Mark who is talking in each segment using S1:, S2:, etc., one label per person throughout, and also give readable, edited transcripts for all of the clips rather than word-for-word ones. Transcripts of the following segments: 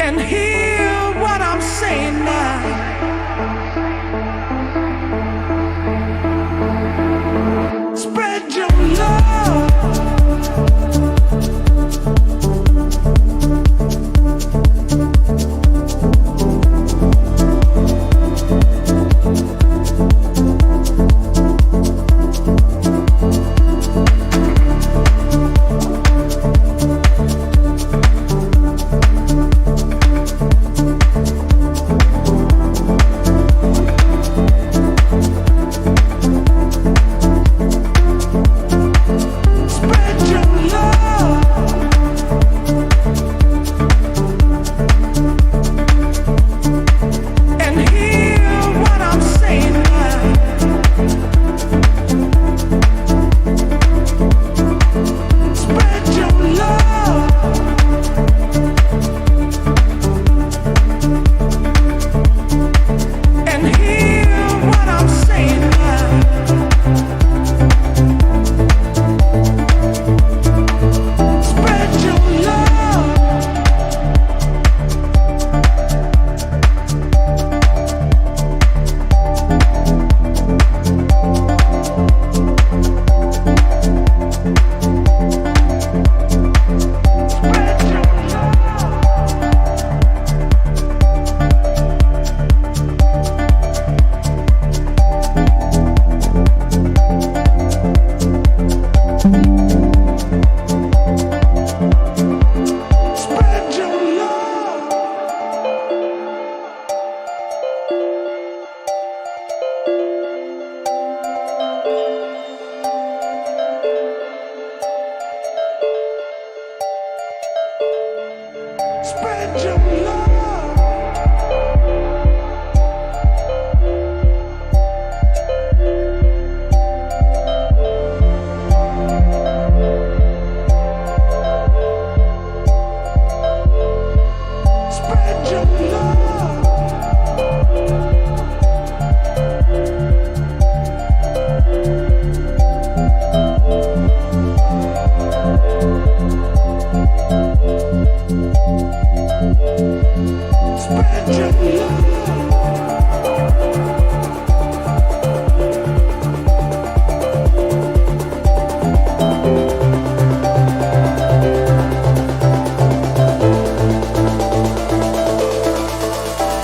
S1: and hear what I'm saying now. Spread your love. Spread your love. Spread your love. Spread your love.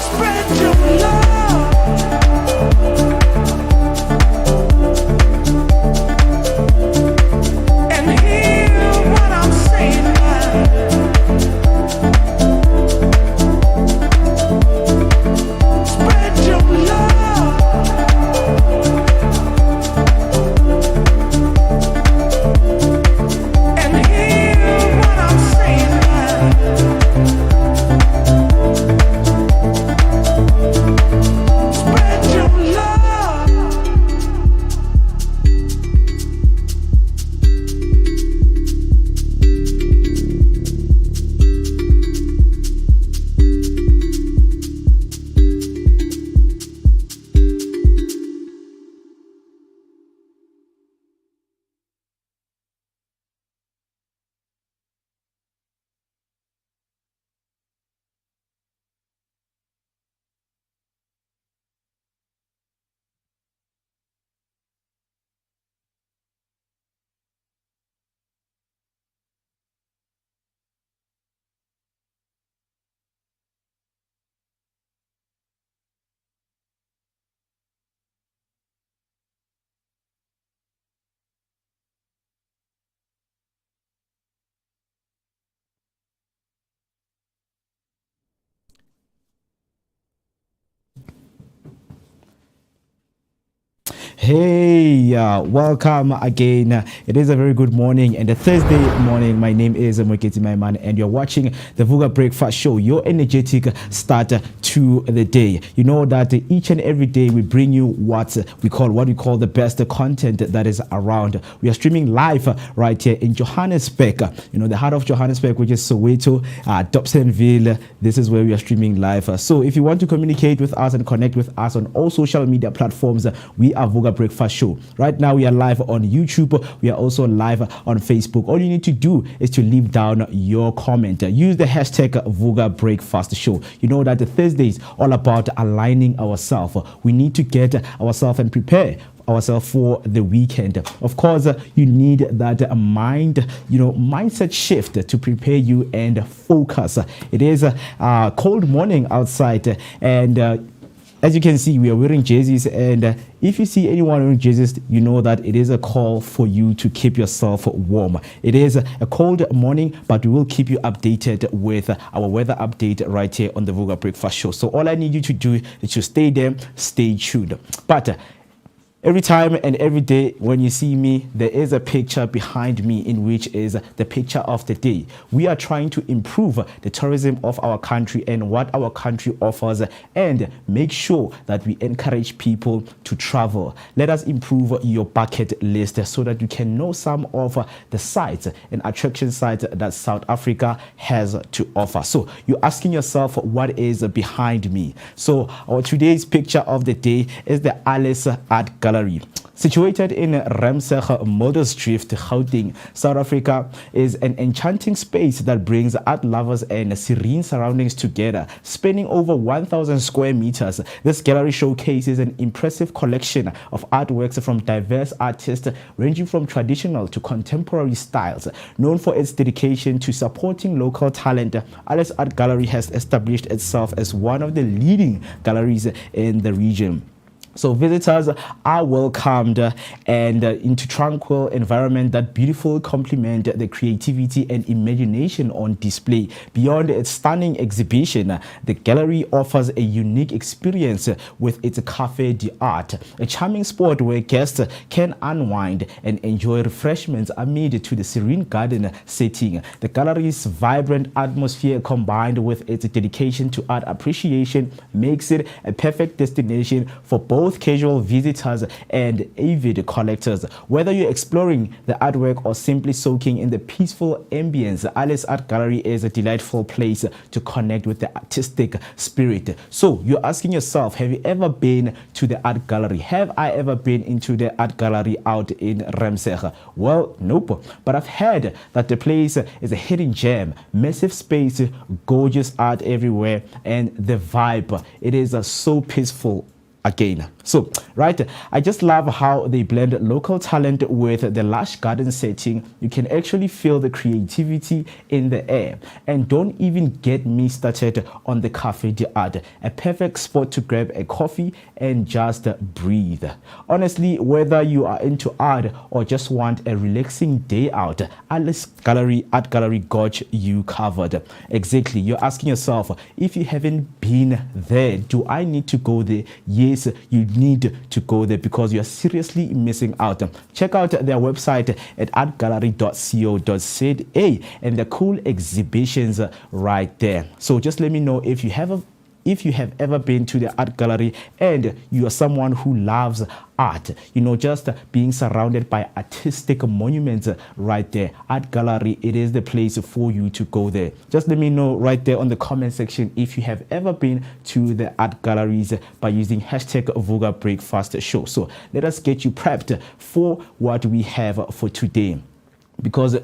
S1: Spread your love. And hear what I'm saying now. Spread your love. And hear what I'm saying now. Spread your love.
S2: Hey, welcome again. It is a very good morning and a Thursday morning. My name is Mweketi Maiman and you're watching the Vooka Breakfast Show, your energetic start to the day. You know that each and every day we bring you what we call the best content that is around. We are streaming live right here in Johannesburg, the heart of Johannesburg, which is Soweto, Dobsonville. This is where we are streaming live. So if you want to communicate with us and connect with us on all social media platforms, we are Vooka Vooka Breakfast Show. Right now, we are live on YouTube. We are also live on Facebook. All you need to do is to leave down your comment. Use the hashtag Vooka Breakfast Show. You know that the Thursday is all about aligning ourselves. We need to get ourselves and prepare ourselves for the weekend. Of course, you need that mindset shift to prepare you and focus. It is a cold morning outside, and as you can see, we are wearing jerseys, and if you see anyone wearing jerseys, you know that it is a call for you to keep yourself warm. It is a cold morning, but we will keep you updated with our weather update right here on the Vooka Breakfast Show. So all I need you to do is to stay there, stay tuned. But every time and every day when you see me, there is a picture behind me in which is the picture of the day. We are trying to improve the tourism of our country and what our country offers, and make sure that we encourage people to travel. Let us improve your bucket list so that you can know some of the sites and attraction sites that South Africa has to offer. So you're asking yourself, what is behind me? So our today's picture of the day is the Alice Art Gallery. Situated in Ramsegh Moddersdrift, Gauteng, South Africa, is an enchanting space that brings art lovers and serene surroundings together. Spanning over 1,000 square meters, this gallery showcases an impressive collection of artworks from diverse artists ranging from traditional to contemporary styles. Known for its dedication to supporting local talent, Alice Art Gallery has established itself as one of the leading galleries in the region. So visitors are welcomed and into tranquil environment that beautifully complement the creativity and imagination on display. Beyond its stunning exhibition, the gallery offers a unique experience with its Cafe d'Art, a charming spot where guests can unwind and enjoy refreshments amid to the serene garden setting. The gallery's vibrant atmosphere combined with its dedication to art appreciation makes it a perfect destination for both casual visitors and avid collectors. Whether you're exploring the artwork or simply soaking in the peaceful ambience, Alice Art Gallery is a delightful place to connect with the artistic spirit. So you're asking yourself, have you ever been to the art gallery? Have I ever been into the art gallery out in Ramsegh? Well, nope. But I've heard that the place is a hidden gem, massive space, gorgeous art everywhere, and the vibe, it is so peaceful again. So, right, I just love how they blend local talent with the lush garden setting. You can actually feel the creativity in the air. And don't even get me started on the Cafe d'Art, a perfect spot to grab a coffee and just breathe. Honestly, whether you are into art or just want a relaxing day out, Alice Art Gallery got you covered. Exactly, you're asking yourself, if you haven't been there, do I need to go there? Yes, you need to go there because you're seriously missing out. Check out their website at artgallery.co.za and the cool exhibitions right there. So just let me know if you have ever been to the art gallery and you are someone who loves art, just being surrounded by artistic monuments right there. Art gallery, it is the place for you to go there. Just let me know right there on the comment section if you have ever been to the art galleries by using hashtag Vooka Breakfast Show. So let us get you prepped for what we have for today, because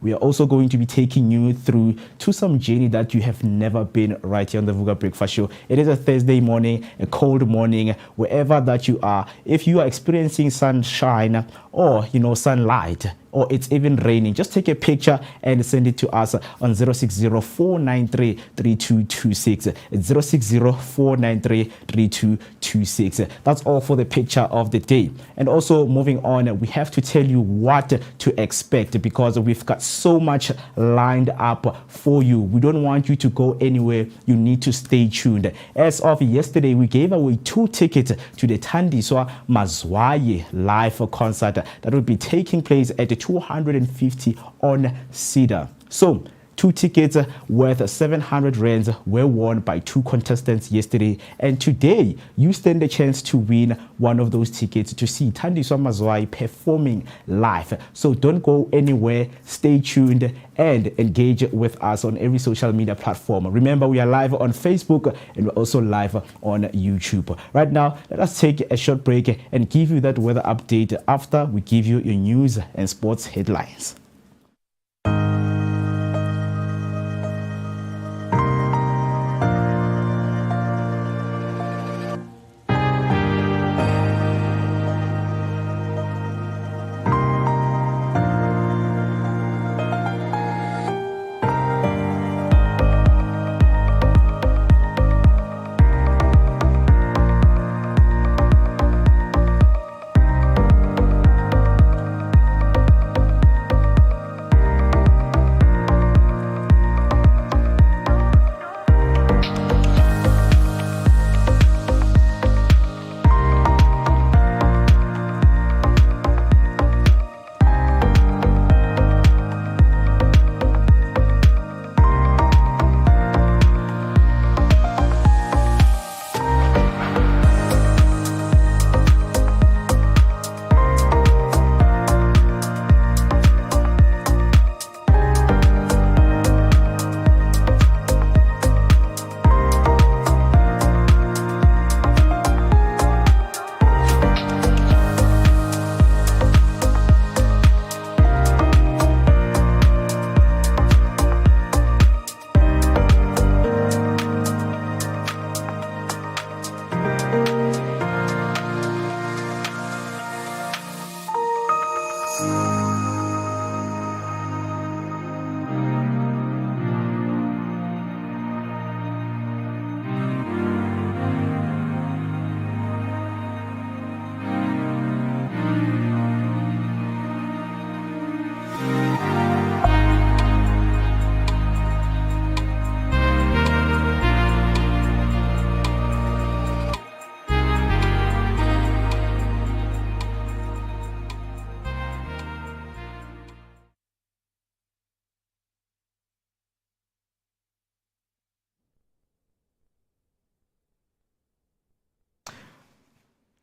S2: we are also going to be taking you through to some journey that you have never been right here on the Vooka Breakfast Show. It is a Thursday morning, a cold morning, wherever that you are. If you are experiencing sunshine or sunlight, or it's even raining, just take a picture and send it to us on 060-493-3226. It's 060-493-3226. That's all for the picture of the day. And also moving on, we have to tell you what to expect because we've got so much lined up for you. We don't want you to go anywhere. You need to stay tuned. As of yesterday, we gave away 2 tickets to the Thandiswa Mazwaye live concert that will be taking place at the 250 on Cedar. So 2 tickets worth 700 rands were won by 2 contestants yesterday, and today you stand a chance to win one of those tickets to see Thandiswa Mazwai performing live. So don't go anywhere, stay tuned and engage with us on every social media platform. Remember, we are live on Facebook and we're also live on YouTube. Right now, let us take a short break and give you that weather update after we give you your news and sports headlines.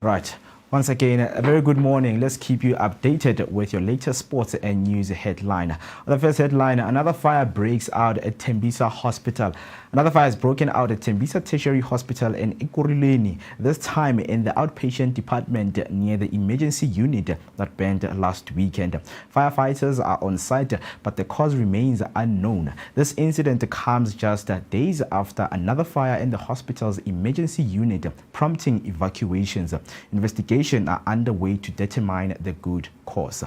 S2: Right. Once again, a very good morning. Let's keep you updated with your latest sports and news headline. On the first headline, another fire breaks out at Tembisa Hospital. Another fire has broken out at Tembisa Tertiary Hospital in Ikurileni, this time in the outpatient department near the emergency unit that burned last weekend. Firefighters are on site, but the cause remains unknown. This incident comes just days after another fire in the hospital's emergency unit, prompting evacuations. Investigations are underway to determine the good cause.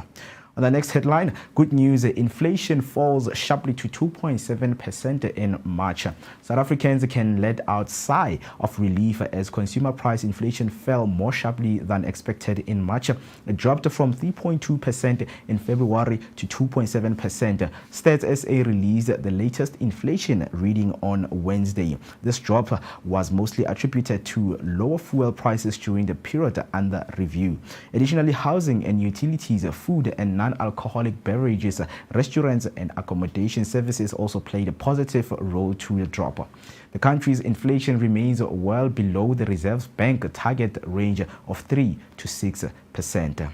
S2: On the next headline, good news, inflation falls sharply to 2.7% in March. South Africans can let out sigh of relief as consumer price inflation fell more sharply than expected in March. It dropped from 3.2% in February to 2.7%. Stats SA released the latest inflation reading on Wednesday. This drop was mostly attributed to lower fuel prices during the period under review. Additionally, housing and utilities, food and non-alcoholic beverages, restaurants and accommodation services also played a positive role to the drop. The country's inflation remains well below the Reserve Bank target range of 3 to 6%.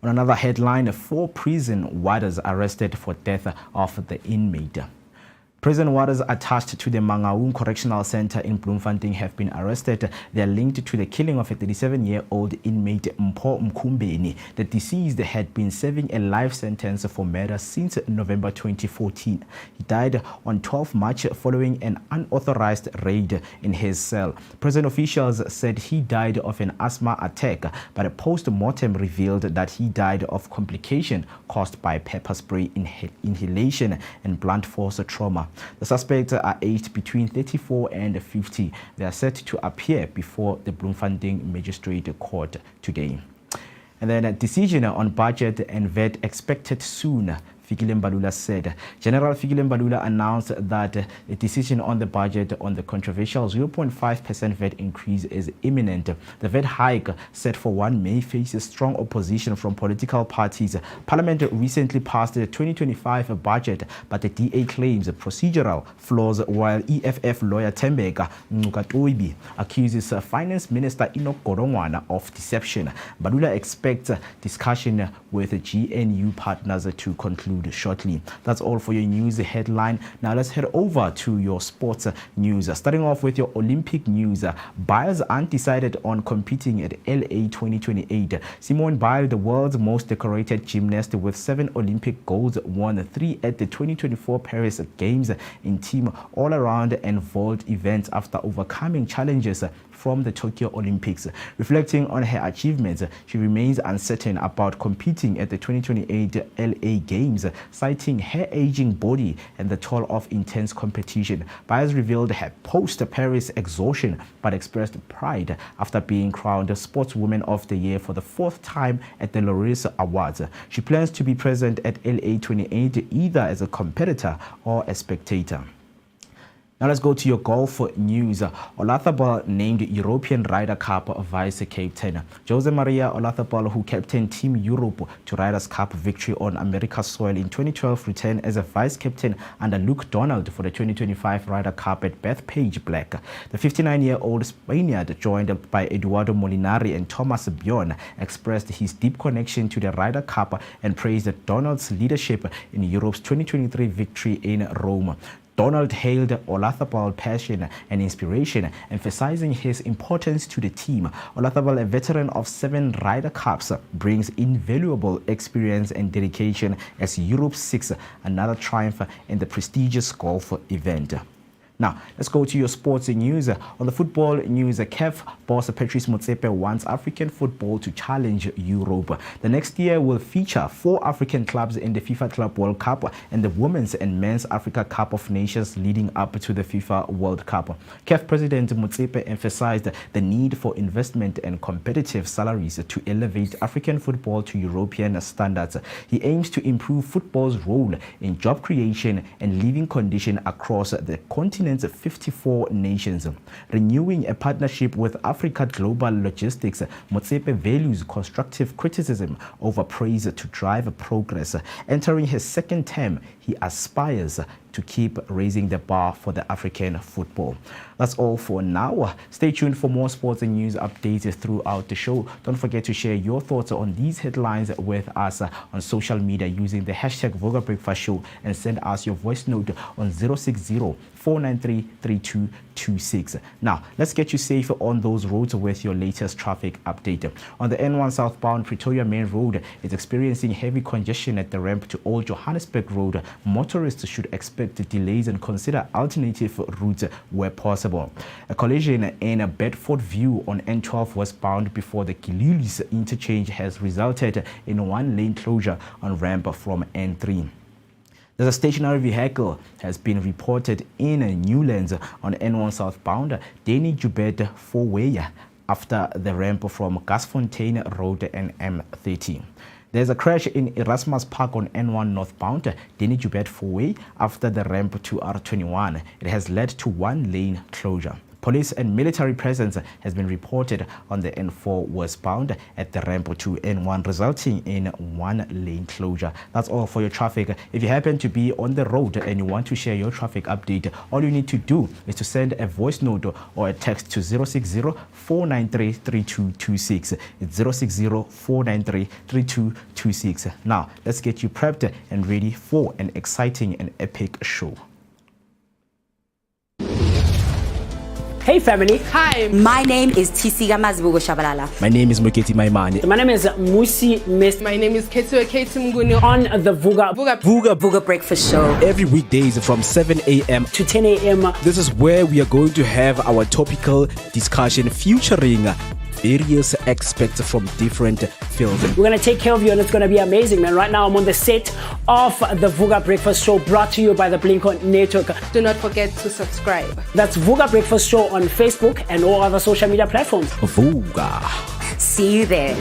S2: On another headline, 4 prison warders arrested for death of the inmate. Prison warders attached to the Mangaung Correctional Center in Bloemfontein have been arrested. They are linked to the killing of a 37-year-old inmate Mpho Mkumbeni. The deceased had been serving a life sentence for murder since November 2014. He died on 12 March following an unauthorized raid in his cell. Prison officials said he died of an asthma attack, but a post-mortem revealed that he died of complication caused by pepper spray inhalation and blunt force trauma. The suspects are aged between 34 and 50. They are set to appear before the Bloemfontein Magistrate Court today. And then a decision on budget and VAT expected soon. Fikile Mbalula said. General Fikile Mbalula announced that a decision on the budget on the controversial 0.5% VAT increase is imminent. The VAT hike set for 1 May faces strong opposition from political parties. Parliament recently passed the 2025 budget, but the DA claims procedural flaws, while EFF lawyer Tembeka Ngukatoibi accuses Finance Minister Enoch Godongwana of deception. Mbalula expects discussion with GNU partners to conclude shortly. That's all for your news headline. Now let's head over to your sports news. Starting off with your Olympic news. Biles undecided on competing at LA 2028. Simone Biles, the world's most decorated gymnast with 7 Olympic golds, won 3 at the 2024 Paris Games in team all-around and vault events after overcoming challenges from the Tokyo Olympics. Reflecting on her achievements, she remains uncertain about competing at the 2028 LA Games, citing her aging body and the toll of intense competition. Biles revealed her post-Paris exhaustion, but expressed pride after being crowned Sportswoman of the Year for the 4th time at the Laureus Awards. She plans to be present at LA 28 either as a competitor or a spectator. Now let's go to your golf news. Olathapal named European Ryder Cup vice captain. Jose Maria Olathapal, who captained Team Europe to Ryder Cup victory on America's soil in 2012, returned as a vice captain under Luke Donald for the 2025 Ryder Cup at Bethpage Black. The 59-year-old Spaniard, joined by Eduardo Molinari and Thomas Bjorn, expressed his deep connection to the Ryder Cup and praised Donald's leadership in Europe's 2023 victory in Rome. Donald hailed Olathapal's passion and inspiration, emphasizing his importance to the team. Olathapal, a veteran of 7 Ryder Cups, brings invaluable experience and dedication as Europe seeks another triumph in the prestigious golf event. Now, let's go to your sports news. On the football news, CAF boss Patrice Motsepe wants African football to challenge Europe. The next year will feature 4 African clubs in the FIFA Club World Cup and the Women's and Men's Africa Cup of Nations leading up to the FIFA World Cup. CAF President Motsepe emphasized the need for investment and competitive salaries to elevate African football to European standards. He aims to improve football's role in job creation and living conditions across the continent. 54 nations. Renewing a partnership with Africa Global Logistics, Motsepe values constructive criticism over praise to drive progress. Entering his 2nd term, he aspires to keep raising the bar for the African football. That's all for now. Stay tuned for more sports and news updates throughout the show. Don't forget to share your thoughts on these headlines with us on social media using the hashtag Vooka Breakfast Show, and send us your voice note on 060-493-3226. Now, let's get you safe on those roads with your latest traffic update. On the N1 southbound Pretoria Main Road is experiencing heavy congestion at the ramp to Old Johannesburg Road. Motorists should expect delays and consider alternative routes where possible. A collision in Bedford View on N12 westbound before the Gililis interchange has resulted in 1-lane closure on ramp from N3. There's a stationary vehicle has been reported in Newlands on N1 southbound Danny Jubed 4-way after the ramp from Gasfontein Road and M30. There's a crash in Erasmus Park on N1 northbound Danny Jubed 4-way after the ramp to R21. It has led to 1-lane closure. Police and military presence has been reported on the N4 westbound at the ramp to N1, resulting in 1-lane closure. That's all for your traffic. If you happen to be on the road and you want to share your traffic update, all you need to do is to send a voice note or a text to 060-493-3226. It's 060-493-3226. Now, let's get you prepped and ready for an exciting and epic show.
S3: Hey family.
S4: Hi.
S5: My name is Tisiga Mazbugo Shabalala.
S2: My name is Moketi Maimane.
S3: My name is Musi Miss.
S4: My name is Ketua Ketumguni.
S3: On the Vooka
S5: Breakfast Show.
S2: Every weekdays from 7 a.m.
S3: to 10 a.m.
S2: This is where we are going to have our topical discussion featuring various experts from different fields.
S3: We're going to take care of you and it's going to be amazing, man. Right now I'm on the set of the Vooka Breakfast Show, brought to you by the Blink-On Network.
S4: Do not forget to subscribe.
S3: That's Vooka Breakfast Show on Facebook and all other social media platforms.
S2: Vooka.
S5: See you there.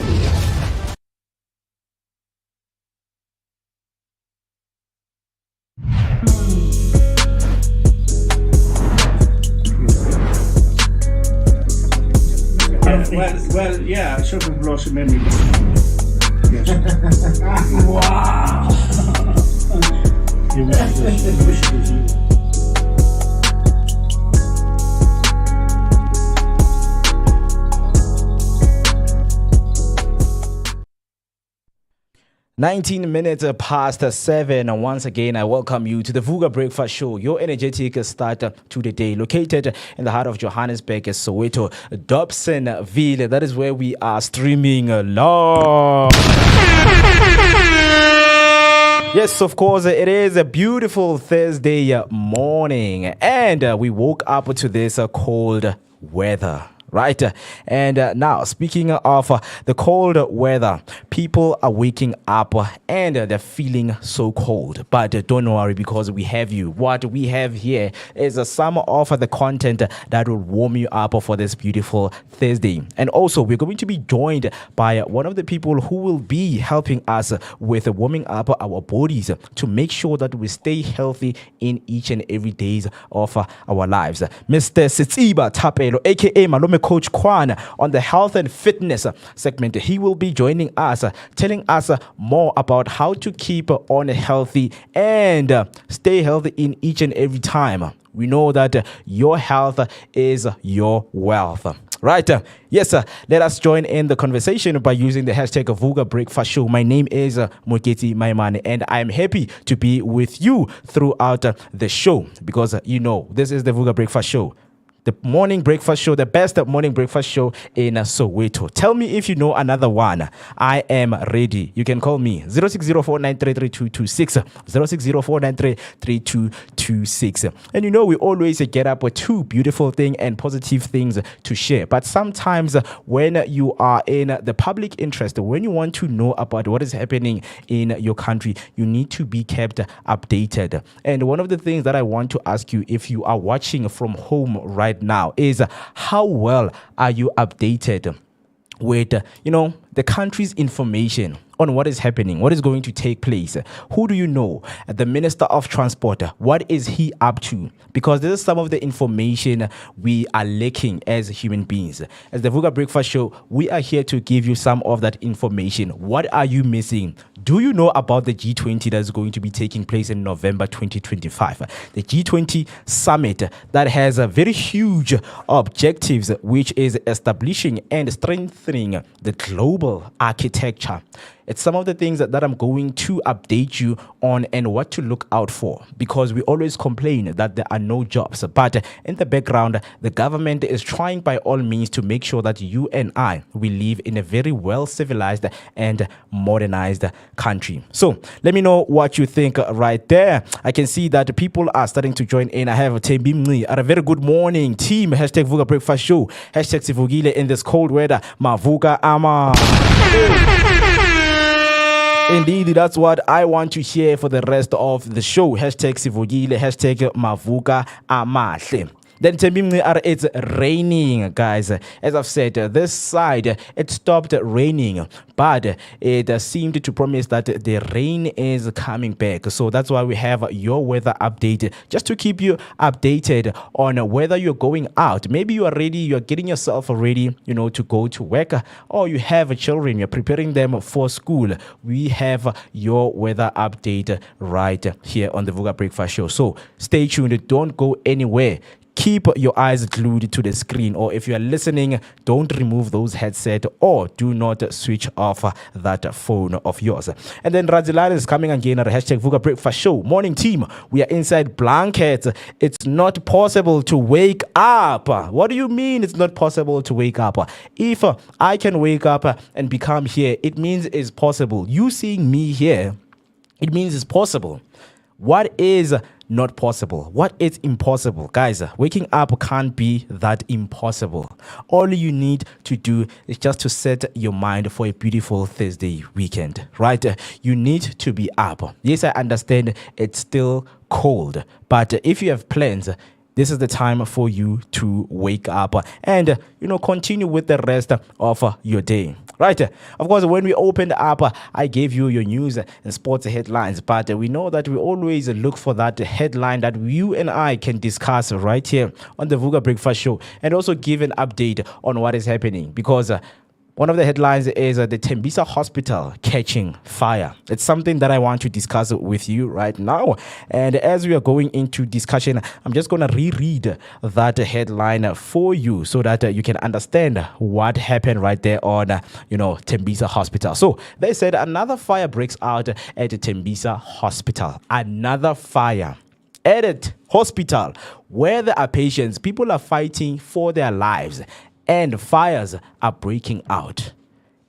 S6: Well, yeah, Sophie Blossom memory. Yes.
S3: Wow.
S6: You wish it was you.
S2: 19 minutes past 7. And once again, I welcome you to the Vooka Breakfast Show, your energetic start to the day, located in the heart of Johannesburg, Soweto, Dobsonville. That is where we are streaming live. Yes, of course, it is a beautiful Thursday morning, and we woke up to this cold weather. Right. And now, speaking of the cold weather, people are waking up and they're feeling so cold. But don't worry, because we have you. What we have here is some of the content that will warm you up for this beautiful Thursday. And also, we're going to be joined by one of the people who will be helping us with warming up our bodies to make sure that we stay healthy in each and every days of our lives. Mr. Sitsiba Topical, aka Malome Coach Kwan, on the health and fitness segment. He will be joining us, telling us more about how to keep on healthy and stay healthy in each and every time. We know that your health is your wealth. Right. Yes, let us join in the conversation by using the hashtag Vooka Breakfast Show. My name is Moketi Maimane, and I'm happy to be with you throughout the show because, this is the Vooka Breakfast Show. The morning breakfast show, the best morning breakfast show in Soweto. Tell me if you know another one. I am ready. You can call me 0604933226, 0604933226. And we always get up with two beautiful things and positive things to share. But sometimes when you are in the public interest, when you want to know about what is happening in your country, you need to be kept updated. And one of the things that I want to ask you, if you are watching from home right now, is how well are you updated with the country's information on what is happening, what is going to take place? Who do you know? The Minister of Transport, what is he up to? Because this is some of the information we are lacking as human beings. As the Vooka Breakfast Show, we are here to give you some of that information. What are you missing? Do you know about the G20 that is going to be taking place in November 2025? The G20 summit that has a very huge objectives, which is establishing and strengthening the global architecture. It's some of the things that I'm going to update you on and what to look out for, because we always complain that there are no jobs. But in the background, the government is trying by all means to make sure that you and I, we live in a very well civilized and modernized country. So let me know what you think right there. I can see that people are starting to join in. I have Tembi Mni at a very good morning team. Hashtag Vooka Breakfast Show. Hashtag Sivugile in this cold weather. Mavuka Ama. Indeed, that's what I want to hear for the rest of the show. Hashtag Sivugile, hashtag Mavuka Amahle. Then it's raining, guys. As I've said, this side, it stopped raining, but it seemed to promise that the rain is coming back. So that's why we have your weather update, just to keep you updated on whether you're going out. Maybe you are ready, you're getting yourself ready, to go to work, or you have children, you're preparing them for school. We have your weather update right here on the Vooka Breakfast Show. So stay tuned, don't go anywhere. Keep your eyes glued to the screen, or if you are listening, don't remove those headset or do not switch off that phone of yours. And then Razilari is coming again at hashtag Vooka Breakfast Show. Morning team, we are inside blankets. It's not possible to wake up. What do you mean it's not possible to wake up? If I can wake up and become here, it means it's possible. You seeing me here, it means it's possible. What is not possible? What is impossible? Guys, waking up can't be that impossible. All you need to do is just to set your mind for a beautiful Thursday weekend, right? You need to be up. Yes, I understand it's still cold, but if you have plans, this is the time for you to wake up and, continue with the rest of your day. Right. Of course, when we opened up, I gave you your news and sports headlines, but we know that we always look for that headline that you and I can discuss right here on the Vooka Breakfast Show and also give an update on what is happening, because one of the headlines is the Tembisa Hospital catching fire. It's something that I want to discuss with you right now. And as we are going into discussion, I'm just going to reread that headline for you so that you can understand what happened right there on, Tembisa Hospital. So they said another fire breaks out at Tembisa Hospital. Another fire at a hospital where there are patients. People are fighting for their lives, and fires are breaking out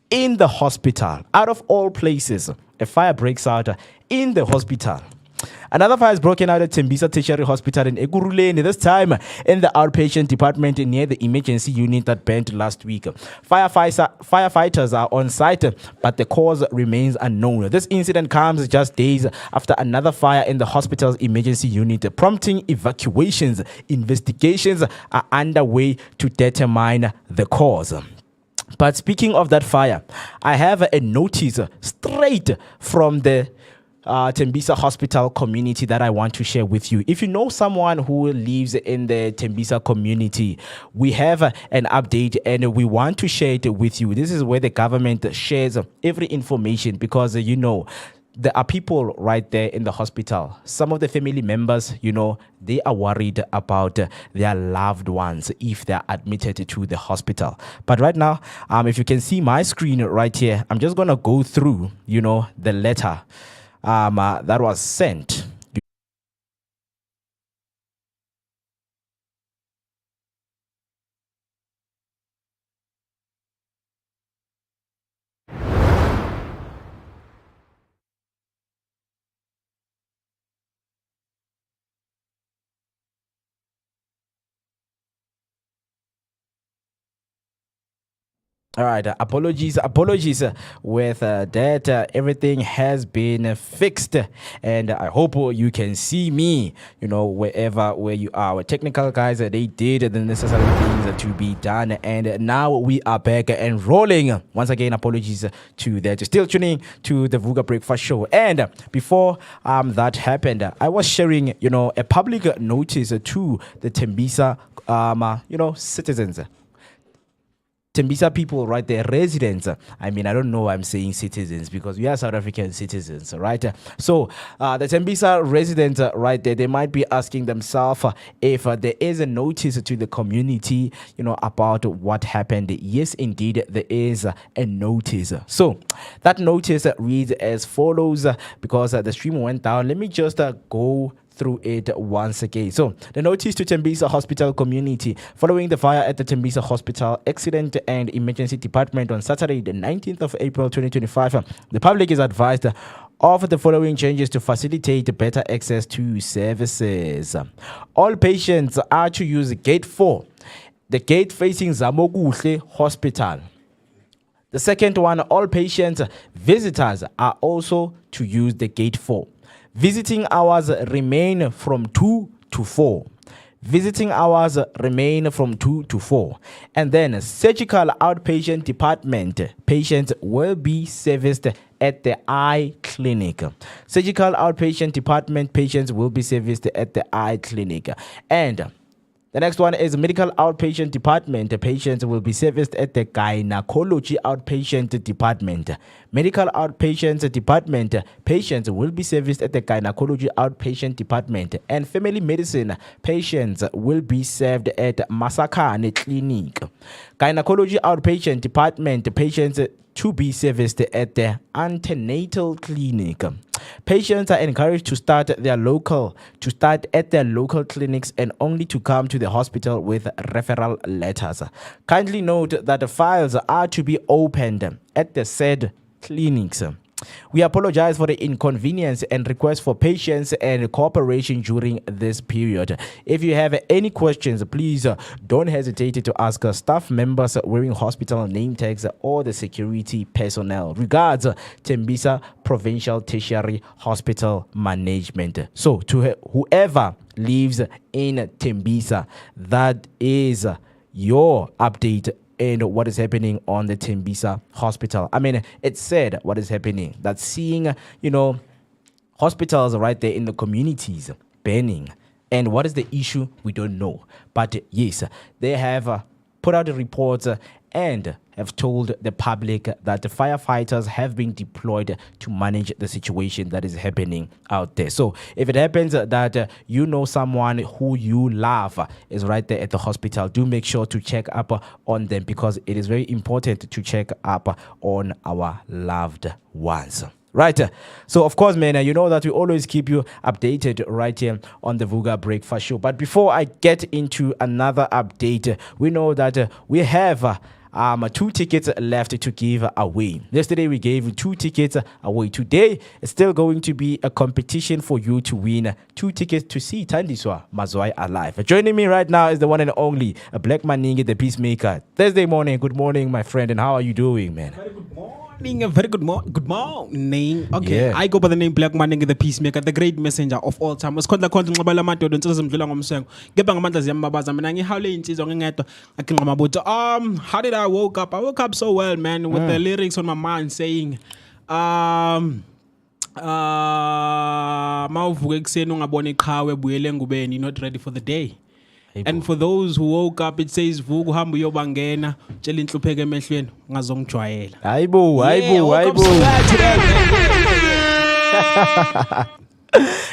S2: in the hospital. Out of all places, a fire breaks out in the hospital. Another fire is broken out at Tembisa Tertiary Hospital in Ekurhuleni, this time in the outpatient department near the emergency unit that burnt last week. Firefighters are on site, but the cause remains unknown. This incident comes just days after another fire in the hospital's emergency unit, prompting evacuations. Investigations are underway to determine the cause. But speaking of that fire, I have a notice straight from the Tembisa Hospital community that I want to share with you. If you know someone who lives in the Tembisa community, we have an update and we want to share it with you. This is where the government shares every information, because there are people right there in the hospital. Some of the family members, they are worried about their loved ones if they're admitted to the hospital. But right now, if you can see my screen right here, I'm just going to go through, the letter that was sent. All right, apologies with that. Everything has been fixed, and I hope you can see me, where you are. Our technical guys, they did the necessary things to be done, and now we are back and rolling. Once again, apologies to that. Still tuning to the Vooka Breakfast Show. And before that happened, I was sharing, a public notice to the Tembisa, citizens. Tembisa people, right there, residents. I don't know why I'm saying citizens, because we are South African citizens, right? So the Tembisa residents, right there, they might be asking themselves if there is a notice to the community, about what happened. Yes, indeed, there is a notice. So that notice reads as follows, because the stream went down. Let me just go through it once again. So the notice to Tembisa Hospital community following the fire at the Tembisa Hospital Accident and Emergency Department on Saturday, the 19th of April 2025. The public is advised of the following changes to facilitate better access to services. All patients are to use Gate 4, the gate facing Zamoguhle Hospital. The second one, all patients, visitors are also to use the Gate 4. Visiting hours remain from 2 to 4. Visiting hours remain from 2 to 4. And then surgical outpatient department patients will be serviced at the eye clinic. Surgical outpatient department patients will be serviced at the eye clinic. And the next one is medical outpatient department. The patients will be serviced at the gynecology outpatient department. Medical outpatient department. Patients will be serviced at the gynecology outpatient department. And family medicine patients will be served at Masakane Clinic. Gynecology outpatient department. Patients to be serviced at the antenatal clinic. Patients are encouraged to start at their local clinics and only to come to the hospital with referral letters. Kindly note that the files are to be opened at the said clinics. We apologize for the inconvenience and request for patience and cooperation during this period. If you have any questions, please don't hesitate to ask staff members wearing hospital name tags or the security personnel. Regards, Tembisa Provincial Tertiary Hospital Management. So, to whoever lives in Tembisa, that is your update and what is happening on the Tembisa hospital. I mean, it's said what is happening. That seeing, hospitals right there in the communities burning. And what is the issue? We don't know. But yes, they have put out a report and have told the public that the firefighters have been deployed to manage the situation that is happening out there. So if it happens that you know someone who you love is right there at the hospital, do make sure to check up on them, because it is very important to check up on our loved ones. Right. So, of course, man, you know that we always keep you updated right here on the Vooka Breakfast Show. But before I get into another update, we know that we have 2 tickets left to give away. Yesterday we gave 2 tickets away. Today it's still going to be a competition for you to win 2 tickets to see Thandiswa Mazwai alive. Joining me right now is the one and only Black Maningi, the Peacemaker. Thursday morning. Good morning, my friend, and how are you doing, man?
S7: Very good morning. Very good morning. Okay,
S2: Yeah.
S7: I go by the name Black Maningi, the Peacemaker, the great messenger of all time. Sikhondla khona nxibala amadoda nsizimdlula ngomsengo. Kepha ngamandla ziyambabaza mina ngihawule insizwa ngingedwa akinqa mabutho. How did I woke up? I woke up so well, man, with the lyrics on my mind saying mawuvuka ekuseni ungabona iqhawe buyele ngubeni, not ready for the day. And for those who woke up, it says Vuka uhamba uyobangena tshela inhlupheko emehlweni ungazongijwayela.
S2: Hayibo.
S7: woke up so bad today, man.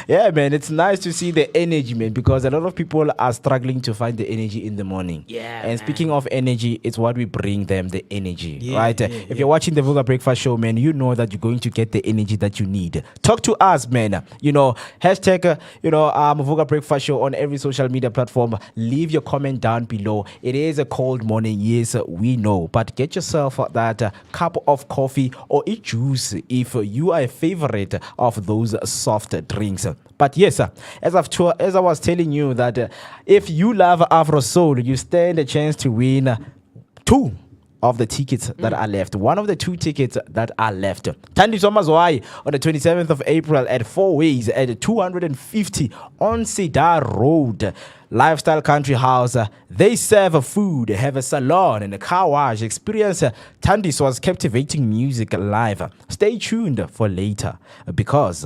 S2: Yeah, man, it's nice to see the energy, man, because a lot of people are struggling to find the energy in the morning.
S3: Yeah,
S2: And
S3: man.
S2: speaking of energy, it's what we bring them, the energy,
S7: Yeah,
S2: right?
S7: yeah,
S2: If you're watching the Vooka Breakfast Show, man, you know that you're going to get the energy that you need. Talk to us, man. Hashtag, Vooka Breakfast Show on every social media platform. Leave your comment down below. It is a cold morning, yes, we know, but get yourself that cup of coffee or eat juice if you are a favorite of those soft drinks. But yes, as I was telling you that if you love Afro Soul, you stand a chance to win 2 of the tickets that are left. One of the 2 tickets that are left. Thandiswa Mazwai on the 27th of April at 4 Ways at 250 on Cedar Road. Lifestyle Country House. They serve food, have a salon and a car wash. Experience Thandiswa's captivating music live. Stay tuned for later, because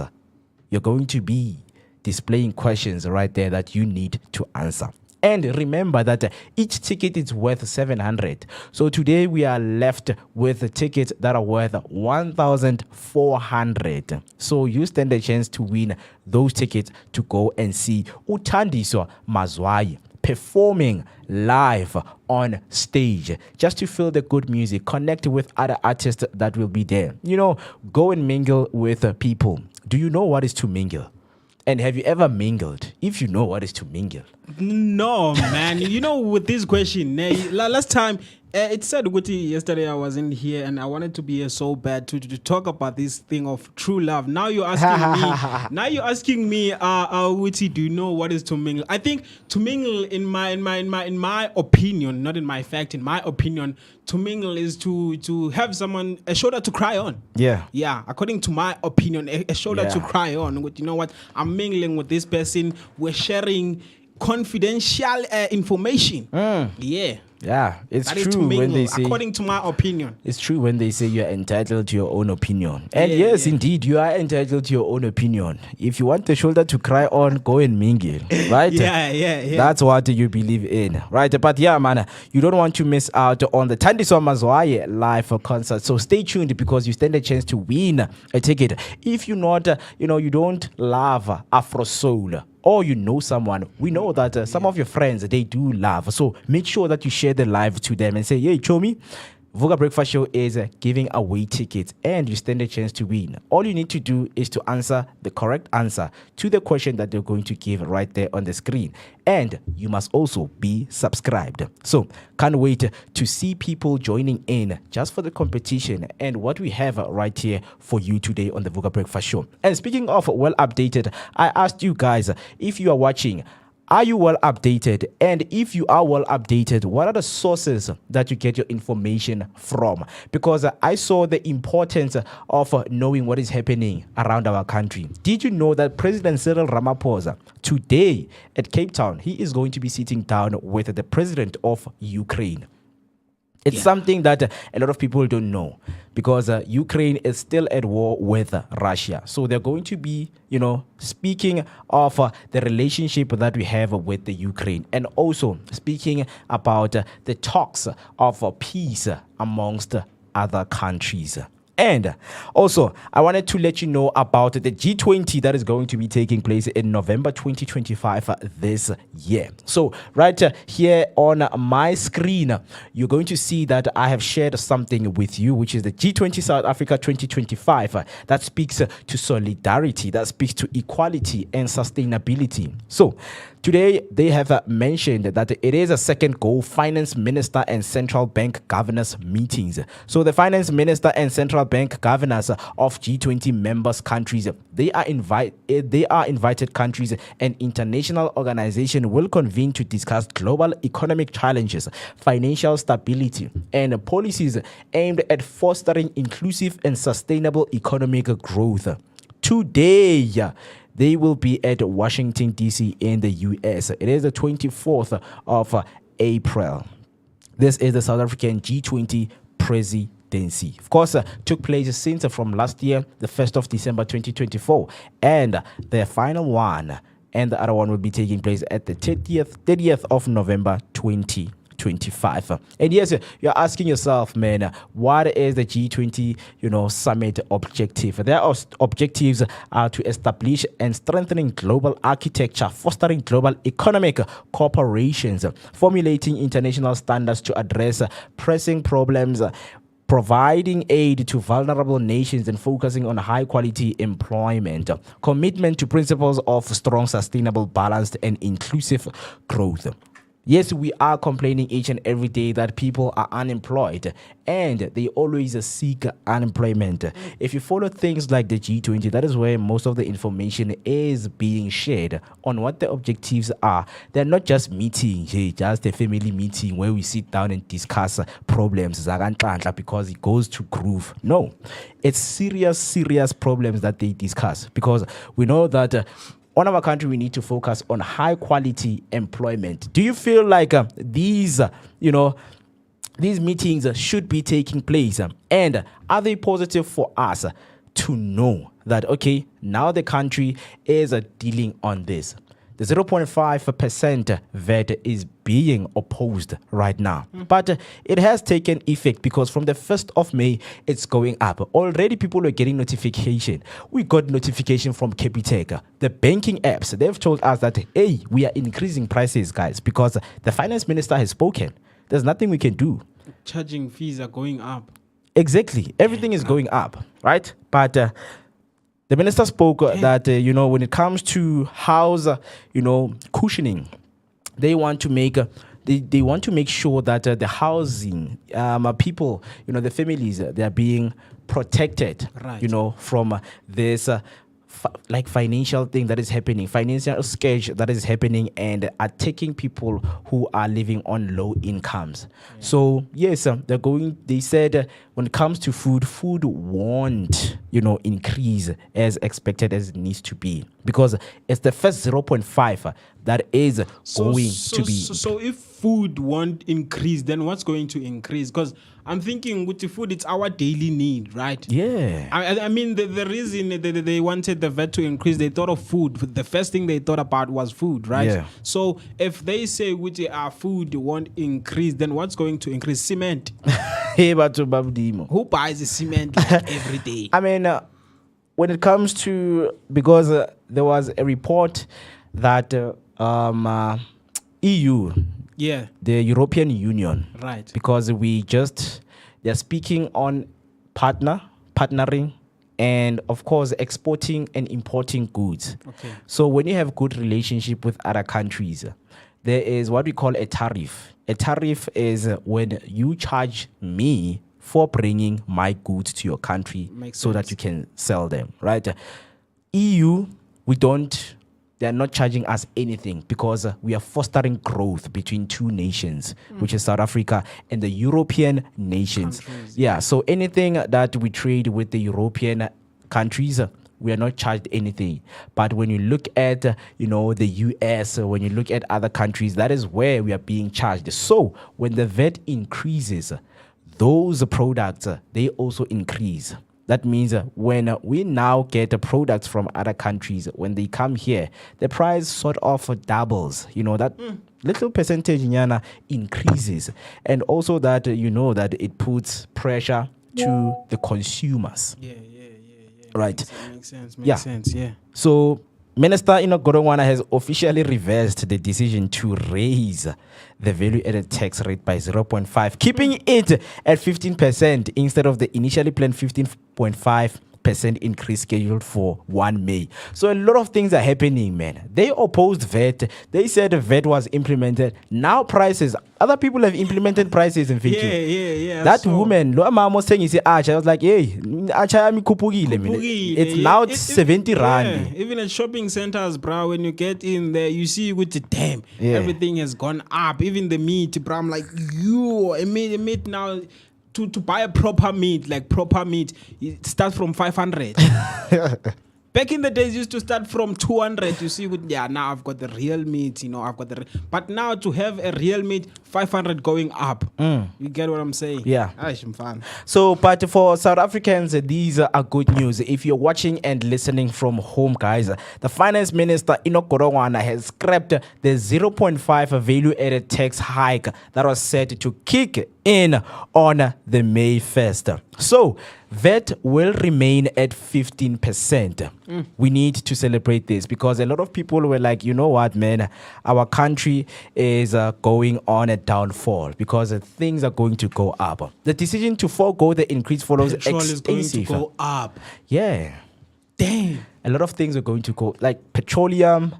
S2: you're going to be displaying questions right there that you need to answer. And remember that each ticket is worth 700. So today we are left with tickets that are worth 1,400. So you stand a chance to win those tickets to go and see Thandiswa Mazwai performing live on stage, just to feel the good music, connect with other artists that will be there. Go and mingle with people. Do you know what is to mingle? And have you ever mingled? If you know what is to mingle.
S7: No, man. With this question, last time it said Guti yesterday I was in here and I wanted to be here so bad to talk about this thing of true love. Now you're asking me. Guti, do you know what is to mingle? I think to mingle, in my opinion, not in my fact, in my opinion, to mingle is to have someone, a shoulder to cry on. Yeah. According to my opinion, a shoulder to cry on. You know what? I'm mingling with this person. We're sharing confidential information.
S2: Yeah, it's
S7: That is to
S2: true when
S7: mingle,
S2: they say,
S7: according to my opinion.
S2: it's true when they say you're entitled to your own opinion. And yes, indeed, you are entitled to your own opinion. If you want the shoulder to cry on, go and mingle, right?
S7: Yeah.
S2: That's what you believe in, right? But yeah, man, you don't want to miss out on the Thandiswa Mazwai live concert. So stay tuned, because you stand a chance to win a ticket. If you're not, you don't love Afro Soul, or you know someone, we know that some of your friends, they do love. So make sure that you share the live to them and say, hey, Chomi, Vooka Breakfast Show is giving away tickets and you stand a chance to win. All you need to do is to answer the correct answer to the question that they're going to give right there on the screen. And you must also be subscribed. So can't wait to see people joining in just for the competition and what we have right here for you today on the Vooka Breakfast Show. And speaking of well updated, I asked you guys if you are watching, are you well updated? And if you are well updated, what are the sources that you get your information from? Because I saw the importance of knowing what is happening around our country. Did you know that President Cyril Ramaphosa today at Cape Town, he is going to be sitting down with the president of Ukraine? It's something that a lot of people don't know because Ukraine is still at war with Russia. So they're going to be, speaking of the relationship that we have with the Ukraine and also speaking about the talks of peace amongst other countries. And also, I wanted to let you know about the G20 that is going to be taking place in November 2025 this year. So right here on my screen, you're going to see that I have shared something with you, which is the G20 South Africa 2025 that speaks to solidarity, that speaks to equality and sustainability. So today, they have mentioned that it is a second go finance minister and central bank governors meetings. So the finance minister and central bank governors of G20 members countries, they are invited countries and international organizations will convene to discuss global economic challenges, financial stability, and policies aimed at fostering inclusive and sustainable economic growth. Today, they will be at Washington, D.C. in the U.S. It is the 24th of April. This is the South African G20 presidency. Of course, took place since from last year, the 1st of December 2024. And the final one, and the other one will be taking place at the 30th of November 2025. And yes, you're asking yourself, man, what is the G20, summit objective? Their objectives are to establish and strengthening global architecture, fostering global economic cooperations, formulating international standards to address pressing problems, providing aid to vulnerable nations and focusing on high quality employment, commitment to principles of strong, sustainable, balanced and inclusive growth. Yes, we are complaining each and every day that people are unemployed and they always seek unemployment. If you follow things like the G20, that is where most of the information is being shared on what the objectives are. They're not just meetings, just a family meeting where we sit down and discuss problems because it goes to groove. No, it's serious problems that they discuss because we know that on our country, we need to focus on high quality employment. Do you feel like these meetings should be taking place? And are they positive for us to know that, okay, now the country is dealing on this? The 0.5% VAT is being opposed right now. But it has taken effect because from the 1st of May, it's going up. Already people are getting notification. We got notification from Capitec. The banking apps, they've told us that, hey, we are increasing prices, guys, because the finance minister has spoken. There's nothing we can do.
S7: Charging fees are going up.
S2: Exactly. Everything is going up, right? But the minister spoke that, when it comes to house, cushioning, they want to make they want to make sure that the housing people, the families, they are being protected,
S7: right,
S2: from this financial thing that is happening, financial scourge that is happening and attacking people who are living on low incomes. Yeah. So yes, they said when it comes to food won't, increase as expected as it needs to be because it's the first 0.5 that is going to be.
S7: So if food won't increase, then what's going to increase? Because I'm thinking with the food, it's our daily need, right?
S2: Yeah.
S7: I mean, the reason they wanted the VAT to increase, they thought of food. The first thing they thought about was food, right?
S2: Yeah.
S7: So if they say which our food won't increase, then what's going to increase? Cement.
S2: Who
S7: buys the cement like every day?
S2: I mean, when it comes to, because there was a report that EU,
S7: yeah,
S2: the European Union,
S7: right,
S2: because we just They're speaking on partnering, and of course exporting and importing goods.
S7: Okay.
S2: So when you have good relationship with other countries, there is what we call a tariff. A tariff is when you charge me for bringing my goods to your country
S7: Makes
S2: so that
S7: sense.
S2: you can sell them, right? EU, they're not charging us anything because we are fostering growth between two nations, which is South Africa and the European nations.
S7: Countries,
S2: Yeah, so anything that we trade with the European countries, we are not charged anything. But when you look at, the US, when you look at other countries, that is where we are being charged. So when the VAT increases, those products, they also increase. That means when we now get the products from other countries, when they come here, the price sort of doubles. That little percentage nyana increases. And also that, that it puts pressure to the consumers.
S7: Yeah.
S2: Right.
S7: Makes sense.
S2: Yeah.
S7: Sense. Yeah.
S2: So Minister Enoch Godongwana has officially reversed the decision to raise the value-added tax rate by 0.5, keeping it at 15% instead of the initially planned 15.5% increase scheduled for 1 May. So a lot of things are happening, man. They opposed VAT. They said VAT was implemented. Now prices, other people have implemented prices in Fiji.
S7: Yeah.
S2: That
S7: So-
S2: woman, lo mama was saying, I was like, hey, acha yami khupukile, man.
S7: Kupukile,
S2: It's
S7: yeah.
S2: now
S7: It-
S2: 70 rand.
S7: Yeah, even at shopping centers, bro, when you get in there, you see with the damn,
S2: Yeah.
S7: everything has gone up. Even the meat, bro. I'm like, a meat now, to buy a proper meat, it starts from 500. Back in the days, used to start from 200. You see, now I've got the real meat, but now to have a real meat, 500 going up. You get what I'm saying?
S2: Yeah.
S7: I'm fine.
S2: So, but for South Africans, these are good news. If you're watching and listening from home, guys, the Finance Minister, Enoch Godongwana, has scrapped the 0.5 value-added tax hike that was set to kick in on the May 1st. So, VAT will remain at 15%. We need to celebrate this because a lot of people were like, you know what, man, our country is going on a downfall because things are going to go up. The decision to forego the increase follows
S7: Petrol is going to
S2: extensive.
S7: go up.
S2: Yeah.
S7: Damn.
S2: A lot of things are going to go, like petroleum,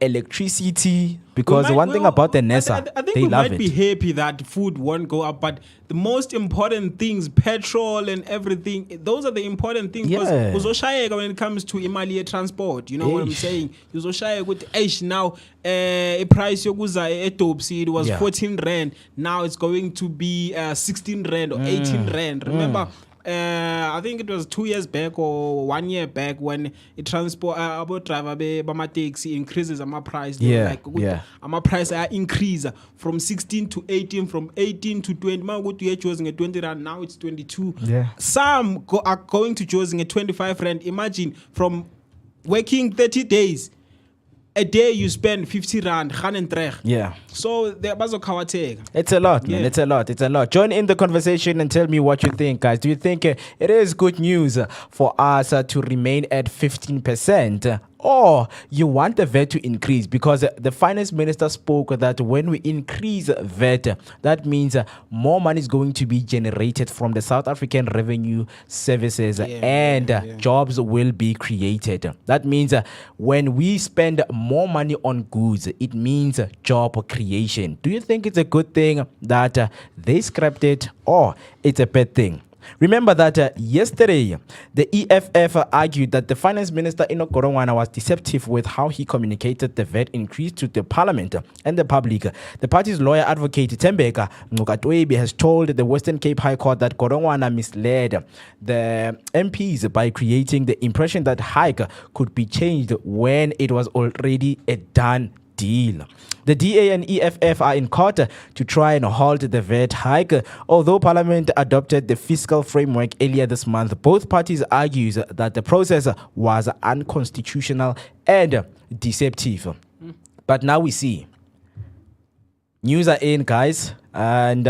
S2: electricity, because
S7: We might-
S2: one thing about the NESA,
S7: I think
S2: they
S7: we
S2: love
S7: might be
S2: it.
S7: happy that food won't go up, but the most important things, petrol and everything, those are the important things. Because
S2: Yeah.
S7: uzoshayeka when it comes to imali transport, you know what I'm
S2: Eish.
S7: saying? Uzoshayeka with now, a price yokuza etopsi, it was
S2: Yeah.
S7: 14 rand. Now it's going to be 16 rand or 18 rand. Remember? I think it was 2 years back or 1 year back when it transport about driver bama taxi increases price. They were
S2: Yeah,
S7: like,
S2: yeah.
S7: price increase from 16 to 18, from 18 to 20. Man, go to choosing a 20 rand, now it's 22.
S2: Yeah.
S7: Some are going to choosing a 25 rand. Imagine from working 30 days, a day you spend 50 rand,
S2: Yeah.
S7: so they're bazokawateka.
S2: It's a lot, man.
S7: Yeah.
S2: It's a lot. Join in the conversation and tell me what you think, guys. Do you think it is good news for us to remain at 15%? Or you want the VAT to increase? Because the finance minister spoke that when we increase VAT, that means more money is going to be generated from the South African Revenue Services and jobs will be created. That means when we spend more money on goods, it means job creation. Do you think it's a good thing that they scrapped it, or it's a bad thing? Remember that yesterday, the EFF argued that the Finance Minister Enoch Godongwana was deceptive with how he communicated the VAT increase to the Parliament and the public. The party's lawyer advocate Tembeka Ngokatwebe has told the Western Cape High Court that Godongwana misled the MPs by creating the impression that hike could be changed when it was already a done deal. The DA and EFF are in court to try and halt the VAT hike. Although Parliament adopted the fiscal framework earlier this month, both parties argue that the process was unconstitutional and deceptive. But now we see news are in, guys, and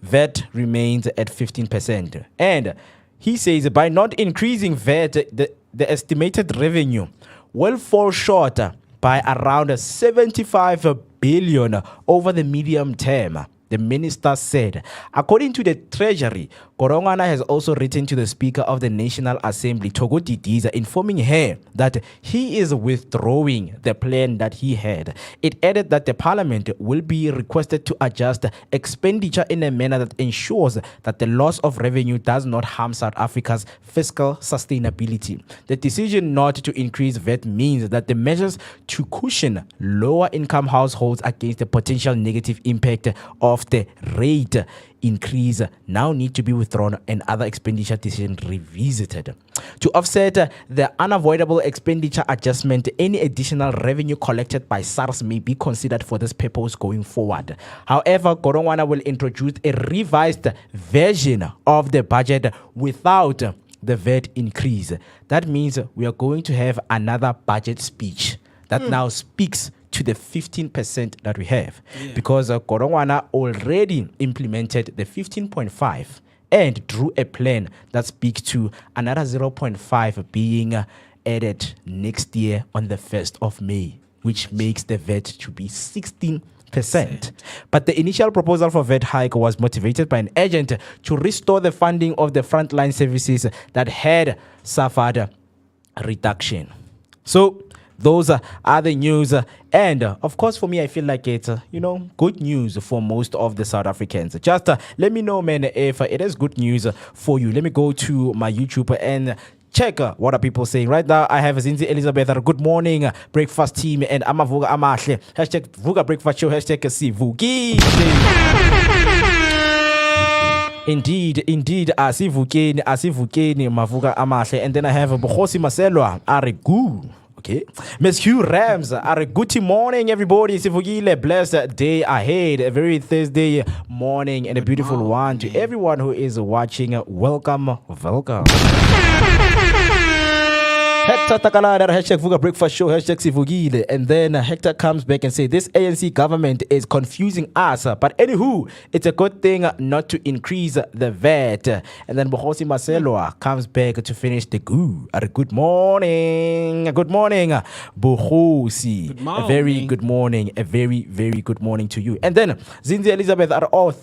S2: VAT remains at 15%. And he says by not increasing VAT, the estimated revenue will fall short by around 75 billion over the medium term. the minister said. According to the Treasury, Gorongwana has also written to the Speaker of the National Assembly, Togo Didiza, informing her that he is withdrawing the plan that he had. It added that the parliament will be requested to adjust expenditure in a manner that ensures that the loss of revenue does not harm South Africa's fiscal sustainability. The decision not to increase VAT means that the measures to cushion lower income households against the potential negative impact of the rate increase now need to be withdrawn and other expenditure decisions revisited. To offset the unavoidable expenditure adjustment, any additional revenue collected by SARS may be considered for this purpose going forward. However, Gorongwana will introduce a revised version of the budget without the VAT increase. That means we are going to have another budget speech that now speaks to the 15% that we have, because Gorongwana already implemented the 15.5 and drew a plan that speaks to another 0.5 being added next year on the 1st of May, which makes the VAT to be 16%. But the initial proposal for VAT hike was motivated by an agent to restore the funding of the frontline services that had suffered reduction. So those are the news. And of course, for me, I feel like it's, good news for most of the South Africans. Just let me know, man, if it is good news for you. Let me go to my YouTube and check what are people saying. Right now, I have Zinzi Elizabeth. Good morning, breakfast team. And I'm a Vooka Amahle. Hashtag Vooka Breakfast Show. Hashtag Sivuki. Indeed, Asivukeni, Mavuka Amahle. And then I have Bukhosi Maselwa, Aregu. Okay. Miss Hugh Rams, good morning, everybody. Sivugile, blessed day ahead. A very Thursday morning and a beautiful one to everyone who is watching. Welcome. Hector Takalada, hashtag Vooka Breakfast Show, hashtag Sivugile. And then Hector comes back and says, this ANC government is confusing us. But anywho, it's a good thing not to increase the VAT. And then Bohosi Marcelo comes back to finish the goo. Good morning. Good morning, Bohosi.
S7: Good morning.
S2: A very good morning. A very, very good morning to you. And then Zinzi Elizabeth,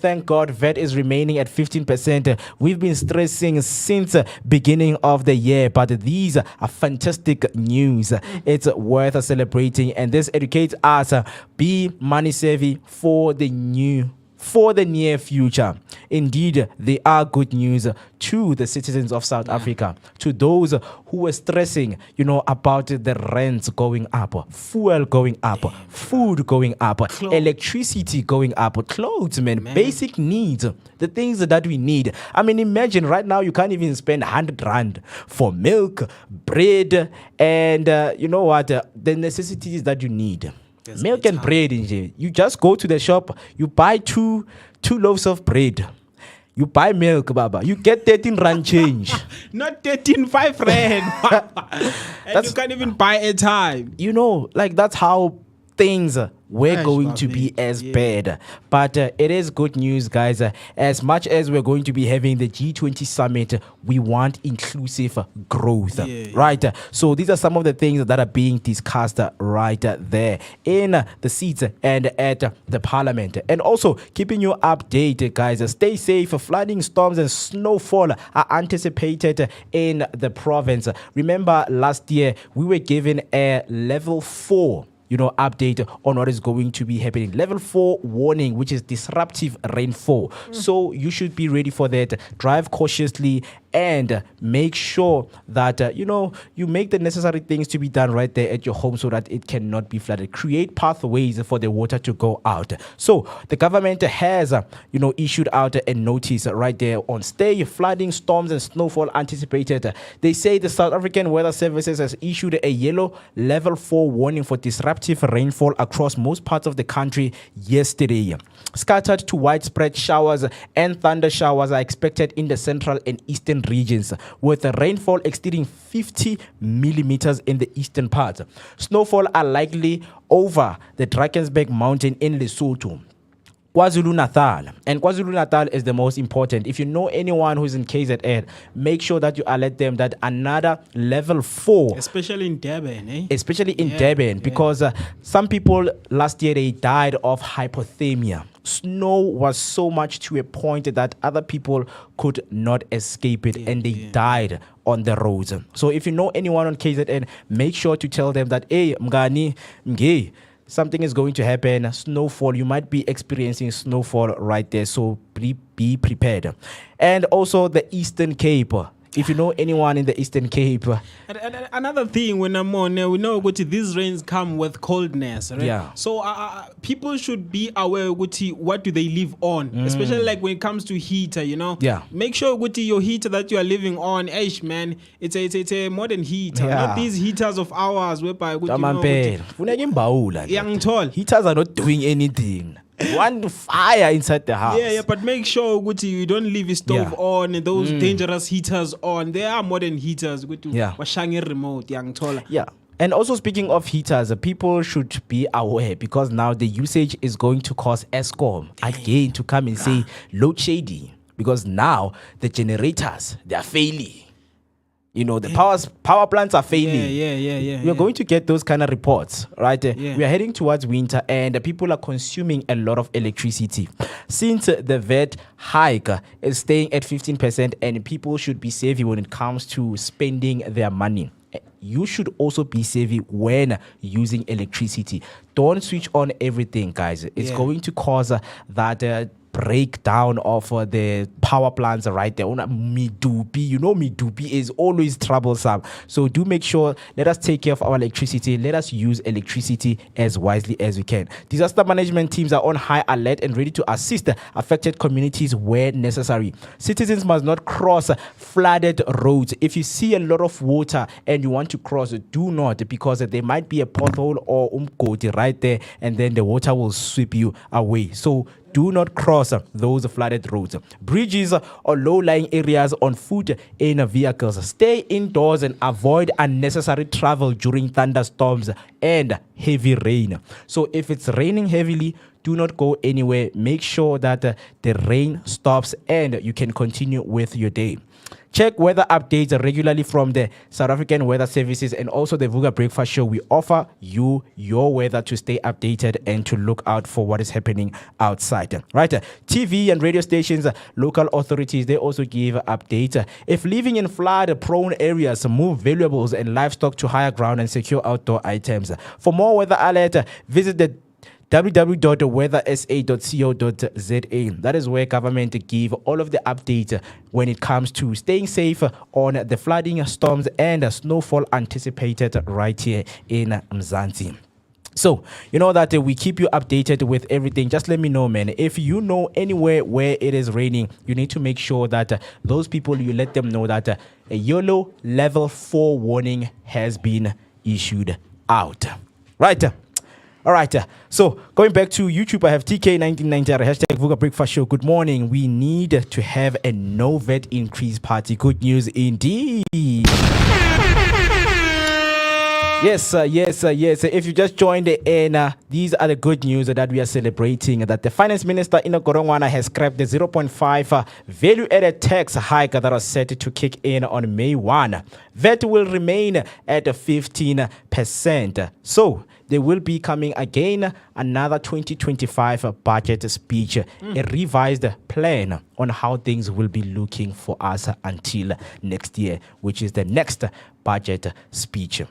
S2: thank God VAT is remaining at 15%. We've been stressing since beginning of the year, but these are fantastic news. It's worth celebrating, and this educates us. Be money savvy for the near future. Indeed, they are good news to the citizens of South Africa, to those who were stressing, about the rents going up, fuel going up, food going up, electricity going up, clothes, man, basic needs, the things that we need. I mean, imagine right now you can't even spend 100 rand for milk, bread, and the necessities that you need. Milk and bread in here. You just go to the shop, you buy two loaves of bread. You buy milk, Baba. You get 13 rand change.
S7: Not 13, 5 rand. And you can't even buy a time.
S2: That's how things were going to be as bad. But it is good news, guys. As much as we're going to be having the G20 summit, we want inclusive growth, right? So these are some of the things that are being discussed right there in the seats and at the parliament. And also keeping you updated, guys. Stay safe. Flooding, storms and snowfall are anticipated in the province. Remember last year we were given a level 4 update on what is going to be happening. Level 4 warning, which is disruptive rainfall. So you should be ready for that. Drive cautiously and make sure that, you make the necessary things to be done right there at your home so that it cannot be flooded. Create pathways for the water to go out. So the government has, issued out a notice right there on stay, flooding, storms and snowfall anticipated. They say the South African Weather Services has issued a yellow level 4 warning for disruptive rainfall across most parts of the country yesterday. Scattered to widespread showers and thunder showers are expected in the central and eastern regions, with the rainfall exceeding 50 millimeters in the eastern part. Snowfall are likely over the Drakensberg mountain in Lesotho, KwaZulu-Natal. And KwaZulu-Natal is the most important. If you know anyone who's in KZN, make sure that you alert them that another level 4,
S7: especially in Durban,
S2: because some people last year they died of hypothermia. snow was so much to a point that other people could not escape it, and they died on the roads. So if you know anyone on KZN, make sure to tell them that, hey, mngani, mnge, something is going to happen. Snowfall, you might be experiencing snowfall right there, so be prepared. And also the Eastern Cape. If you know anyone in the Eastern Cape.
S7: And another thing, when I'm on, we know these rains come with coldness, right?
S2: Yeah.
S7: So people should be aware what do they live on, especially like when it comes to heater, you know.
S2: Yeah.
S7: Make sure your heater that you are living on, man, it's a modern heater, not these heaters of ours whereby young tall.
S2: Heaters are not doing anything. One fire inside the house.
S7: Yeah, but make sure you don't leave your stove on and those dangerous heaters on. There are modern heaters. Washangi remote, young taller.
S2: Yeah. And also speaking of heaters, people should be aware because now the usage is going to cause Eskom again to come and say load shedding because now the generators, they are failing. You know, the power plants are failing. We are going to get those kind of reports, right? We are heading towards winter and people are consuming a lot of electricity. Since the VAT hike is staying at 15% and people should be savvy when it comes to spending their money, you should also be savvy when using electricity. Don't switch on everything, guys. It's going to cause that breakdown of the power plants right there. Midupi, you know, Midupi is always troublesome. So do make sure, let us take care of our electricity. Let us use electricity as wisely as we can. Disaster management teams are on high alert and ready to assist affected communities where necessary. Citizens must not cross flooded roads. If you see a lot of water and you want to cross, do not, because there might be a pothole or umgodi right there and then the water will sweep you away. So do not cross those flooded roads. Bridges or low-lying areas on foot in vehicles. Stay indoors and avoid unnecessary travel during thunderstorms and heavy rain. So if it's raining heavily, do not go anywhere. Make sure that the rain stops and you can continue with your day. Check weather updates regularly from the South African Weather Services and also the Vooka Breakfast Show. We offer you your weather to stay updated and to look out for what is happening outside. Right? TV and radio stations, local authorities, they also give updates. If living in flood-prone areas, move valuables and livestock to higher ground and secure outdoor items. For more weather alert, visit the www.weathersa.co.za. That is where government give all of the updates when it comes to staying safe on the flooding, storms, and snowfall anticipated right here in Mzansi. So, you know that we keep you updated with everything. Just let me know, man. If you know anywhere where it is raining, you need to make sure that those people, you let them know that a yellow level 4 warning has been issued out. Right? All right, so going back to YouTube, I have TK1990, hashtag Vooka Breakfast Show. Good morning. We need to have a no VAT increase party. Good news indeed. Yes. If you just joined in, these are the good news that we are celebrating. That the finance minister in Gorongwana has scrapped the 0.5 value-added tax hike that was set to kick in on May 1. VAT will remain at 15%. So they will be coming again another 2025 budget speech, a revised plan on how things will be looking for us until next year, which is the next budget speech.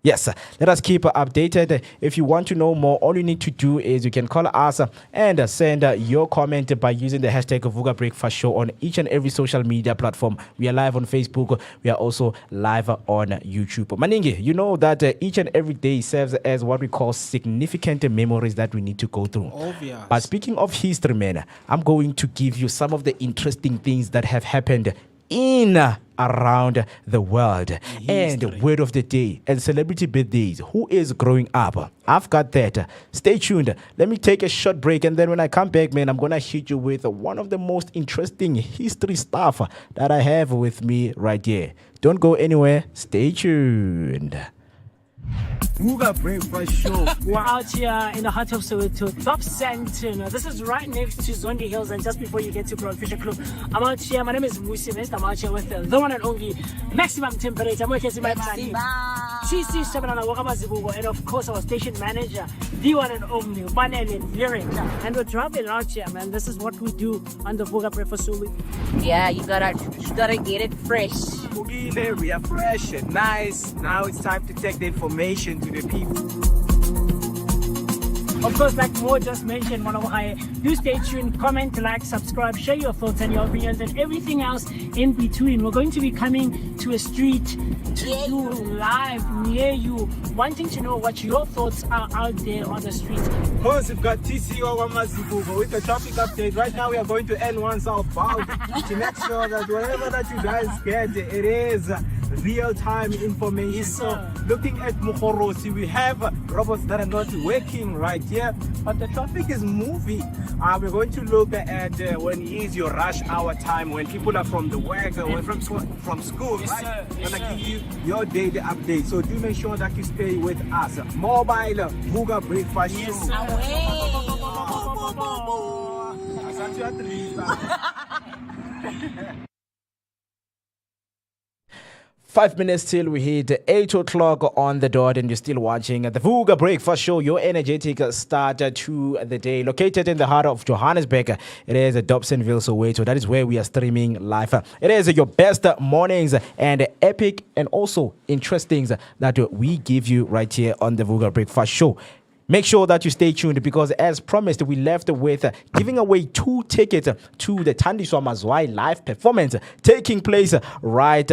S2: Yes, let us keep updated. If you want to know more, all you need to do is you can call us and send your comment by using the hashtag Vooka Breakfast Show on each and every social media platform. We are live on Facebook. We are also live on YouTube. Maningi, you know that each and every day serves as what we call significant memories that we need to go through.
S7: Obvious.
S2: But speaking of history, man, I'm going to give you some of the interesting things that have happened in around the world. And word of the day and celebrity birthdays. Who is growing up? I've got that. Stay tuned. Let me take a short break, and then when I come back, man, I'm gonna hit you with one of the most interesting history stuff that I have with me right here. Don't go anywhere. Stay tuned.
S6: Vooka Breakfast Show.
S3: We're out here in the heart of Soweto, Top Santon. This is right next to Zondi Hills and just before you get to Broad Fisher Club. I'm out here, my name is Musi Mest. I'm out here with the one and only maximum temperature. I'm working with my plan. CC Shabalala Wakamazibugo, and of course our station manager, the one and only Manele Lyric. And we're traveling out here, man. This is what we do on the Vooka Breakfast Show.
S5: Yeah, you gotta get it fresh.
S8: Boogie, we are fresh and nice. Now it's time to take the information to the people.
S3: Of course, like Mo just mentioned, do stay tuned, comment, like, subscribe, share your thoughts and your opinions and everything else in between. We're going to be coming to a street to do live near you, wanting to know what your thoughts are out there on the street.
S8: Once we've got TCO Mazibugo with the traffic update. Right now we are going to N1 southbound to make sure that whatever that you guys get, it is real-time information.
S3: Yes,
S8: so looking at Mukhorosi, we have robots that are not working right here, but the traffic is moving. We're going to look at when is your rush hour time, when people are from the work or from school,
S3: Yes,
S8: right?
S3: sir. Yes,
S8: Gonna
S3: sir.
S8: give you your daily update. So do make sure that you stay with us. Mobile Vooka Breakfast
S3: Yes,
S8: Show.
S3: sir.
S8: Asante at least.
S2: 5 minutes till we hit 8 o'clock on the dot, and you're still watching the Vooka Breakfast Show, your energetic start to the day. Located in the heart of Johannesburg, it is Dobsonville, Soweto. That is where we are streaming live. It is your best mornings and epic and also interesting that we give you right here on the Vooka Breakfast Show. Make sure that you stay tuned because as promised, we left with giving away 2 tickets to the Thandiswa Mazwai live performance taking place right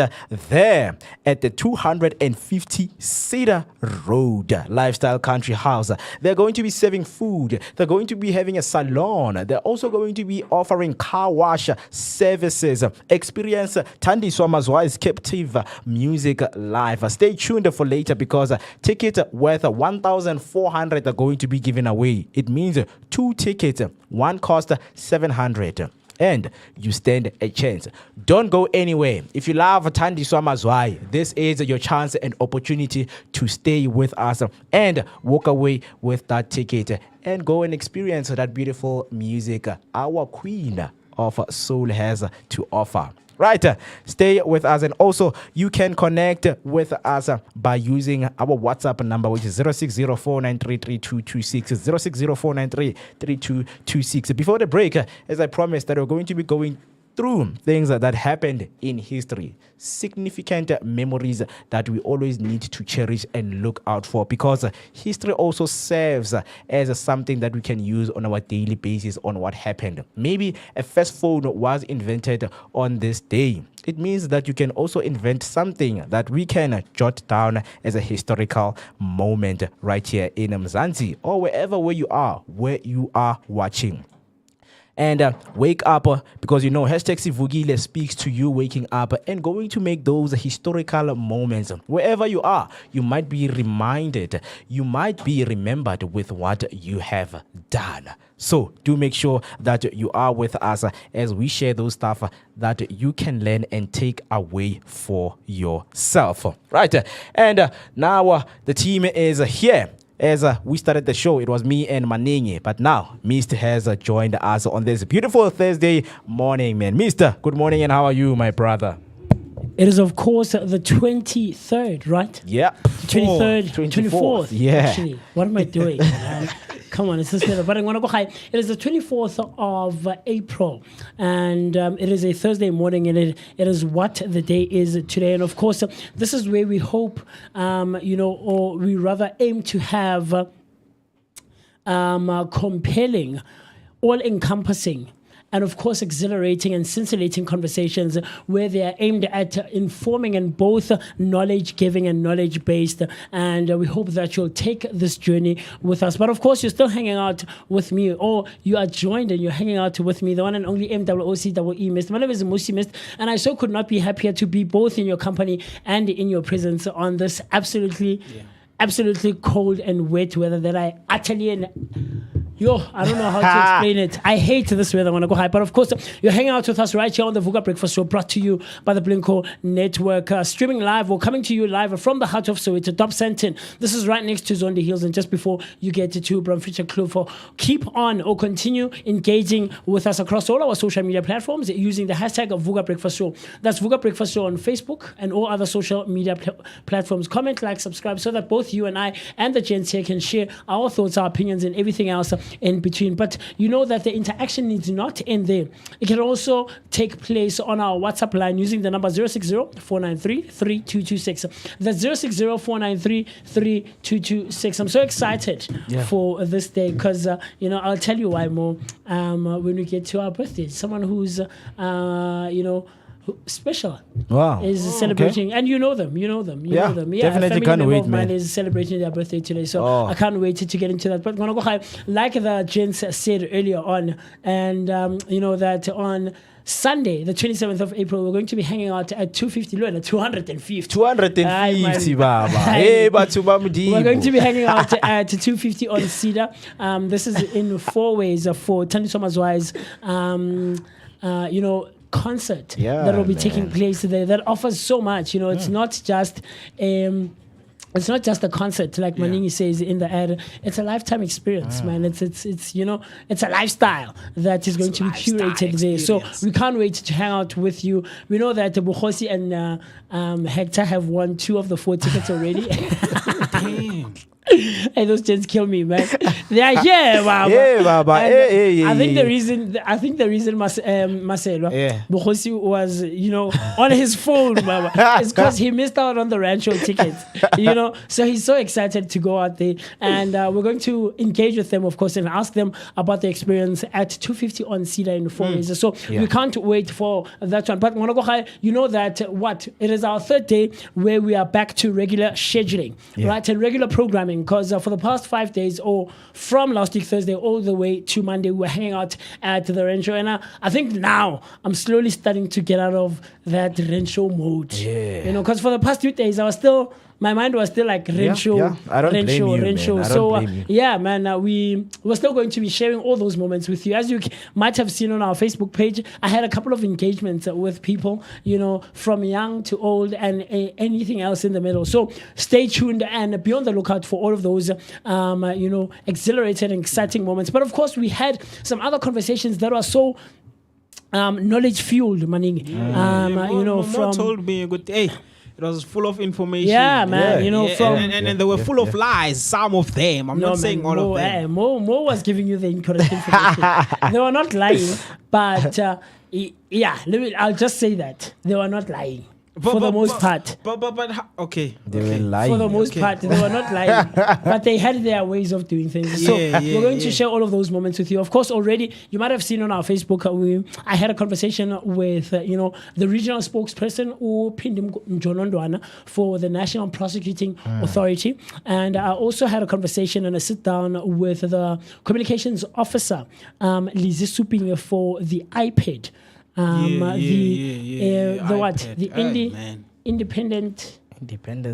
S2: there at the 250 Cedar Road Lifestyle Country House. They're going to be serving food. They're going to be having a salon. They're also going to be offering car wash services. Experience Thandiswa Mazwai's captive music live. Stay tuned for later because tickets worth 1,400 are going to be given away. It means 2 tickets, one cost 700. And you stand a chance. Don't go anywhere. If you love Thandiswa Mazwai, this is your chance and opportunity to stay with us and walk away with that ticket and go and experience that beautiful music our Queen of Soul has to offer. Right, stay with us, and also you can connect with us by using our WhatsApp number, which is 0604933226, 0604933226. Before the break, as I promised, that we're going to be going through things that happened in history, significant memories that we always need to cherish and look out for, because history also serves as something that we can use on our daily basis on what happened. Maybe a first phone was invented on this day. It means that you can also invent something that we can jot down as a historical moment right here in Mzansi or wherever where you are watching. And wake up because hashtag Sivugile speaks to you waking up and going to make those historical moments. Wherever you are, you might be reminded, you might be remembered with what you have done. So do make sure that you are with us as we share those stuff that you can learn and take away for yourself. Right. And now the team is here. As we started the show, it was me and Maningi, but now Mr. has joined us on this beautiful Thursday morning, man. Mr., good morning, and how are you, my brother?
S3: It is, of course, the 23rd, right?
S2: Yeah.
S3: 23rd, 24th.
S2: Yeah.
S3: Actually, what am I doing? Come on, it's this little. But I'm going to go high. It is the 24th of April, and it is a Thursday morning, and it is what the day is today. And of course, this is where we hope, or we rather aim to have compelling, all-encompassing, and of course exhilarating and scintillating conversations where they are aimed at informing and both knowledge giving and knowledge based, and we hope that you'll take this journey with us. But of course, you're still hanging out with me, or you are joined and you're hanging out with me, the one and only MWOCEE Mist. My name is Musi Mist, and I so could not be happier to be both in your company and in your presence on this absolutely cold and wet weather that I utterly and I don't know how to explain it. I hate this weather when I go high. But of course, you're hanging out with us right here on the Vooka Breakfast Show, brought to you by the Blinko Network, streaming live or coming to you live from the heart of Soweto, Top Sentin. This is right next to Zondi Hills, and just before you get to Bramfricha Kloof. Keep on or continue engaging with us across all our social media platforms using the hashtag of Vooka Breakfast Show. That's Vooka Breakfast Show on Facebook and all other social media platforms. Comment, like, subscribe, so that both you and I and the gents here can share our thoughts, our opinions, and everything else in between. But you know that the interaction needs not end there. It can also take place on our WhatsApp line using the number 060-493-3226. That's 060-493-3226. I'm so excited for this day because, I'll tell you why more when we get to our birthdays. Someone who's, special is celebrating, and you know them.
S2: Definitely
S3: a family
S2: can't
S3: member
S2: wait,
S3: of mine
S2: man.
S3: is celebrating their birthday today, so I can't wait to get into that. But gonna go high, like the gents said earlier on, and that on Sunday, the 27th of April, we're going to be hanging out at 250, 250.
S2: 250, Baba. Hey,
S3: We're going to be hanging out at 250 on Cedar. This is in 4 ways for Tandiswa Mazwai's, concert that will be taking place there that offers so much. It's not just it's not just a concert like Maningi says in the ad. It's a lifetime experience, man. It's it's a lifestyle that is going to be curated there. So we can't wait to hang out with you. We know that Bukhosi and Hector have won 2 of the 4 tickets already. Damn. Hey, those gents kill me, man. They are here, Baba.
S2: Yeah, Baba.
S3: I think the reason Marcelo Bukhosi was, on his phone, Baba, is because he missed out on the Rancho tickets. So he's so excited to go out there, and we're going to engage with them, of course, and ask them about the experience at 250 on Cedar in 4 ways. So we can't wait for that one. But Monogohai, that it is our 3rd day where we are back to regular scheduling, right, and regular programming. Because for the past 5 days, or from last week Thursday all the way to Monday, we were hanging out at the Rancho, and I think now I'm slowly starting to get out of that Rancho mode. Because for the past 2 days my mind was still like Rancho,
S2: I don't blame you,
S3: Rancho.
S2: man.
S3: So we were still going to be sharing all those moments with you. As you might have seen on our Facebook page, I had a couple of engagements with people, from young to old and anything else in the middle. So stay tuned and be on the lookout for all of those, exhilarating and exciting moments. But of course, we had some other conversations that were so knowledge fueled, Maningi.
S7: From told me, hey, it was full of information.
S3: Yeah, man.
S7: And they were full of lies. Some of them. I'm not saying all of them.
S3: Mo was giving you the incorrect information. They were not lying, but I'll just say that they were not lying. For the most part.
S7: Okay.
S2: They were lying.
S3: For the most part, they were not lying. But they had their ways of doing things. So we're going to share all of those moments with you. Of course, already, you might have seen on our Facebook, I had a conversation with, the regional spokesperson, Pindim Njonondwana, for the National Prosecuting Authority. And I also had a conversation and a sit down with the communications officer, Lizzie Suping, for the iPad.
S2: Independence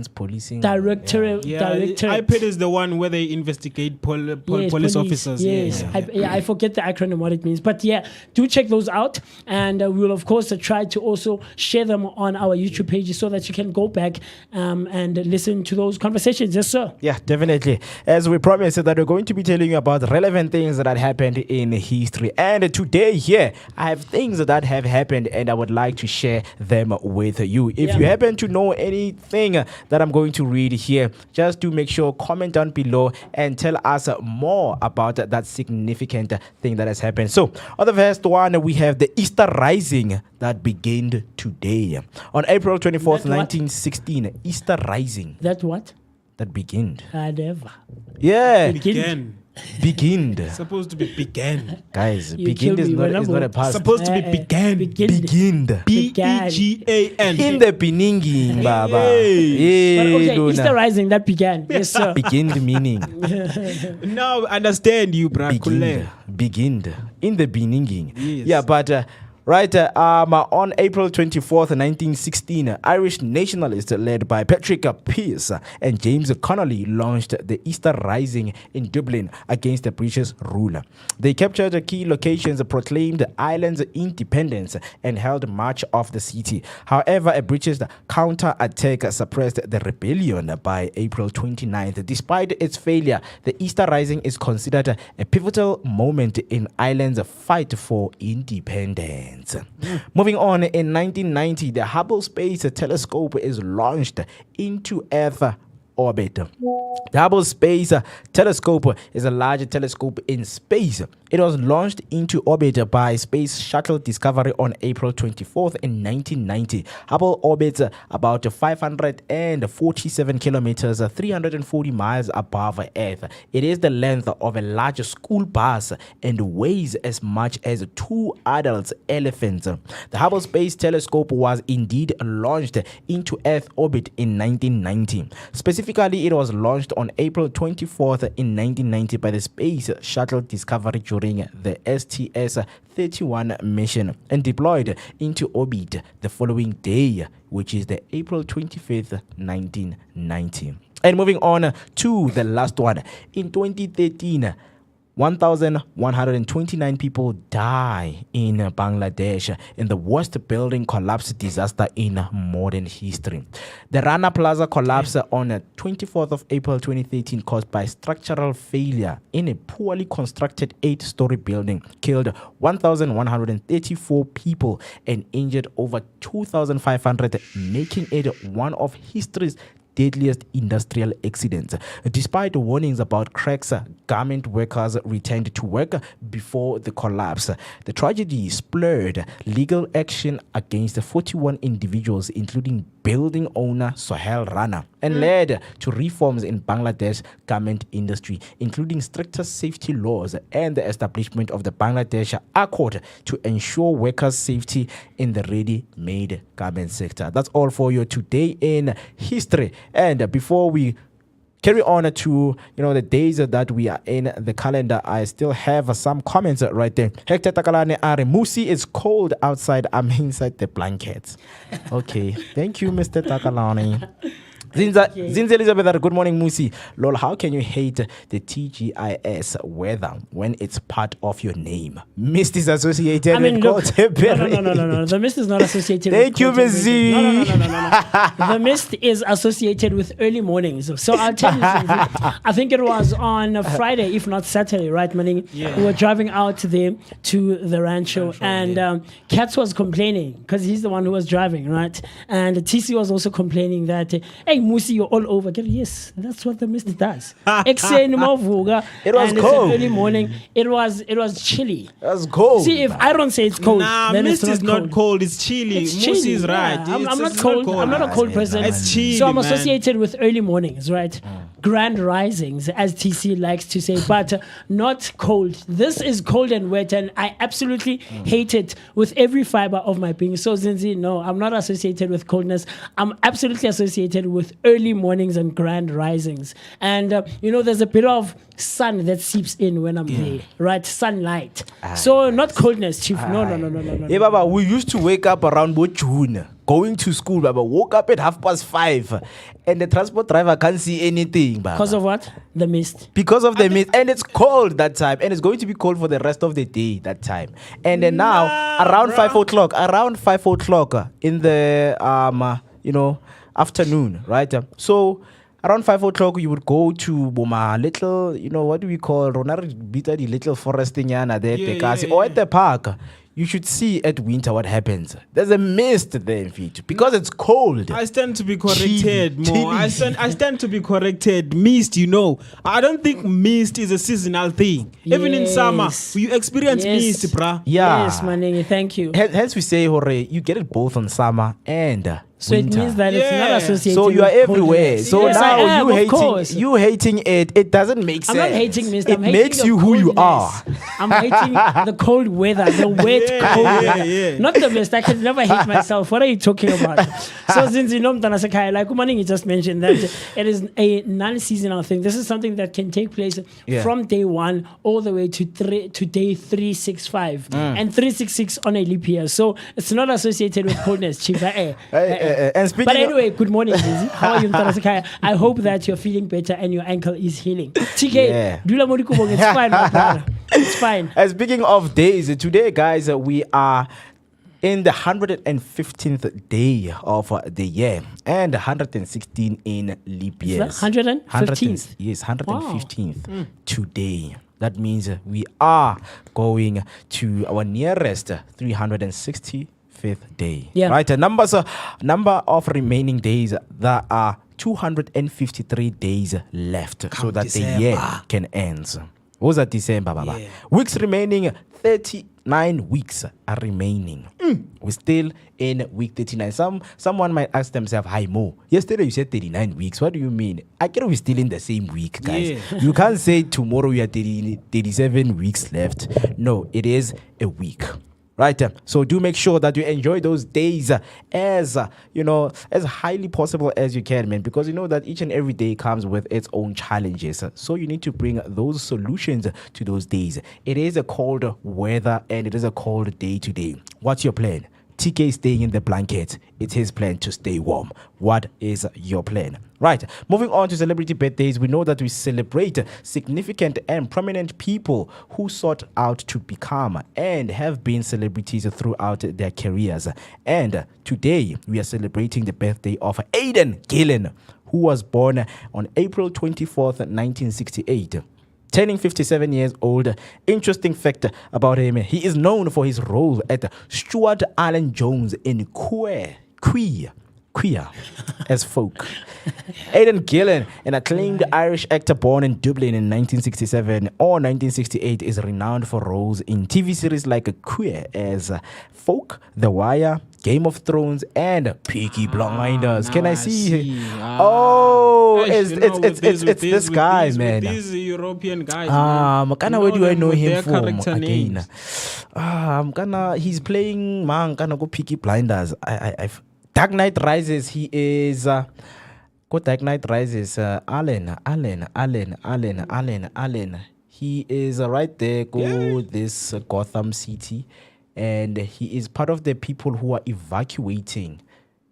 S2: Policing
S3: Directorate.
S7: iPad is the one where they investigate police officers.
S3: Yes, I forget the acronym what it means, but do check those out, and we'll of course try to also share them on our YouTube page so that you can go back and listen to those conversations. Yes, sir.
S2: Yeah, definitely. As we promised that we're going to be telling you about relevant things that happened in history, and today I have things that have happened, and I would like to share them with you. If you happen to know anything that I'm going to read here, just do make sure comment down below and tell us more about that significant thing that has happened. So on the first one, we have the Easter Rising that began today on April 24th, 1916. Easter Rising.
S3: That what?
S2: That began.
S3: Never.
S2: Yeah.
S7: Began. Supposed to be began.
S2: Guys, begin is not a past.
S7: Supposed to be began.
S2: Begin.
S7: B-E-G-A-N.
S2: In the beginning, Baba.
S3: But okay, Easter Rising, that began. Yes, sir.
S2: Begin the meaning.
S7: Now understand you, bro.
S2: Begin. In the beginning.
S7: Yes.
S2: Yeah, but Right, on April 24th, 1916, Irish nationalists led by Patrick Pearse and James Connolly launched the Easter Rising in Dublin against the British ruler. They captured key locations, proclaimed Ireland's independence, and held much of the city. However, a British counter-attack suppressed the rebellion by April 29th. Despite its failure, the Easter Rising is considered a pivotal moment in Ireland's fight for independence. Moving on, in 1990, the Hubble Space Telescope is launched into Earth orbit. The Hubble Space Telescope is a large telescope in space. It was launched into orbit by Space Shuttle Discovery on April 24th in 1990. Hubble orbits about 547 kilometers, 340 miles above Earth. It is the length of a large school bus and weighs as much as 2 adult elephants. The Hubble Space Telescope was indeed launched into Earth orbit in 1990. Specifically, it was launched on April 24th in 1990 by the Space Shuttle Discovery during the STS-31 mission and deployed into orbit the following day, which is the April 25th, 1990. And moving on to the last one. In 2013, 1,129 people die in Bangladesh in the worst building collapse disaster in modern history. The Rana Plaza collapse on 24th of April 2013 caused by structural failure in a poorly constructed 8-story building killed 1,134 people and injured over 2,500, making it one of history's deadliest industrial accidents. Despite warnings about cracks, garment workers returned to work before the collapse. The tragedy spurred legal action against 41 individuals, including building owner Sohail Rana, and led to reforms in Bangladesh garment industry, including stricter safety laws and the establishment of the Bangladesh Accord to ensure workers' safety in the ready-made garment sector. That's all for you today in history. And before we carry on to the days that we are in the calendar, I still have some comments right there. Hector Takalane Are Musi, it's cold outside, I'm inside the blankets. Okay, thank you, Mr. Takalane. Zinza Elizabeth, good morning, Musi. Lol, how can you hate the TGIS weather when it's part of your name? Mist is associated with
S3: look,
S2: Koteberry.
S3: no. The mist is not associated
S2: Thank
S3: with
S2: you, Ms. Z.
S3: No. The mist is associated with early mornings. So I'll tell you something. I think it was on Friday, if not Saturday, right, Manning?
S7: Yeah.
S3: We were driving out there to the rancho, and Katz was complaining because he's the one who was driving, right? And TC was also complaining that, hey, Musi, you're all over. Yes, that's what the mist does. Vooka.
S2: It was
S3: and
S2: cold.
S3: It's early morning. It was chilly.
S2: It was cold.
S3: See, if I don't say it's cold,
S7: Nah,
S3: then
S7: mist
S3: it's
S7: is not cold. It's chilly.
S3: It's
S7: Musi
S3: chilly.
S7: is right.
S3: Yeah, I'm not
S7: It's
S3: cold. I'm not a cold person.
S7: It's chilly,
S3: so I'm
S7: man.
S3: associated with early mornings, right? Grand risings, as TC likes to say, but not cold. This is cold and wet, and I absolutely hate it with every fiber of my being. So, Zinzi, no, I'm not associated with coldness. I'm absolutely associated with early mornings and grand risings. And, there's a bit of sun that seeps in when I'm there, right? Sunlight. So, not coldness, Chief. No.
S2: Hey, Baba, we used to wake up around June, going to school, Baba. Woke up at 5:30, and the transport driver can't see anything, Baba.
S3: Because of what? The mist.
S2: Because of the mist, and it's cold that time, and it's going to be cold for the rest of the day that time. And then now, around 5 o'clock, in the afternoon, right? So around 5 o'clock, you would go to Boma little, what do we call the little foresting there, or at the park. You should see at winter what happens. There's a mist there, because it's cold.
S7: I stand to be corrected
S2: Chilly.
S7: more. I stand to be corrected. Mist, I don't think mist is a seasonal thing. Even in summer, you experience mist, bruh.
S2: Yeah.
S3: Yes, Manini, thank you.
S2: Hence we say, hooray, you get it both on summer and
S3: So it
S2: Winter.
S3: means that it's not
S7: Yeah.
S3: associated.
S2: So you are
S3: with
S2: everywhere.
S3: coldness.
S2: So
S3: Yes, I
S2: now
S3: am, of course.
S2: you hating it. It doesn't make sense.
S3: I'm not hating mist.
S2: It
S3: I'm hating
S2: makes
S3: the
S2: you who you
S3: coldness.
S2: are.
S3: I'm hating the cold weather, the wet cold weather. Not the mist. I can never hate myself. What are you talking about? So since you know Mtana Sakai, like Umaningi just mentioned that it is a non-seasonal thing. This is something that can take place from day 1 all the way to day 365 and 366 on a leap year. So it's not associated with coldness, Chief.
S2: And speaking
S3: But anyway, good morning, Lizzie. How are you, Mtana Sakai? I hope that you're feeling better and your ankle is healing. TK, Dula Morikubong, it's fine, my brother. It's fine.
S2: Speaking of days, today, guys, we are in the 115th day of the year and 116 in leap years.
S3: 115th?
S2: Yes, 115th today. That means we are going to our nearest 365th day.
S3: Yeah.
S2: Right? Number of remaining days, there are 253 days left so that the year can end. What was that December, Baba?
S7: Yeah.
S2: Weeks remaining, 39 weeks are remaining. We're still in week 39. Someone might ask themselves, hi Mo, yesterday you said 39 weeks. What do you mean? I guess we're still in the same week, guys.
S7: Yeah.
S2: You can't say tomorrow we are 37 weeks left. No, it is a week. Right, so do make sure that you enjoy those days as as highly possible as you can, man, because you know that each and every day comes with its own challenges. So you need to bring those solutions to those days. It is a cold weather and it is a cold day today. What's your plan? TK staying in the blanket. It's his plan to stay warm. What is your plan? Right. Moving on to celebrity birthdays, we know that we celebrate significant and prominent people who sought out to become and have been celebrities throughout their careers. And today we are celebrating the birthday of Aidan Gillen, who was born on April 24th, 1968. Turning 57 years old. Interesting fact about him, he is known for his role at Stuart Allen Jones in Queer as Folk. Aidan Gillen, an acclaimed Irish actor born in Dublin in 1967 or 1968, is renowned for roles in TV series like Queer as Folk, The Wire, Game of Thrones, and Peaky Blinders. Can I see? It's this guy, man.
S7: These European guys.
S2: Makana, where do I know him from
S7: character
S2: again?
S7: names.
S2: He's playing go Peaky Blinders. Dark Knight Rises. He is Dark Knight Rises. Allen. He is right there. This Gotham City, and he is part of the people who are evacuating.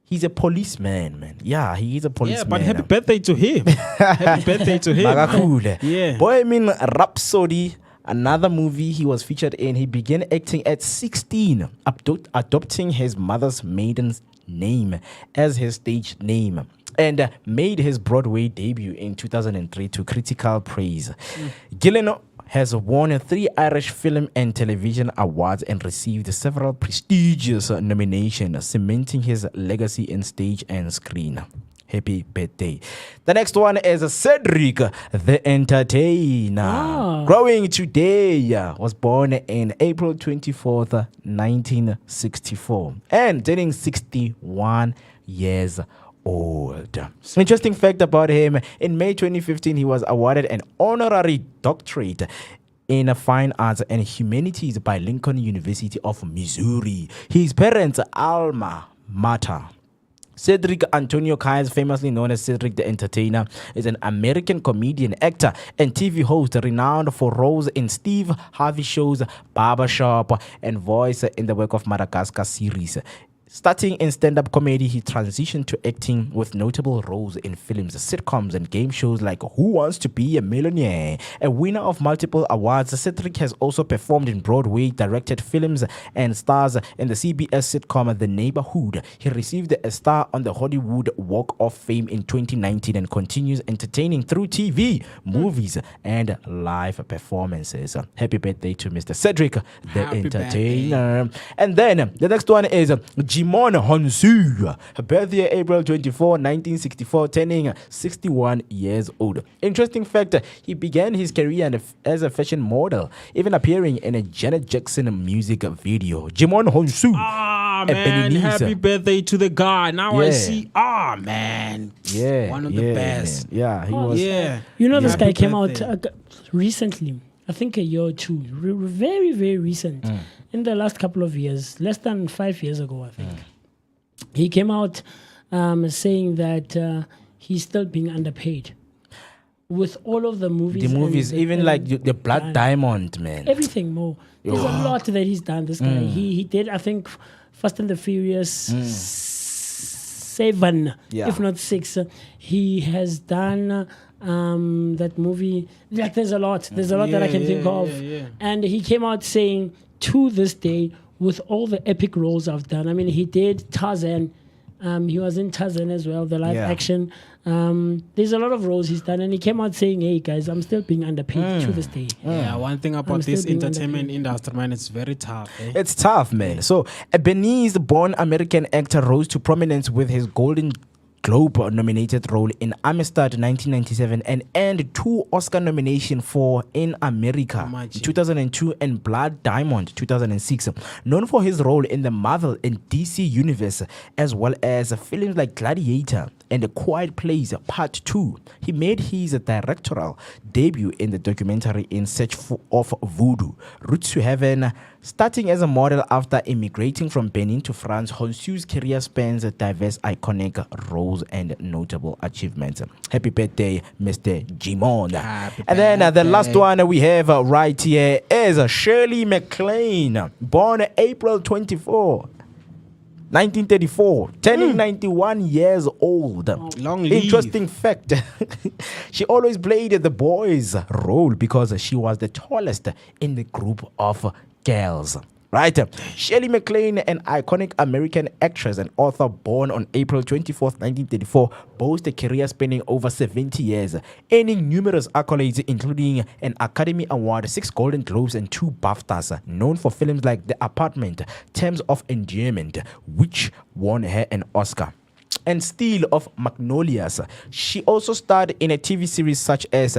S2: He's a policeman, man. Yeah, he is a policeman.
S7: Yeah, but happy birthday to him. Happy birthday to him.
S2: Magakule.
S7: Yeah.
S2: Bohemian Rhapsody, another movie he was featured in. He began acting at 16, adopting his mother's maiden name as his stage name, and made his Broadway debut in 2003 to critical praise. Gillen has won 3 Irish Film and Television Awards and received several prestigious nominations, cementing his legacy in stage and screen. Happy birthday. The next one is Cedric the Entertainer. Growing today, was born in April 24th, 1964, and turning 61 years old. Interesting fact about him, in May 2015, he was awarded an honorary doctorate in Fine Arts and Humanities by Lincoln University of Missouri. His parents' alma mater. Cedric Antonio Kyes, famously known as Cedric the Entertainer, is an American comedian, actor, and TV host renowned for roles in Steve Harvey shows, Barbershop, and voice in the Work of Madagascar series. Starting in stand-up comedy, he transitioned to acting with notable roles in films, sitcoms, and game shows like Who Wants to Be a Millionaire? A winner of multiple awards, Cedric has also performed in Broadway, directed films, and stars in the CBS sitcom The Neighborhood. He received a star on the Hollywood Walk of Fame in 2019 and continues entertaining through TV, movies, and live performances. Happy birthday to Mr. Cedric the Entertainer. And then the next one is Jimon Honsu. Her birthday April 24, 1964, turning 61 years old. Interesting fact, he began his career as a fashion model, even appearing in a Janet Jackson music video. Jimon Honsu.
S7: man,
S2: Ebenezer.
S7: happy birthday to the guy. Now I
S2: Yeah.
S7: see, man.
S2: Yeah.
S7: One of the best.
S2: Man. Yeah, he was.
S7: Yeah.
S3: You know, this
S7: Happy
S3: guy came
S7: birthday.
S3: out recently, I think a year or two, very, very recent, in the last couple of years, less than 5 years ago, I think. He came out saying that he's still being underpaid. With all of the movies.
S2: The movies, even like the Blood
S3: and
S2: Diamond, man.
S3: everything more. There's a lot that he's done, this guy. He did, I think, Fast and the Furious 7,
S2: Yeah.
S3: if not 6. He has done that movie. Like, there's a lot that I can think of.
S7: Yeah.
S3: And he came out saying, to this day, with all the epic roles I've done, I mean, he did Tarzan. He was in Tarzan as well, the live action. There's a lot of roles he's done, and he came out saying, "Hey guys, I'm still being underpaid to this day."
S7: Yeah, one thing about
S3: still
S7: this
S3: being
S7: entertainment industry, man, it's very tough. Eh?
S2: It's tough, man. So, a Beninese-born American actor rose to prominence with his Golden Globe-nominated role in Amistad 1997 and earned 2 Oscar nominations for In America
S7: Imagine.
S2: 2002 and Blood Diamond 2006. Known for his role in the Marvel and DC universe, as well as films like Gladiator and A Quiet Place Part 2. He made his directorial debut in the documentary In Search of Voodoo, Roots to Heaven. Starting as a model after immigrating from Benin to France, Honsu's career spans diverse iconic roles and notable achievements. Happy birthday, Mr. Jimon. And then the last one we have right here is Shirley MacLaine, born April 24. 1934, turning 91 years old.
S7: Long live.
S2: Interesting fact. She always played the boys' role because she was the tallest in the group of girls. Right. Shirley MacLaine, an iconic American actress and author born on April 24th, 1934, boasts a career spanning over 70 years, earning numerous accolades, including an Academy Award, 6 Golden Globes, and 2 BAFTAs. Known for films like The Apartment, Terms of Endearment, which won her an Oscar, and Steel of Magnolias. She also starred in a TV series such as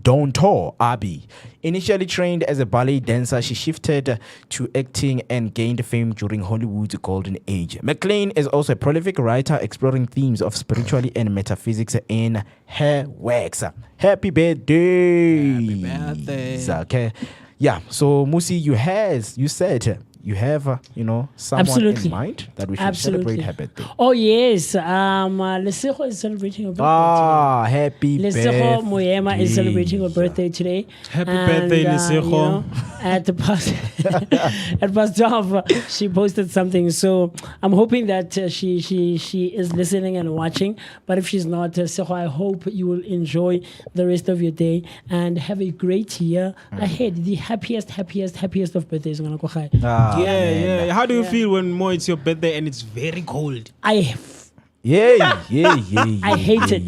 S2: Downton Abbey. Initially trained as a ballet dancer, she shifted to acting and gained fame during Hollywood's golden age. MacLaine is also a prolific writer, exploring themes of spirituality and metaphysics in her works. Happy birthday!
S7: Happy birthday.
S2: Okay. Yeah. So Musi, you said you have someone
S3: Absolutely.
S2: in mind that we should celebrate her birthday.
S3: Oh yes, Lesego is celebrating her birthday.
S2: Ah, happy birthday.
S3: Lesego Moyema is celebrating her birthday today.
S7: Happy birthday, Lesego.
S3: At the past, at past 12, she posted something. So I'm hoping that she is listening and watching. But if she's not, Lesego, I hope you will enjoy the rest of your day and have a great year ahead. The happiest of birthdays.
S7: Yeah. How do you feel when it's your birthday and it's very cold?
S3: I
S2: Yeah.
S3: I hate it.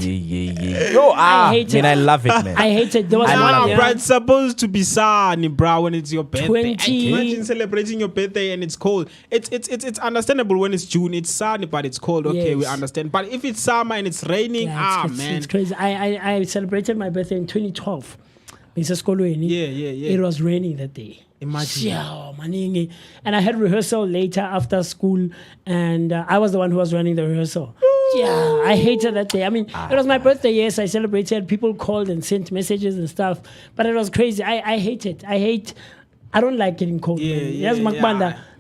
S2: I
S3: hate it.
S2: I love it, man.
S3: I hate it. There was
S2: I
S3: one
S2: love
S3: year.
S7: Bro, it's supposed to be sunny, bro, when it's your birthday.
S3: 20.
S7: Imagine celebrating your birthday and it's cold. It's understandable when it's June. It's sunny, but it's cold. Okay, we
S3: Yes.
S7: understand. But if it's summer and it's raining, man.
S3: It's crazy. I celebrated my birthday in 2012.
S7: Yeah.
S3: It was raining that day.
S7: Imagine.
S3: Yeah, maningi. And I had rehearsal later after school, and I was the one who was running the rehearsal. Yeah, I hated that day. I mean, it was my birthday, yes, I celebrated. People called and sent messages and stuff, but it was crazy. I hate it. I don't like getting cold.
S7: Yeah.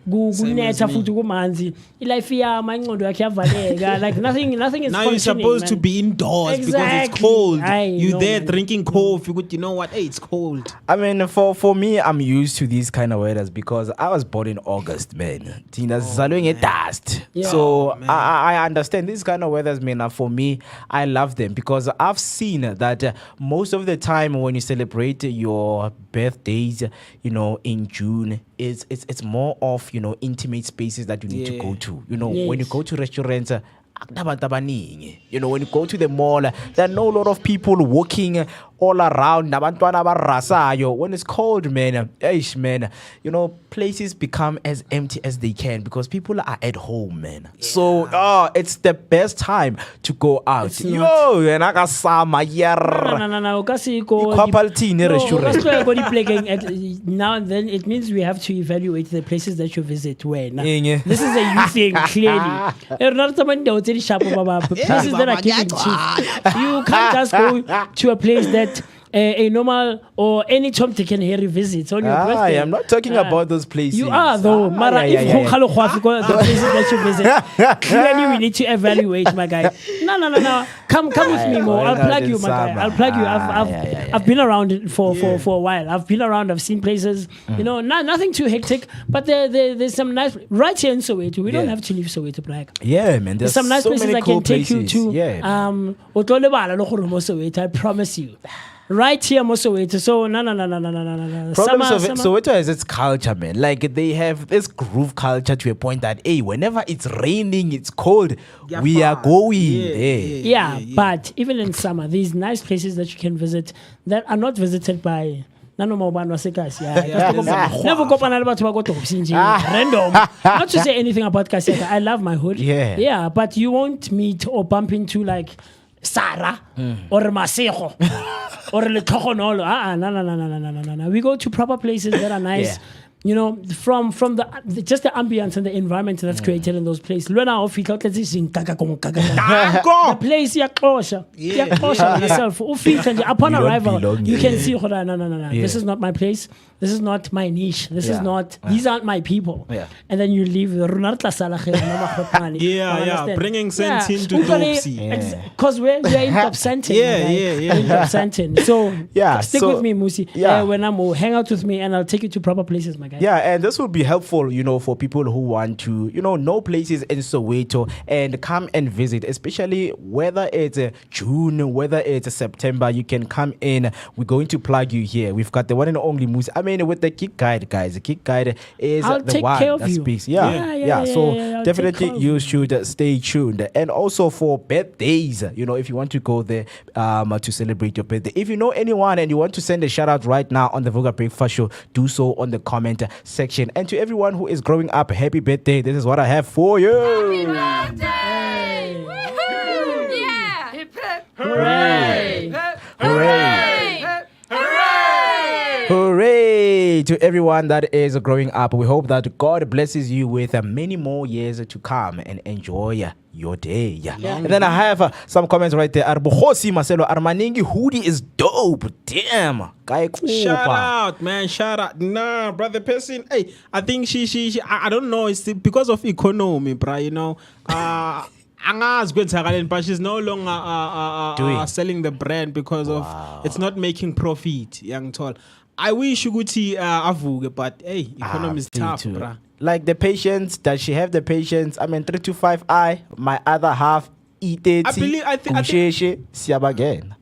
S3: Kunetha futhi kumanzi ilife yami ingqondo yakhe yavaleka like nothing is
S7: Now
S3: functioning.
S7: you're supposed to be indoors because it's
S3: Exactly.
S7: cold.
S3: I
S7: You're
S3: know,
S7: there
S3: man.
S7: drinking coffee. You know what? Hey, it's cold.
S2: I mean, for me, I'm used to these kind of weathers because I was born in August, man. Tina's dust.
S3: Yeah.
S2: So I understand these kind of weathers, man. For me, I love them because I've seen that most of the time when you celebrate your birthdays, in June, it's more of intimate spaces that you need to go to. When you
S3: Yes.
S2: go to restaurants,
S9: akunabantu abaningi. You know, when you go to the mall, there are no lot of people walking all around. Nabantwana barasayo. When it's cold, man, man, you know, places become as empty as they can because people are at home, man. So, it's the best time to go out. Yo, and I got some year.
S3: No. Now and then, it means we have to evaluate the places that you visit. When this is a you thing, clearly. Places that are giving cheap. You can't just go to a place that a normal or any Tom Dick and Harry visits on your birthday.
S9: I'm not talking about those places.
S3: You are though. Mara, if the places that you visit, clearly we need to evaluate, my guy. No. Come with me more. I'll plug you, my guy. I'll plug you. I've been around it for a while. I've been around. I've seen places. You know, nothing too hectic, but there's some nice right here in Soweto. We don't have to leave Soweto, Black.
S9: Yeah, man. There's
S3: some nice
S9: so
S3: places
S9: many
S3: I
S9: cool
S3: can take
S9: places.
S3: you to.
S9: Yeah.
S3: Soweto, I promise you. Right here, Soweto. So no.
S9: Soweto has its culture, man. Like they have this groove culture to a point that, hey, whenever it's raining, it's cold, we are going there.
S3: Yeah, but even in summer, these nice places that you can visit that are not visited by never go random. Not to say anything about Kaseka. I love my hood. Yeah, but you won't meet or bump into like Sarah or Masego or Letokonolo. No. We go to proper places that are nice. You know, from just the ambience and the environment that's created in those places. The place, yourself. Upon arrival, you can see, no. This is not my place. This is not my niche. This is not. These aren't my people. And then you leave.
S7: Bringing sense into Dopsy.
S3: Because we're in Top Santin. In Top Santin. So stick with me, Musi. When I'm hang out with me, and I'll take you to proper places, my guy.
S9: Yeah, and this will be helpful, you know, for people who want to, you know places in Soweto and come and visit, especially whether it's June, whether it's September, you can come in. We're going to plug you here. We've got the one and only Moose. I mean, with the Kick Guide, guys. The Kick Guide is
S3: I'll
S9: the
S3: take
S9: one
S3: care of
S9: that
S3: you.
S9: speaks. So definitely you should stay tuned. And also for birthdays, you know, if you want to go there to celebrate your birthday. If you know anyone and you want to send a shout out right now on the Vooka Breakfast Show, do so on the comment section. And to everyone who is growing up, happy birthday. This is what I have for you.
S5: Happy birthday! Woohoo! Yeah! Hip hip!
S3: Hooray!
S5: Hooray! Hooray!
S9: Hooray to everyone that is growing up. We hope that God blesses you with many more years to come and enjoy your day. And then I have some comments right there. Arbuhosi Marcelo Armaningi hoodie is dope. Damn.
S7: Shout out, man. Shout out. Nah, brother person. Hey, I think she I don't know. It's because of economy, bro. You know. But she's no longer selling the brand because of it's not making profit. Young tall. I wish you could see Vooka, but hey, economy is tough, bruh.
S9: Like the patience, does she have the patience? I mean, 325I, my other half, E30,
S7: I think
S9: Siaba again.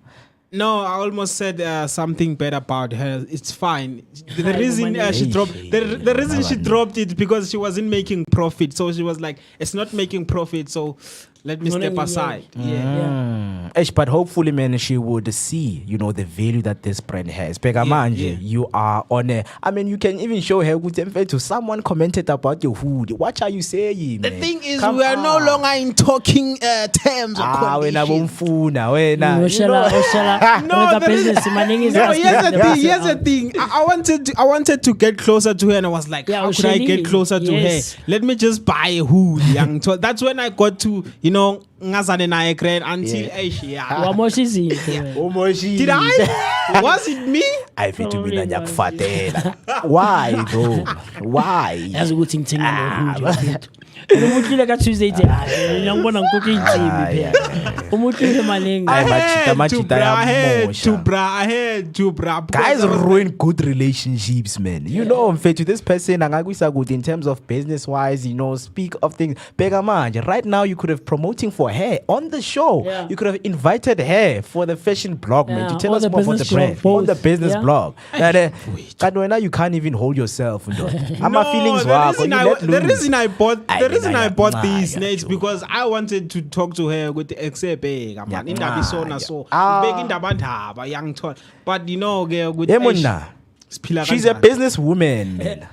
S7: No, I almost said something bad about her. It's fine. The reason she dropped the reason she dropped it because she wasn't making profit. So she was like, it's not making profit. So let me step aside.
S9: But hopefully, man, she would see, you know, the value that this brand has. You are on a. I mean, you can even show her good temper to someone commented about your hoodie. What are you saying?
S7: The
S9: man?
S7: thing is, we are no longer in talking terms or conditions.
S3: No,
S7: Here's the thing. I wanted to get closer to her, and I was like, how could I get closer to her? Let me just buy a hoodie. That's when I got to, you know, until
S3: Did I?
S7: Was it me?
S9: I feel to be fatela. Why though? Why?
S3: That's a good thing. Like a Tuesday, I
S9: guys ruin good relationships, man. You know, I'm fair to this person, and good in terms of business wise, you know, speak of things. Begaman, right now you could have promoting for her on the show. You could have invited her for the fashion blog, man, to tell us more about the brand on the business blog. Now you can't even hold yourself. I'm feelings.
S7: The reason I bought the reason I bought
S9: Nah,
S7: these
S9: yeah,
S7: Nate
S9: true.
S7: because I wanted to talk to her with the exebega man.
S9: Yeah,
S7: Indaba isona
S9: yeah.
S7: so.
S9: Ah.
S7: Big indaba ndaba young tall. But you know, girl, with
S9: Yeah, monna. She's a businesswoman, man.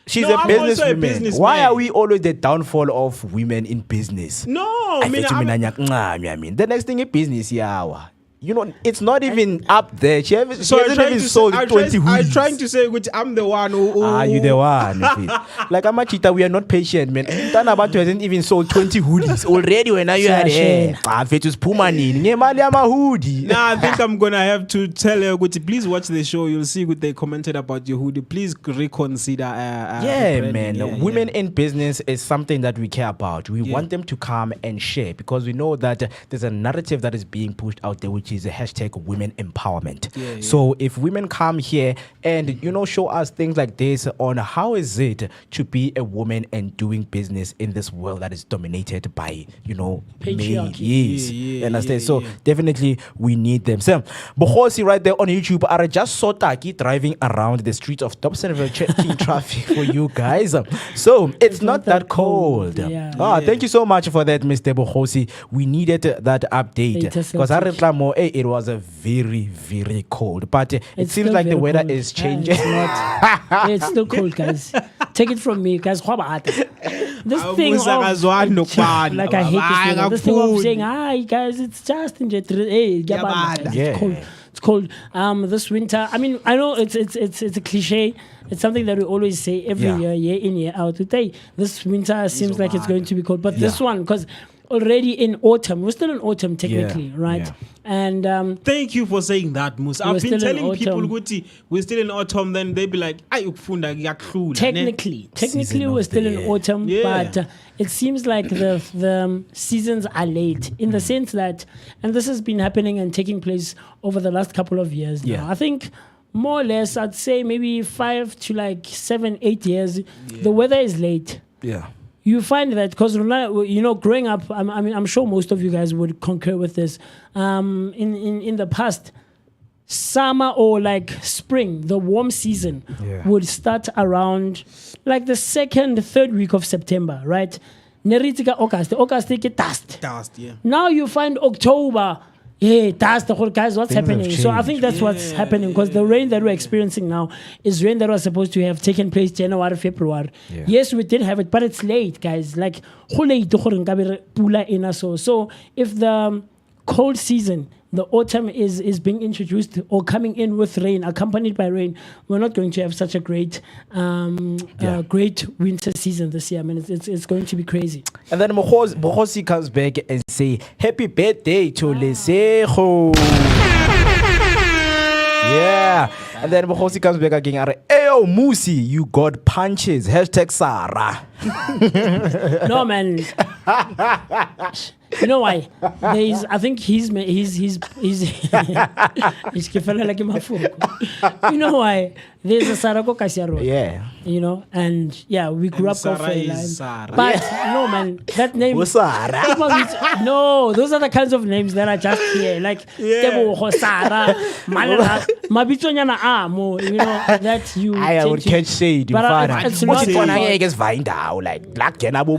S9: She's
S7: No,
S9: a
S7: I'm also a
S9: businesswoman.
S7: businessman.
S9: Why are we always the downfall of women in business?
S7: No,
S9: I
S7: I mean,
S9: mean, the next thing in business, yeah. You know, it's not even up there. She hasn't
S7: I'm trying
S9: even
S7: to
S9: sold
S7: say,
S9: 20
S7: I'm
S9: hoodies.
S7: trying to say, which I'm the one who.
S9: Ah, you the one. Please. Like I'm a cheater, we are not patient, man. Tanabantu hasn't even sold 20 hoodies already. When you are there, fetus Pumani, Nemali ama hoodie.
S7: Nah, I think I'm gonna have to tell her, Guti, please watch the show. You'll see what they commented about your hoodie. Please reconsider.
S9: Yeah,
S7: the
S9: man.
S7: branding.
S9: Women in business is something that we care about. We want them to come and share because we know that there's a narrative that is being pushed out there, which is a hashtag women empowerment. So if women come here and show us things like this on how is it to be a woman and doing business in this world that is dominated by
S3: Patriarchy.
S9: yes, understand. So definitely we need them. So Bohosi right there on YouTube are just so taki driving around the streets of Dobsonville checking traffic for you guys. So it's not that cold. Thank you so much for that, Mr. Bohosi. We needed that update because it was a very, very cold. But it seems
S3: still
S9: like the
S3: very
S9: weather
S3: cold.
S9: is changing.
S3: It's still cold, guys. Take it from me, guys. This thing of, like I hate this, this thing of saying, "Hi, guys, it's just in hey, it's cold. It's cold. This winter. I mean, I know it's a cliche. It's something that we always say every year in, year out. Today, this winter seems like it's going to be cold, but this one, because already in autumn, we're still in autumn technically, right?
S9: Yeah.
S3: And
S7: thank you for saying that, Musa. I've been
S3: still in
S7: telling people,
S3: autumn.
S7: Guti, we're still in autumn. Then they be like, "Ay, ukufunda kuyakhula."
S3: technically
S9: Season
S3: we're
S9: of
S3: still
S9: the
S3: in
S9: year.
S3: autumn,
S7: Yeah.
S3: but it seems like the seasons are late in the sense that, and this has been happening and taking place over the last couple of years now.
S9: Yeah.
S3: I think more or less, I'd say maybe 5 to like 7, 8 years, the weather is late.
S9: Yeah.
S3: You find that because growing up, I'm sure most of you guys would concur with this. In the past, summer or like spring, the warm season would start around like the 2nd, 3rd week of September, right? Neritika August ke dust.
S7: Dust, yeah.
S3: Now you find October. Yeah, that's the whole guys. What's
S9: Things have
S3: happening? So I
S9: changed.
S3: think that's what's happening because the rain that we're experiencing now is rain that was supposed to have taken place January, February.
S9: Yeah.
S3: Yes, we did have it, but it's late, guys. Like, so if the cold season, the autumn is being introduced or coming in with rain, accompanied by rain, we're not going to have such a great great winter season this year. I mean, it's going to be crazy.
S9: And then Mohosi comes back and say, "Happy birthday to Lesejo." Yeah. And then Mohosi comes back again. Ayo Musi, you got punches. Hashtag Sarah.
S3: No, man. You know why? I think he's kifela like mafuko. You know why? There's a Sarako Kasiaro.
S9: Yeah.
S3: And we grew up
S7: Sarah
S3: Kofela.
S7: is Sarah.
S3: But no, man, that name.
S9: What's Sarah?
S3: It wasn't- no, those are the kinds of names that are just here, like Teboho, Sarah, Malala, Mabitonyana Amo. That you.
S9: I would
S3: tend to-
S9: catch shade. You
S3: But
S9: find
S3: it's not about-
S9: like black abo.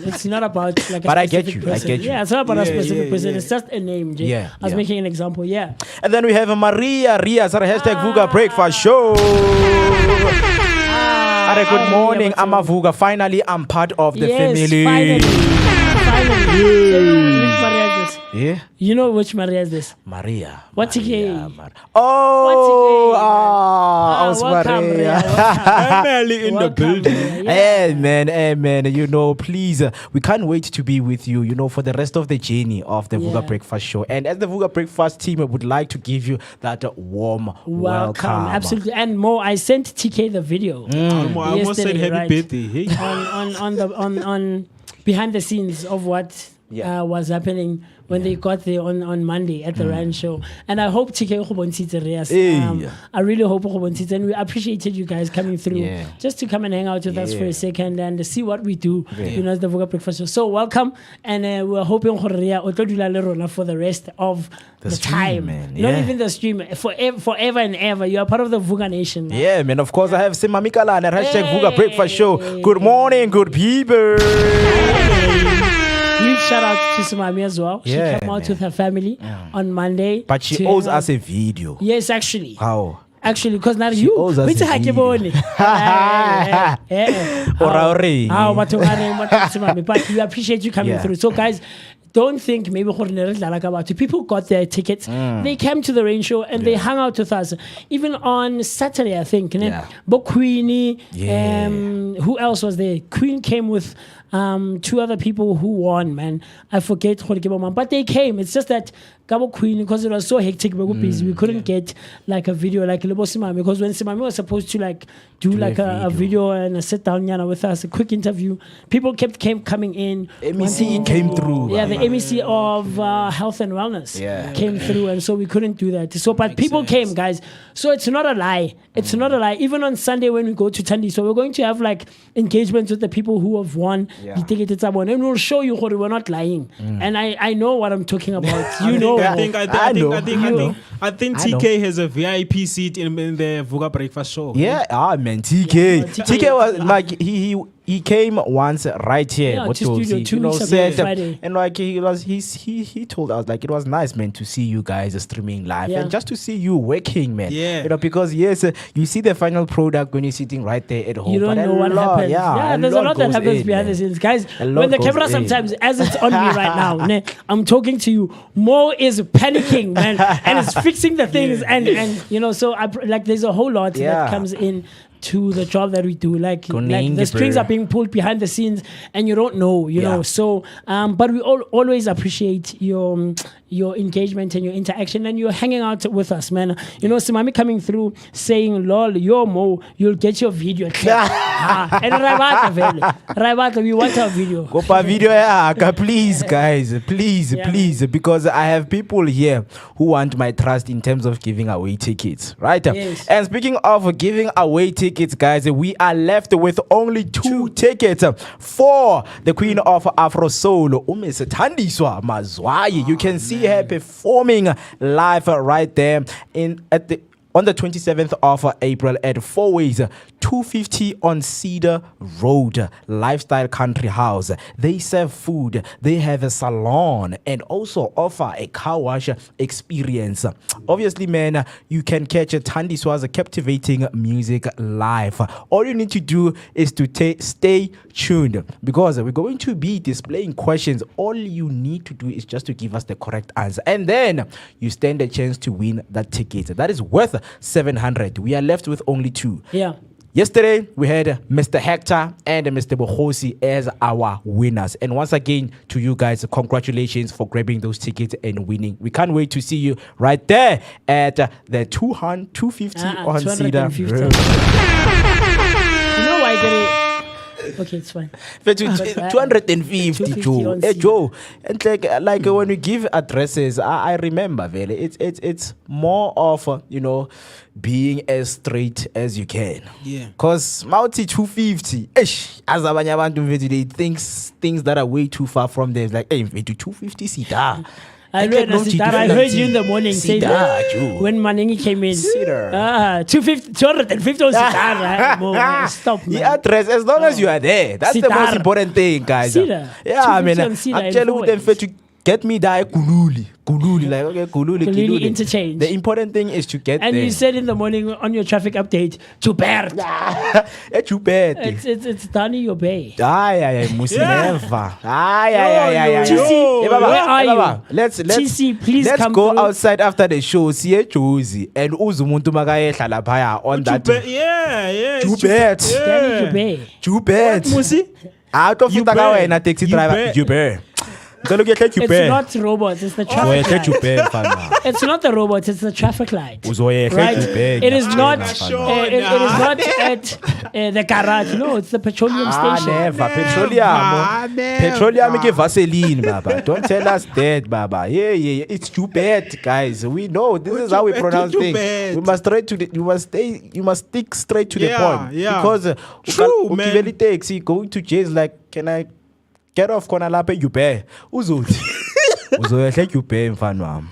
S3: It's not about like a
S9: But I get
S3: specific
S9: you, I
S3: person.
S9: get you.
S3: Yeah, it's not about a
S7: Yeah,
S3: specific
S7: yeah,
S3: person.
S7: yeah.
S3: It's just a name, Jay.
S9: Yeah,
S3: I was
S9: yeah.
S3: making an example, yeah.
S9: And then we have Maria Sorry, hashtag Vooka Breakfast Show. Are good morning. I'm a Vooka. Finally, I'm part of the family.
S3: Finally. Which Maria is this?
S9: Yeah.
S3: You know which Maria is this?
S9: Maria.
S3: What's
S9: Maria,
S3: again?
S9: Oh,
S3: welcome,
S9: Maria.
S7: Emily in the
S3: Welcome,
S7: building.
S3: Maria. Yeah.
S9: Amen. Please, we can't wait to be with you, for the rest of the journey of the Vooka
S3: Yeah.
S9: Breakfast Show. And as the Vooka Breakfast team, I would like to give you that warm welcome.
S3: Absolutely. And more, I sent TK the video.
S7: I almost said
S3: Yesterday,
S7: happy
S3: right?
S7: birthday. Hey.
S3: on behind the scenes of what was happening when they got there on Monday at the Rand show. And I hope TK Khobontitse
S9: Hey.
S3: I really hope Khobontitse, and we appreciated you guys coming through
S9: Yeah.
S3: just to come and hang out with us for
S9: Yeah.
S3: a second and see what we do, as the Vooka Breakfast Show. So welcome, and we're hoping for the rest of the
S9: stream,
S3: time.
S9: man.
S3: Not
S9: Yeah.
S3: even the stream, forever and ever. You are part of the Vooka Nation. Man.
S9: Yeah, man. Of course, I have Simami Kalana, hashtag Vooka Breakfast Show. Good morning, good people.
S3: Huge shout out to Simami as well.
S9: Yeah,
S3: She came out
S9: man.
S3: with her family on Monday.
S9: But she
S3: to
S9: owes
S3: hang
S9: us
S3: out.
S9: a video.
S3: Yes, actually.
S9: How?
S3: Actually, because not
S9: She
S3: you.
S9: owes us
S3: Wait
S9: a
S3: till I get
S9: video.
S3: on it. But we appreciate you coming
S9: Yeah.
S3: through. So, guys, don't think maybe people got their tickets. They came to the rain show and they hung out with us. Even on Saturday, I think.
S9: Yeah.
S3: But Queenie,
S9: Yeah.
S3: who else was there? Queen came with 2 other people who won, man. I forget, but they came. It's just that Gabo Queen, because it was so hectic, we were busy. We couldn't get like a video like Lebo Simami, because when Simami was supposed to like do like a video and a sit down with us, a quick interview, people kept coming in.
S9: MEC came through.
S3: Yeah, the MEC of Health and Wellness came through, and so we couldn't do that. So, but people came, guys. So it's not a lie. It's not a lie. Even on Sunday when we go to Tandi, so we're going to have like engagements with the people who have won the tickets, and we'll show you how we're not lying. And I know what I'm talking about. You know.
S7: I think
S9: know.
S7: TK has a VIP seat in the Vooka Breakfast Show.
S9: Yeah, man, TK. TK was like he came once right here.
S3: Yeah,
S9: what
S3: to
S9: told
S3: studio
S9: he,
S3: 2
S9: you know,
S3: weeks ago,
S9: said,
S3: Friday.
S9: and like he told us like it was nice, man, to see you guys streaming live
S3: Yeah.
S9: and just to see you working, man.
S7: Yeah.
S9: You know, because yes, you see the final product when you're sitting right there at home.
S3: You don't
S9: but
S3: know what happens. Yeah, there's a lot that
S9: goes
S3: happens
S9: in,
S3: behind
S9: man.
S3: the scenes. Guys,
S9: A lot
S3: when the
S9: goes
S3: camera
S9: in.
S3: sometimes, as it's on me right now, I'm talking to you, Mo is panicking, man, and is fixing the things. And so like there's a whole lot
S9: Yeah.
S3: that comes in to the job that we do. Like
S9: Gunning
S3: the strings
S9: bro.
S3: are being pulled behind the scenes and you don't know, you know. So, but we always appreciate your engagement and your interaction and you're hanging out with us, man. You know, Simami coming through saying, lol, yo Mo, you'll get your video. And Rabata, we want our video.
S9: Go for video, please, guys, please, because I have people here who want my trust in terms of giving away tickets, right?
S3: Yes.
S9: And speaking of giving away tickets, guys, we are left with only 2 tickets for the Queen of Afro Soul, Ms. Thandiswa Mazwai. You can see her performing live right there on the 27th of April at 4 Ways, 250 on Cedar Road, Lifestyle Country House. They serve food, they have a salon, and also offer a car wash experience. Obviously, man, you can catch Thandiswa's captivating music live. All you need to do is to stay tuned, because we're going to be displaying questions. All you need to do is just to give us the correct answer, and then you stand a chance to win that ticket. That is worth 700. We are left with only 2.
S3: Yeah.
S9: Yesterday, we had Mr. Hector and Mr. Bohosi as our winners. And once again, to you guys, congratulations for grabbing those tickets and winning. We can't wait to see you right there at the 250 on Cedar
S3: 250.
S9: Road.
S3: You know why did it? Okay, it's fine.
S9: 250, Joe.
S3: on
S9: Hey,
S3: Cedar.
S9: Joe. And like when we give addresses, I remember, really, it's more of, being as straight as you can.
S7: Yeah.
S9: Because Mauti 250, as abanye abantu they things that are way too far from them. It's like, hey, 250 sita.
S3: I heard you in the morning say that when Manengi came in.
S9: Cedar.
S3: 250 on Sitar. Stop, man.
S9: The address, as long as you are there, that's the most
S3: Sitar.
S9: important thing, guys.
S3: Cedar.
S9: Yeah, I mean,
S3: 250 on Cedar
S9: I'm telling you, them
S3: influence.
S9: to get me there, Kululi, like okay, Kululi.
S3: Interchange.
S9: The important thing is to get
S3: And
S9: there.
S3: you said in the morning on your traffic update, to Bert.
S9: It's bad.
S3: It's Danny Obey.
S9: Ay, Musinefa. Ay.
S3: TC,
S9: Hey, Baba,
S3: where are
S9: hey, Baba,
S3: you?
S9: Let's
S3: TC, please
S9: let's
S3: come
S9: go
S3: through.
S9: outside after the show. See a Josie and Uzumuntu Magayehla lapha on that.
S7: Yeah.
S9: Jubet.
S3: Danny Obey.
S9: Jubet.
S7: Musi?
S9: Out of
S7: You
S9: Utagawa
S7: bear.
S9: and a taxi
S7: You
S9: driver.
S7: bear.
S9: Jubet.
S3: It's not robots, it's the traffic light. It's not the robots, it's the traffic light. Right? It is not. It is not at the garage. No, it's the petroleum station.
S9: Never. Petroleum give Vaseline, Baba. Don't tell us that, Baba. Yeah. It's too bad, guys. We know this is how we pronounce things. We must straight to the. You must stick straight to the point.
S7: Yeah.
S9: Because
S7: True, man.
S9: taxi going to jail is like, can I get off kona lapha you pay? Uzothi. Uzoyehle you pay mfana wami.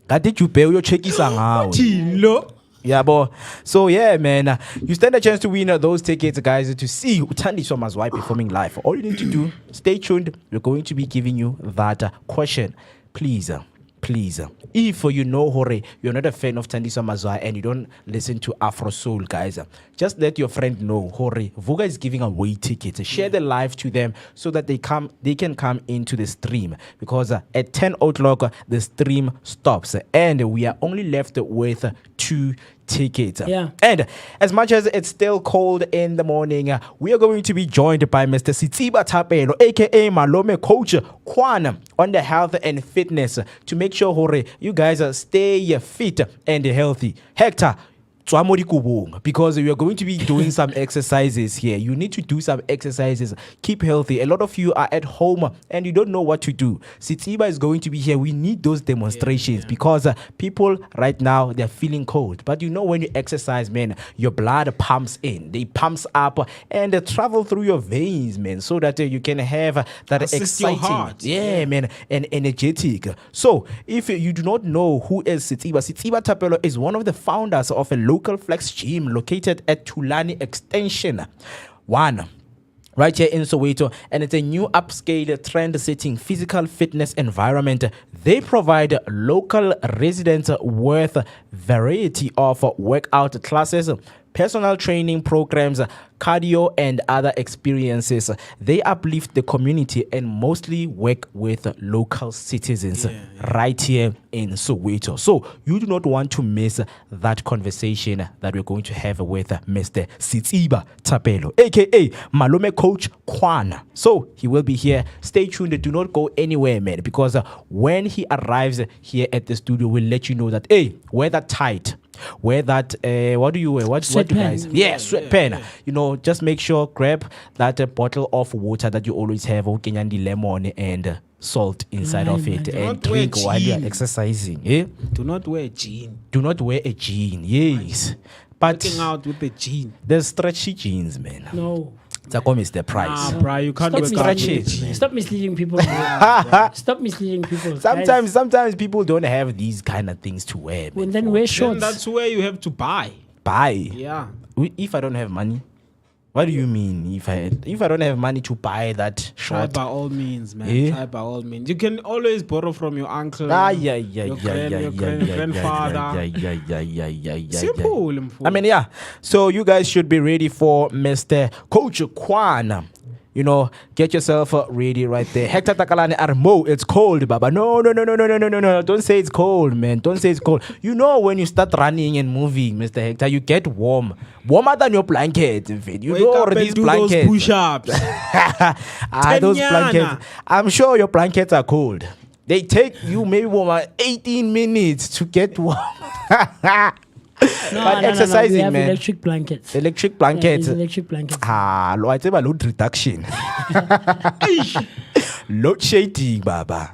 S9: Kade you pay uyocheckisa ngawo.
S7: Thilo.
S9: Yeah, boy. So yeah, man, you stand a chance to win those tickets, guys, to see Uthandiswa Mazwai performing live. All you need to do, stay tuned. We're going to be giving you that question. Please, if you know Hore, you're not a fan of Thandiswa Mazwai and you don't listen to Afro Soul, guys, just let your friend know Hore, Vooka is giving away tickets. Share the live to them so that they can come into the stream, because at 10 o'clock the stream stops and we are only left with 2 tickets.
S3: Yeah.
S9: And as much as it's still cold in the morning, we are going to be joined by Mr. Sitsiba Tapelo, aka Malome Coach Kwan, on the health and fitness to make sure Hore, you guys stay fit and healthy. Hector, because we are going to be doing some exercises here. You need to do some exercises. Keep healthy. A lot of you are at home and you don't know what to do. Sitsiba is going to be here. We need those demonstrations because people right now, they're feeling cold. But you know, when you exercise, man, your blood pumps in. They pumps up and travel through your veins, man, so that you can have that
S7: Assist your
S9: exciting,
S7: heart.
S9: yeah, man, and energetic. So if you do not know who is Sitsiba Tapelo is one of the founders of a local flex gym located at Tulani Extension 1 right here in Soweto, and it's a new upscale trend-setting physical fitness environment. They provide local residents with variety of workout classes, personal training programs, cardio, and other experiences. They uplift the community and mostly work with local citizens right here in Soweto. So you do not want to miss that conversation that we're going to have with Mr. Sitsiba Tapelo, aka Malome Coach Kwan. So he will be here. Stay tuned. Do not go anywhere, man, because when he arrives here at the studio, we'll let you know that, hey, wear that tight. Wear that, what do you wear? What do you guys? Yeah, sweatpant. You know, just make sure, grab that bottle of water that you always have, the lemon and salt inside of it, and drink while you are exercising. Yeah?
S7: Do not wear a jean.
S9: Do not wear a jean, yes. But
S7: Working out with the jean.
S9: there's stretchy jeans, man.
S3: No.
S9: Takom is the price.
S7: Ah, bro, you can't
S3: Stop
S7: work out with
S9: misleading.
S7: a jean.
S3: Stop misleading people. Stop misleading people.
S9: Sometimes people don't have these kind of things to wear.
S3: And
S9: Man.
S3: then wear
S7: Then
S3: shorts.
S7: that's where you have to buy.
S9: Buy.
S7: Yeah.
S9: If I don't have money, what do you mean? If I don't have money to buy that
S7: Try
S9: short?
S7: by all means, man.
S9: Eh?
S7: Try by all means. You can always borrow from your uncle. your grandfather. Simple. Mfo.
S9: I mean, yeah. So you guys should be ready for Mr. Coach Kwan. You know, get yourself ready right there. Hector Takalani Armo, it's cold, Baba. No. Don't say it's cold, man. Don't say it's cold. You know, when you start running and moving, Mr. Hector, you get warm. Warmer than your blankets, in fact. You
S7: Wake
S9: know
S7: up and
S9: these
S7: do
S9: blankets.
S7: those push-ups.
S9: Those
S7: Tenyana.
S9: blankets. I'm sure your blankets are cold. They take you maybe 18 minutes to get warm. But exercising,
S3: we have
S9: man.
S3: electric blankets.
S9: Electric
S3: Yeah,
S9: blankets.
S3: these electric blankets.
S9: Lo I tell load reduction. Load shading, Baba.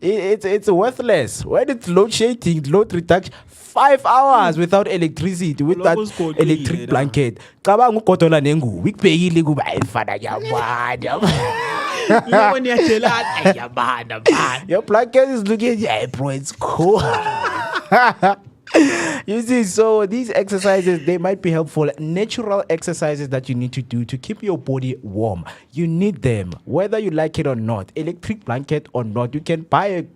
S9: It's worthless. When it's load shading, load reduction, 5 hours without electricity with that
S7: Lokho sigodlile
S9: electric
S7: la.
S9: blanket. Cabanga ugodola nengubo ikubhekile kuba ayifana yabana.
S7: You know when you're jealous,
S9: Your blanket is looking, yeah, bro, it's cool. You see, so these exercises, they might be helpful. Natural exercises that you need to do to keep your body warm. You need them, whether you like it or not. Electric blanket or not. You can buy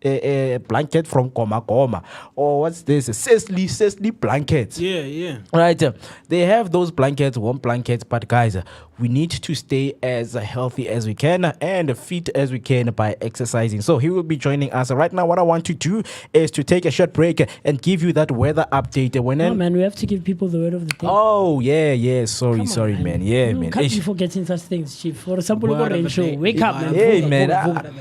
S9: a blanket from Goma Goma, or what's this? Sesli blankets.
S7: Yeah.
S9: Right, they have those blankets, warm blankets, but guys, we need to stay as healthy as we can and fit as we can by exercising. So he will be joining us right now. What I want to do is to take a short break and give you that weather update.
S3: Oh man, we have to give people the word of the day.
S9: Oh yeah. Sorry,
S3: Come on,
S9: man. Yeah,
S3: you
S9: man.
S3: can't
S9: Ish.
S3: be forgetting such things, Chief. For example,
S7: Word of the
S3: show.
S7: day.
S3: Wake up, man.
S9: Hey,
S3: Vooka,
S9: man,
S3: Vooka,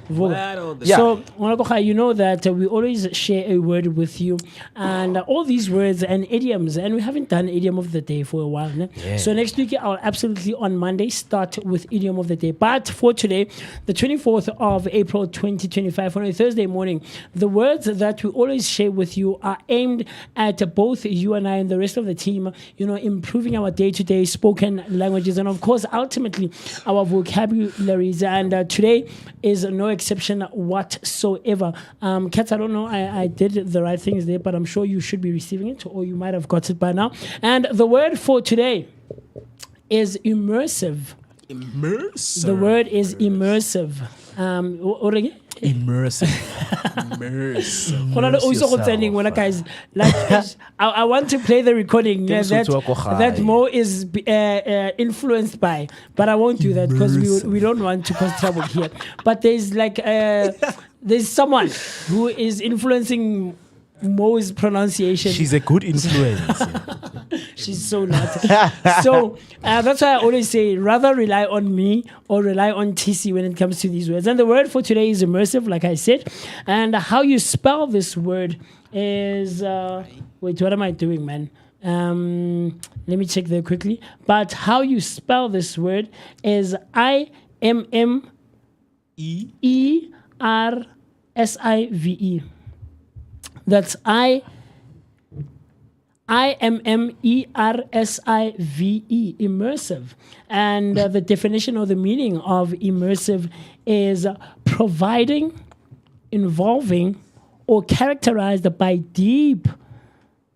S3: Vooka.
S9: Yeah.
S3: So, Mwanakoha, you know that we always share a word with you, and all these words and idioms, and we haven't done idiom of the day for a while. Ne?
S9: Yeah.
S3: So next week, I'll absolutely on Monday start with idiom of the day. But for today, the 24th of April 2025, on a Thursday morning, the words that we always share with you are aimed at both you and I and the rest of the team, improving our day-to-day spoken languages, and of course, ultimately, our vocabularies. And today is no exception whatsoever. Kat, I don't know, I did the right things there, but I'm sure you should be receiving it, or you might have got it by now. And the word for today is immersive.
S7: Immersive.
S3: The word is immersive.
S9: Immersive.
S3: Guys, I want to play the recording that Mo is influenced by, but I won't do that because we don't want to cause trouble here. But there's there's someone who is influencing Mo's pronunciation.
S9: She's a good influence.
S3: She's so naughty. So that's why I always say rather rely on me or rely on TC when it comes to these words. And the word for today is immersive, like I said. And how you spell this word is wait, what am I doing, man? Let me check there quickly. But how you spell this word is IMMERSIVE. That's IMMERSIVE, immersive. And the definition or the meaning of immersive is providing, involving, or characterized by deep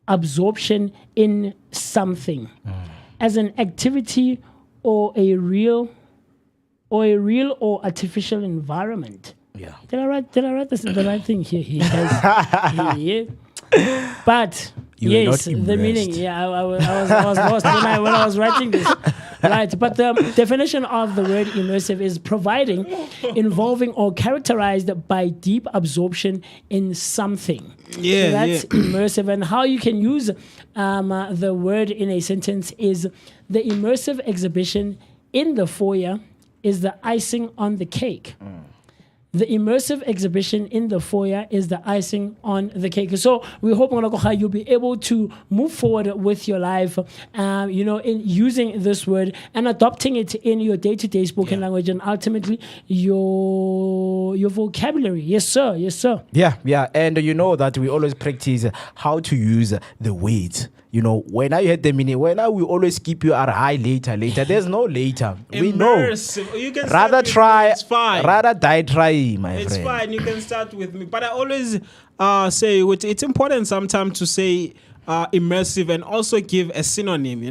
S3: absorption in something as an activity or a real or artificial environment.
S9: Yeah.
S3: Did I write the right thing here guys? Yeah. But
S9: You were not
S3: the
S9: immersed.
S3: meaning. Yeah, I was lost when I was writing this. Right, but the definition of the word immersive is providing, involving, or characterized by deep absorption in something.
S7: Yeah,
S3: so that's immersive. And how you can use the word in a sentence is the immersive exhibition in the foyer is the icing on the cake. The immersive exhibition in the foyer is the icing on the cake. So we hope you'll be able to move forward with your life, in using this word and adopting it in your day-to-day spoken language and ultimately your vocabulary. Yes, sir.
S9: Yeah. And you know that we always practice how to use the words. When I had the meaning, when I will always keep you at high later. There's no later. We know.
S7: Immersive. You can
S9: Rather
S7: start with
S9: try,
S7: me. It's fine.
S9: rather die try, my
S7: It's
S9: friend.
S7: fine. You can start with me. But I always say it's important sometimes to say immersive and also give a synonym,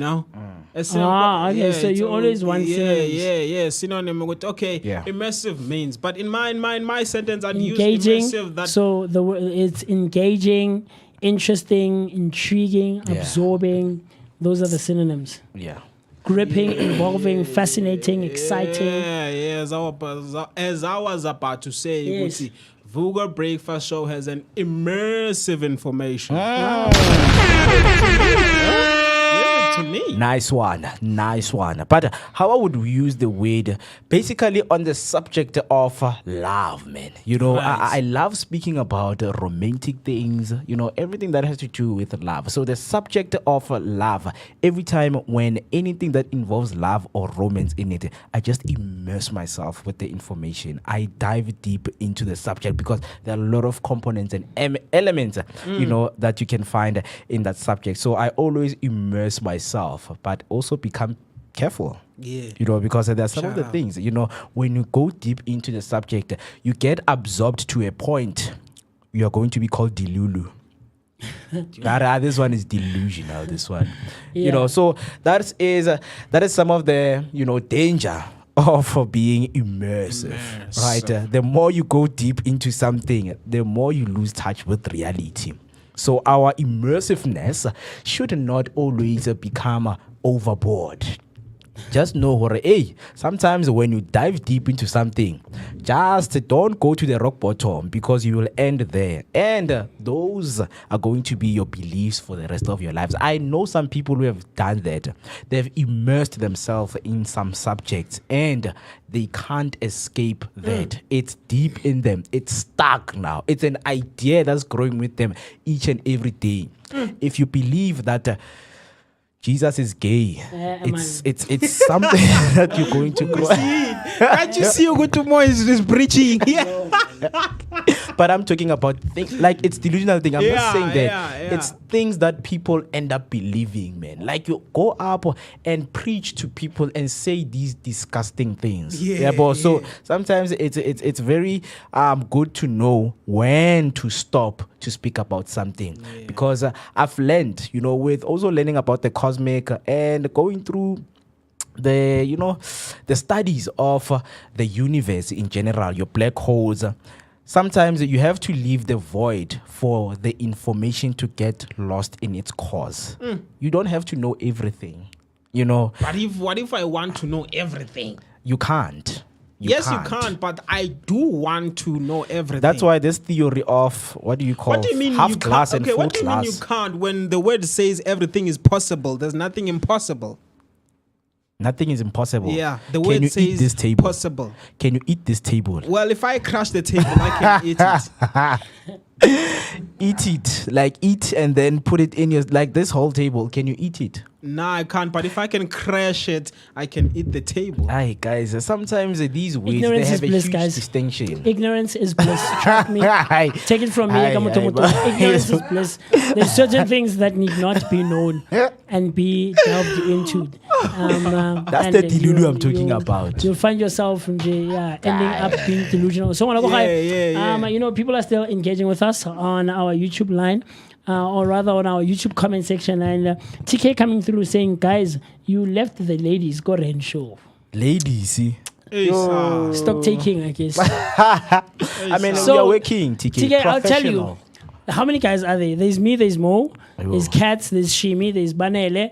S7: A synonym.
S3: Okay, so you always want synonyms.
S7: Yeah, synonym with immersive means. But in my sentence, I'd use
S3: Engaging.
S7: immersive. That
S3: So the word it's engaging, interesting, intriguing, absorbing. Those are the synonyms.
S9: Yeah.
S3: Gripping, involving, fascinating, exciting.
S7: Yeah. As I was about to say,
S3: Yes.
S7: Guti, Vooka Breakfast Show has an immersive information. To me.
S9: Nice one. But how would we use the word basically on the subject of love, man?
S7: Right.
S9: I love speaking about romantic things, everything that has to do with love. So the subject of love, every time when anything that involves love or romance in it, I just immerse myself with the information. I dive deep into the subject because there are a lot of components and elements, that you can find in that subject. So I always immerse myself, but also become careful.
S7: Yeah.
S9: Because there are some of the things, when you go deep into the subject, you get absorbed to a point, you are going to be called delulu. This one is delusional, this one.
S3: Yeah.
S9: So that is some of the, danger of being immersive. Right? The more you go deep into something, the more you lose touch with reality. So our immersiveness should not always become overboard. Just know, hey, sometimes when you dive deep into something, just don't go to the rock bottom, because you will end there. And those are going to be your beliefs for the rest of your lives. I know some people who have done that. They've immersed themselves in some subjects and they can't escape that. It's deep in them. It's stuck now. It's an idea that's growing with them each and every day. If you believe that Jesus is gay, it's something that you're going to grow.
S7: Can't you see what tomorrow is preaching?
S9: But I'm talking about things like it's delusional thing. I'm not saying that.
S7: Yeah.
S9: It's things that people end up believing, man. Like you go up and preach to people and say these disgusting things. But so sometimes it's very good to know when to stop to speak about something, because I've learned, with also learning about the cosmic and going through the studies of the universe in general, your black holes. Sometimes you have to leave the void for the information to get lost in its cause. You don't have to know everything,
S7: But what if I want to know everything?
S9: You can't.
S7: You can't, but I do want to know everything.
S9: That's why this theory of what do you call half glass and full
S7: what do you
S9: glass?
S7: mean you can't? When the word says everything is possible, there's nothing impossible.
S9: Nothing is impossible.
S7: Yeah, the
S9: Can
S7: word
S9: you
S7: says
S9: eat this table?
S7: possible.
S9: Can you eat this table?
S7: Well, if I crash the table, I can eat it.
S9: Eat it, like eat and then put it in your, like this whole table. Can you eat it?
S7: Nah, I can't. But if I can crash it, I can eat the table.
S9: Aye, guys. Sometimes these ways
S3: Ignorance
S9: they
S3: is
S9: have a
S3: bliss,
S9: huge
S3: guys.
S9: distinction.
S3: Ignorance is bliss. Trust me.
S9: Aye.
S3: Take it from me.
S9: Aye,
S3: Kamotomoto.
S9: aye,
S3: Ignorance is bliss. There's certain things that need not be known and be delved into.
S9: That's
S3: and
S9: the delulu I'm talking about.
S3: You'll find yourself ending up being delusional. So, people are still engaging with us on our YouTube line. Or rather on our YouTube comment section, and TK coming through saying, guys, you left the ladies, go and show.
S9: Ladies, see.
S3: Stop taking, I guess.
S9: I mean, we are working, TK.
S3: I'll tell you. How many guys are there? There's me, there's Mo, there's Katz, there's Shimi, there's Banele.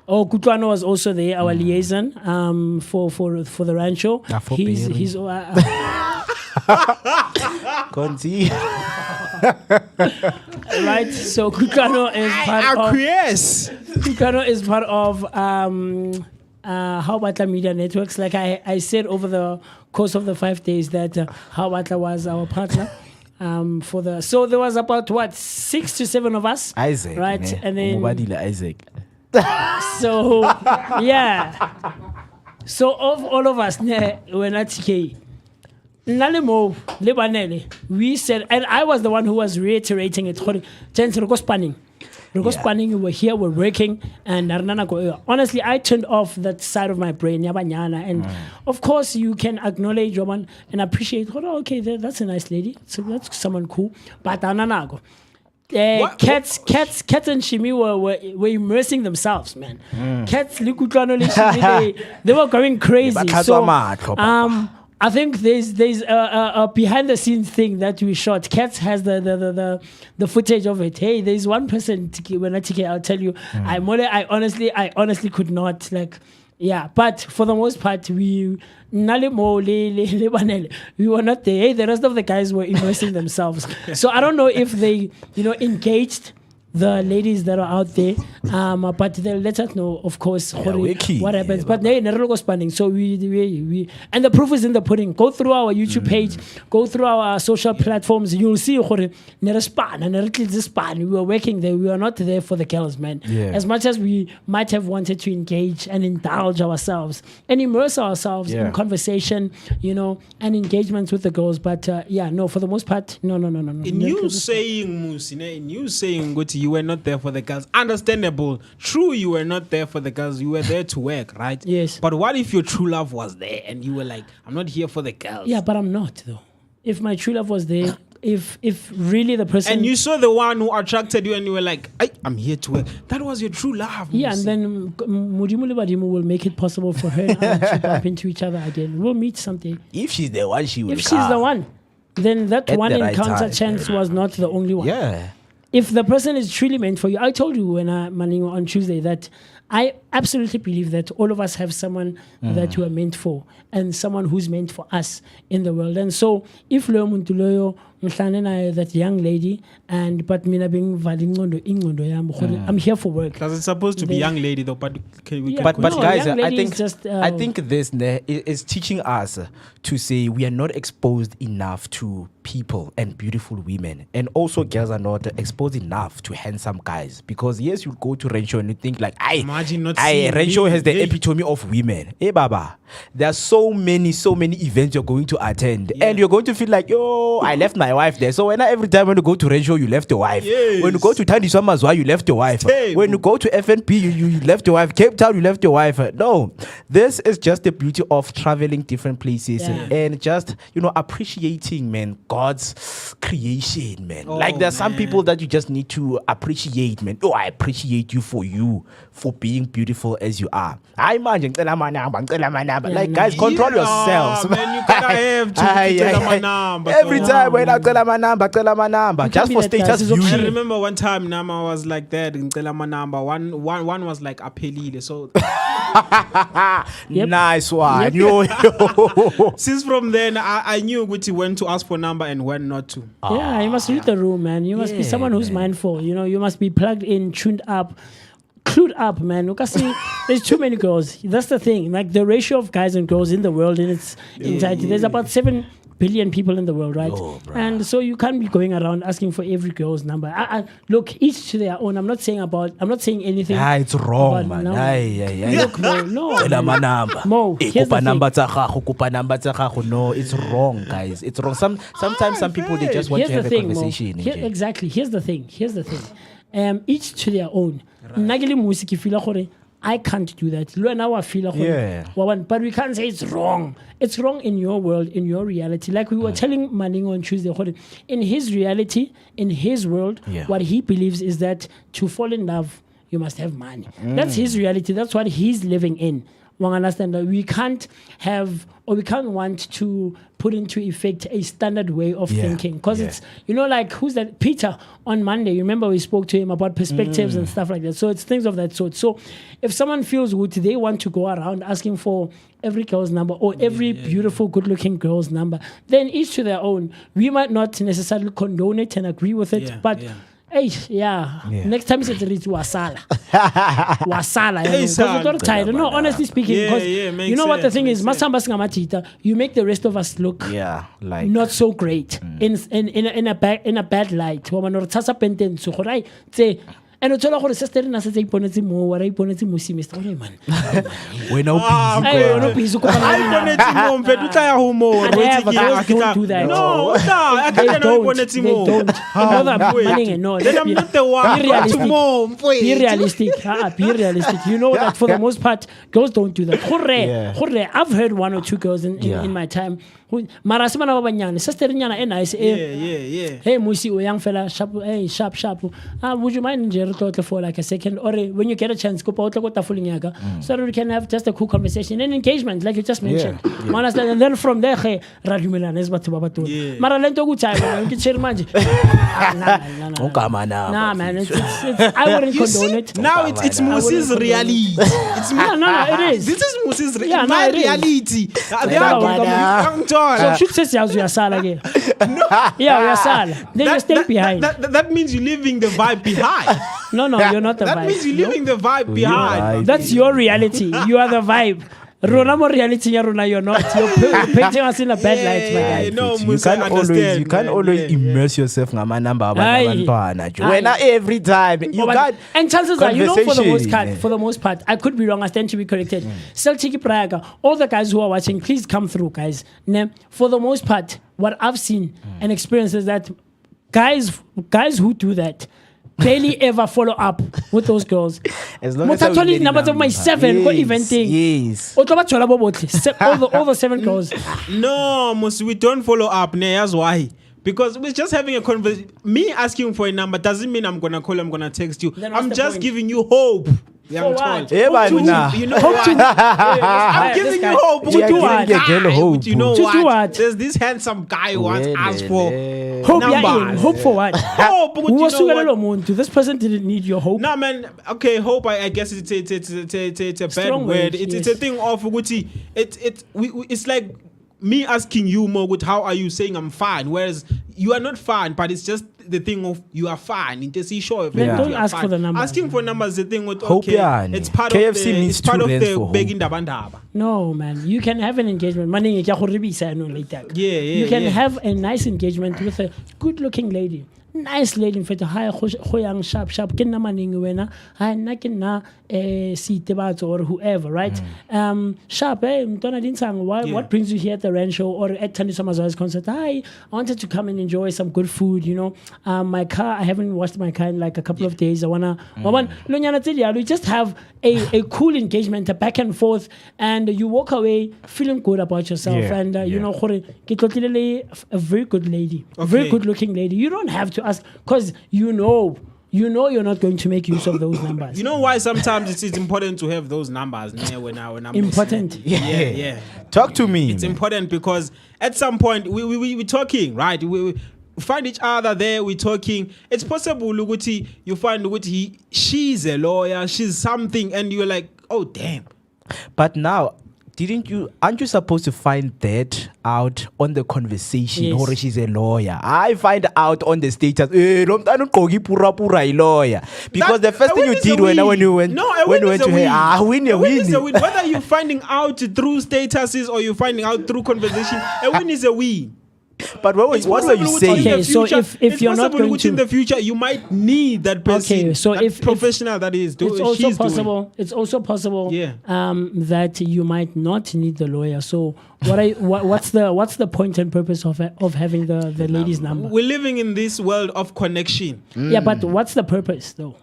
S3: Kutuano was also there, our liaison for the rancho. He's right, so Kutuano is part of How Batla Media Networks. Like I said over the course of the 5 days that How Batla was our partner. So there was about 6 to 7 of us,
S9: Isaac,
S3: right?
S9: Ne?
S3: And then
S9: Isaac.
S3: So yeah, so of all of us, we're not TK. Nalemo, Lebanele, we said, and I was the one who was reiterating it. Spanning. Spanning, we're here, we're working, and honestly, I turned off that side of my brain, and of course, you can acknowledge woman and appreciate. Okay, that's a nice lady, so that's someone cool. But Cats and Shimi were immersing themselves, man. Cats, they were going crazy. So, I think there's a behind the scenes thing that we shot. Cats has the footage of it. Hey, there's one person when I'll tell you. I honestly could not but for the most part we were not there. Hey, the rest of the guys were immersing themselves. So I don't know if they engaged the ladies that are out there, but they'll let us know, of course, what happens. But never go spending. So we and the proof is in the pudding. Go through our YouTube page, go through our social platforms. You'll see we were working there. We were not there for the girls, man. As much as we might have wanted to engage and indulge ourselves and immerse ourselves in conversation, and engagements with the girls. But for the most part, no.
S7: In you saying, Guti, you were not there for the girls. Understandable. True, you were not there for the girls. You were there to work, right?
S3: Yes.
S7: But what if your true love was there and you were like, I'm not here for the girls?
S3: Yeah, but I'm not, though. If my true love was there, if really the person
S7: And you saw the one who attracted you, and you were like, I'm here to work. That was your true love.
S3: yeah, and then Mudimu Libadimu will make it possible for her and I to bump into each other again. We'll meet someday.
S9: If she's the one, she will
S3: If she's the one, then that
S9: At
S3: one
S9: the right
S3: encounter
S9: time.
S3: chance was not the only one.
S9: Yeah.
S3: If the person is truly meant for you, I told you when Maningo on Tuesday that I absolutely believe that all of us have someone that we are meant for and someone who's meant for us in the world. And so if Leo Muntuloyo that young lady and but mina being I'm here for work.
S7: Because it's supposed to be young lady though, but
S3: Yeah,
S9: But
S3: no,
S9: guys,
S3: young
S9: I
S3: lady
S9: think
S3: is just,
S9: I think this is teaching us to say we are not exposed enough to people and beautiful women, and also girls are not exposed enough to handsome guys. Because yes, you go to Rancho and you think like,
S7: Imagine not seeing
S9: Rancho
S7: me.
S9: has the
S7: Hey.
S9: epitome of women. Hey, Baba, there are so many events you're going to attend, and you're going to feel like, yo, I left my wife there. So every time when you go to Rancho, you left your wife.
S7: Yes.
S9: When you go to Tandiswa Mazwa, you left your wife.
S7: Hey.
S9: When you go to FNP, you left your wife. Cape Town, you left your wife. No, this is just the beauty of traveling different places and just, appreciating, man, God's creation, man.
S7: Oh,
S9: like there's some
S7: man.
S9: people that you just need to appreciate, man. Oh, I appreciate you for being beautiful as you are. I imagine, like guys, control yourselves,
S7: man. You gotta have to
S9: Aye,
S7: tell
S9: aye.
S7: my number.
S9: Every
S7: So-
S9: time when I tell my number, just
S3: be
S9: for
S3: that guy.
S9: status
S3: This is
S7: I
S9: view.
S7: remember one time Nama was like that in my number. One was like apelile. So
S3: Yep.
S9: Nice one.
S3: Yep.
S9: Yo.
S7: since from then I knew Gucci when to ask for number and when not to.
S3: Yeah, you must read the room, man. You must be someone who's mindful. You must be plugged in, tuned up, clued up, man. Because there's too many girls. That's the thing. Like the ratio of guys and girls in the world in its entirety. There's about 7 billion people in the world, right? And so you can't be going around asking for every girl's number. Look, each to their own. I'm not saying anything.
S9: It's wrong,
S3: about
S9: man.
S3: number. Look, Mo, no.
S9: Tell my number.
S3: Mo, here's the
S9: thing. No, it's wrong, guys. It's wrong. Sometimes some people they just want
S3: Here's
S9: to have
S3: the
S9: a
S3: thing, Mo.
S9: conversation.
S3: Exactly. Here's the thing. Each to their own. Nageli musiki feel gore I can't do that. Now I feel but we can't say it's wrong. It's wrong in your world, in your reality. Like we were telling Maningo on Tuesday, in his reality, in his world, what he believes is that to fall in love, you must have money. That's his reality. That's what he's living in. One understand that we can't have or we can't want to put into effect a standard way of thinking because it's like who's that Peter on Monday, you remember we spoke to him about perspectives and stuff like that. So it's things of that sort. So if someone feels good, they want to go around asking for every girl's number or every beautiful good looking girl's number, then each to their own. We might not necessarily condone it and agree with it, but next time it's wasala. Wasala.
S7: Hey, son.
S3: You're tired. No, honestly speaking, because
S7: makes
S3: you know what the
S7: sense,
S3: thing is,
S7: makes
S3: masamba singamatita, you make the rest of us look
S9: like
S3: not so great in a bad light. Woman or tasa penten so right say and it's all sister na se iponetse mo wa ra iponetse mo si Mr. Man.
S9: when no
S3: Hey, no busy ko
S7: I
S3: na.
S7: wanted to know, but you try homo.
S3: Yeah, but girls don't do that.
S7: No, I
S3: They
S7: can't
S3: don't.
S7: know
S3: They don't. No,
S7: Then I'm not the one.
S3: Be realistic. Be
S7: Be
S3: realistic. Be realistic. You know that for the most part, girls don't do that. Hore. I've heard 1 or 2 girls in my time. Mara se bana ba banyane. Sister nyana e nice.
S7: Yeah.
S3: Hey, Musi, o young fella, sharp. Hey, sharp. Would you mind for like a second? Or when you get a chance, go out so we can have just a cool conversation and engagement, like you just mentioned. And then from there, hey, Radumilan is what to Babato. Mara lento good time. You can share magic. Nah, man. It's I wouldn't condone it.
S7: Now it's Musi's reality. It's
S3: No, it is.
S7: This is Musi's
S3: Yeah, no, it is.
S7: reality.
S3: So shoot says you are sala again. Yeah, you are sala. Then you stay behind.
S7: That means you're leaving the vibe behind.
S3: No, you're not the
S7: That
S3: vibe.
S7: means you're leaving the vibe behind.
S3: That's your reality. You are the vibe. Rona more reality, Rona, you're not. You're painting us in a bad light, my guy.
S7: No,
S9: you
S7: Musa,
S9: can't always immerse yourself in my number. When every time you got
S3: and chances are, for the
S9: conversation.
S3: most part, I could be wrong. I stand to be corrected. Celtic Praga, all the guys who are watching, please come through, guys. For the most part, what I've seen and experienced is that guys who do that barely ever follow up with those girls.
S9: As long as
S3: Actually, numbers of my 7 go eventing.
S9: Yes.
S3: All the 7 girls.
S7: No, Musi, we don't follow up. That's why. Because we're just having a conversation. Me asking for a number doesn't mean I'm gonna call, I'm gonna text you.
S3: Then what's
S7: I'm
S3: the
S7: just
S3: point?
S7: giving you hope. Young
S3: For what?
S7: child.
S9: Eh, man,
S3: Hope to-
S9: nah.
S7: You know
S3: Hope
S7: what?
S3: to-
S7: I'm giving you hope.
S3: To do what?
S7: But you know
S3: To do
S7: what?
S3: what?
S7: There's this handsome guy who once asked for
S3: Hope yeah,
S7: numbers.
S3: hope for what?
S7: Hope, but
S3: Who
S7: you
S3: was
S7: know what?
S3: Muntu? This person didn't need your hope.
S7: No man, okay, hope I guess it's a bad
S3: Strong
S7: word.
S3: word,
S7: It's a
S3: yes.
S7: thing of Gucci. It's like me asking you more with how are you saying I'm fine, whereas you are not fine, but it's just the thing of you are fine. It's just sure if
S3: Then don't
S7: you are
S3: ask
S7: fine.
S3: for the numbers.
S7: Asking for numbers is the thing with
S9: Hope
S7: okay,
S9: yani.
S7: it's part
S9: KFC
S7: of the
S9: means
S7: it's part
S9: two
S7: of
S9: lens
S7: the
S9: for
S7: begging
S9: hope.
S7: dabandaba.
S3: No, man. You can have an engagement. Money like
S7: Yeah,
S3: You can
S7: yeah.
S3: have a nice engagement with a good-looking lady. Nice lady in fact, hi goyang sharp ke nna maning wena hi nna ke nna Sitebatso or whoever, right? Sharp, Mtwana Dinsang, what brings you here at the Rand Show or at Thandiswa Mazwa's concert? Hi, I wanted to come and enjoy some good food, you know. My car, I haven't washed my car in like a couple of days. I wanna we just have a cool engagement, a back and forth, and you walk away feeling good about yourself.
S9: Yeah,
S3: And you
S9: yeah.
S3: know, ke tlotlile a very good lady, a very
S7: Okay.
S3: good looking lady. You don't have to ask because you know you're not going to make use of those numbers.
S7: You know why sometimes it's important to have those numbers when I'm
S3: Important.
S7: yeah.
S9: Talk to me.
S7: It's important because at some point we're talking, right? We find each other there, we're talking. It's possible, Luguti, you find Luguti, she's a lawyer, she's something, and you're like, oh, damn.
S9: But now, aren't you supposed to find that out on the conversation?
S3: Yes.
S9: Or she's a lawyer. I find out on the status. Lo mntana uqoka ipura a lawyer. Because the first
S7: A
S9: thing
S7: win
S9: you
S7: is a
S9: did when
S7: win.
S9: you went
S7: No, a
S9: when
S7: win
S9: you
S7: is
S9: went
S7: a
S9: to
S7: win.
S9: her, win
S7: A win is a
S9: win.
S7: win. Whether you're finding out through statuses or you're finding out through conversation, a win is a win.
S9: But what were you
S7: Possible
S9: saying?
S7: in the
S3: Okay, so
S7: future-
S3: if
S7: it's
S3: you're not
S7: possible
S3: going
S7: within
S3: to-
S7: the future, you might need that person.
S3: Okay, so
S7: that
S3: if
S7: professional that is doing,
S3: it's also
S7: she's
S3: possible.
S7: doing.
S3: It's also possible.
S7: Yeah.
S3: That you might not need the lawyer. So what's the point and purpose of having the lady's number?
S7: We're living in this world of connection.
S3: Yeah, but what's the purpose though?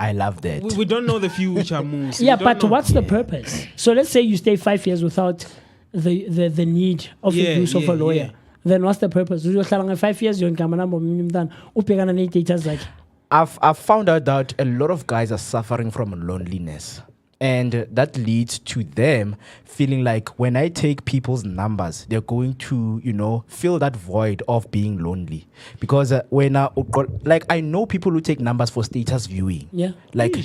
S9: I love that.
S7: We don't know the future moves.
S3: Yeah,
S7: We don't
S3: but
S7: know.
S3: what's the purpose? So let's say you stay 5 years without the need of the
S7: Yeah,
S3: use of a
S7: yeah,
S3: lawyer.
S7: yeah.
S3: Then what's the purpose? Uzohlala 5 years you're in ubhekana ne-data like
S9: I've found out that a lot of guys are suffering from loneliness. And that leads to them feeling like when I take people's numbers, they're going to, fill that void of being lonely. Because I know people who take numbers for status viewing.
S3: Yeah.
S9: Like,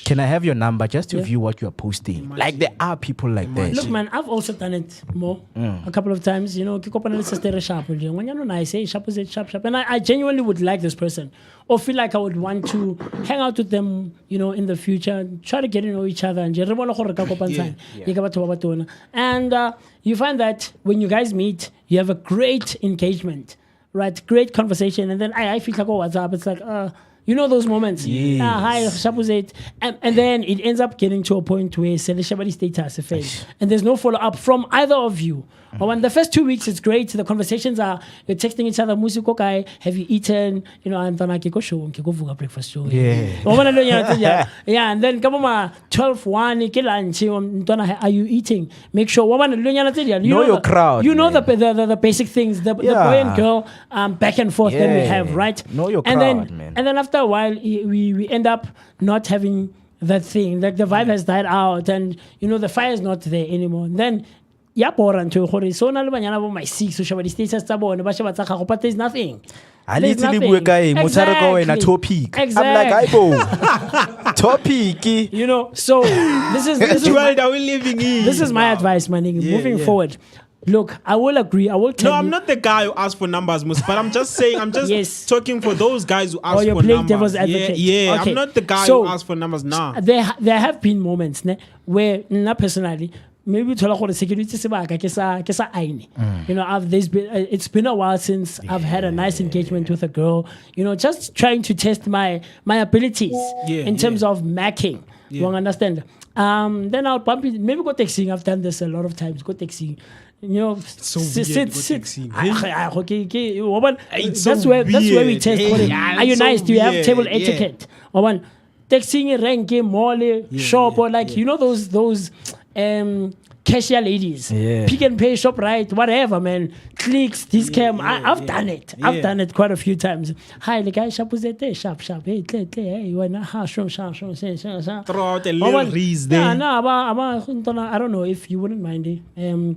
S9: can I have your number just to
S3: Yeah.
S9: view what you're posting? Like, there are people like that.
S3: Look, man, I've also done it more a couple of times. You know, ke kopana le sister sharp nje. When you're nice, say sharp, and I genuinely would like this person, or feel like I would want to hang out with them. You know, in the future, try to get to know each other. And you find that when you guys meet, you have a great engagement, right? Great conversation, and then I feel like, oh, what's up? It's like, you know those moments.
S9: Yes.
S3: Hi, Shapuzet. And then it ends up getting to a point where Shabadi status fails. And there's no follow up from either of you. But when the first 2 weeks, it's great. The conversations are, you're texting each other, Musiko kai, have you eaten? You know, and then I go show, go Vooka breakfast show.
S9: Yeah.
S3: Yeah, and then come on, 12-1, ke lunch, are you eating? Make sure,
S9: Know your crowd,
S3: You know
S9: man.
S3: the basic things, the boy and girl back and forth that we
S9: Yeah.
S3: have, right?
S9: Know your
S3: and
S9: crowd,
S3: then,
S9: man.
S3: And then after a while, we end up not having that thing. Like the vibe has died out, and the fire is not there anymore. And then so na le banyana bo my 6 so shaba di status tsa bone ba sheba tsa gago, but there's nothing.
S9: I
S3: There's
S9: literally
S3: nothing.
S9: bue kae motshare ka wena topic. I'm like, aibo. Topic.
S3: You know, so this is
S7: world are we living in?
S3: this is my advice, man. Moving
S7: yeah.
S3: forward, look, I will agree. I will tell
S7: No,
S3: you.
S7: I'm not the guy who asked for numbers, Mus, but I'm just saying, I'm just
S3: Yes.
S7: talking for those guys who ask
S3: you're
S7: for
S3: playing
S7: numbers.
S3: devil's advocate.
S7: Yeah.
S3: Okay.
S7: I'm not the guy
S3: So,
S7: who asked for numbers now.
S3: There have been moments where, not personally, maybe thola gore security sebaka ke sa aine. You know, it's been a while since I've had a nice engagement with a girl. You know, just trying to test my abilities in terms of macking. You understand? Then I'll bump it. Maybe go texting. I've done this a lot of times. Go texting. You know,
S7: so weird, go texting.
S3: That's where we
S7: weird.
S3: test.
S7: Hey,
S3: Are you
S7: it's so
S3: nice? Do you have
S7: weird.
S3: table
S7: Yeah.
S3: etiquette? Texting rank mall shop or like you know those cashier ladies,
S9: Yeah.
S3: Pick and Pay, shop right, whatever, man. fleeks, this cam. I've done it. I've
S7: Yeah.
S3: done it quite a few times. Hi, the guy sharp was there, sharp. Hey, hey, you wanna sharp.
S7: Throw out a little reese there.
S3: Yeah, no, I don't know if you wouldn't mind it.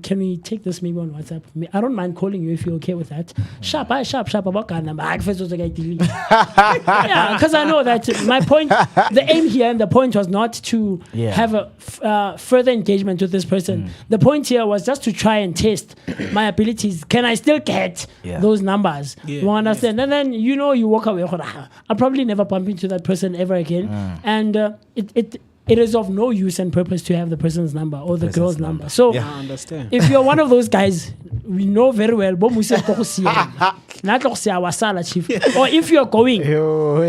S3: Can we take this maybe on WhatsApp? I don't mind calling you if you're okay with that. Sharp. About gun number. Yeah, because I know that my point, the aim here and the point was not to have a further engagement with this person. The point here was just to try and test my abilities. Can I still get those numbers?
S7: Yeah,
S3: You understand? And then you walk away. I'll probably never bump into that person ever again. And it is of no use and purpose to have the person's number or the girl's number. So
S7: I understand.
S3: if you're one of those guys, we know very well. Or if you're going,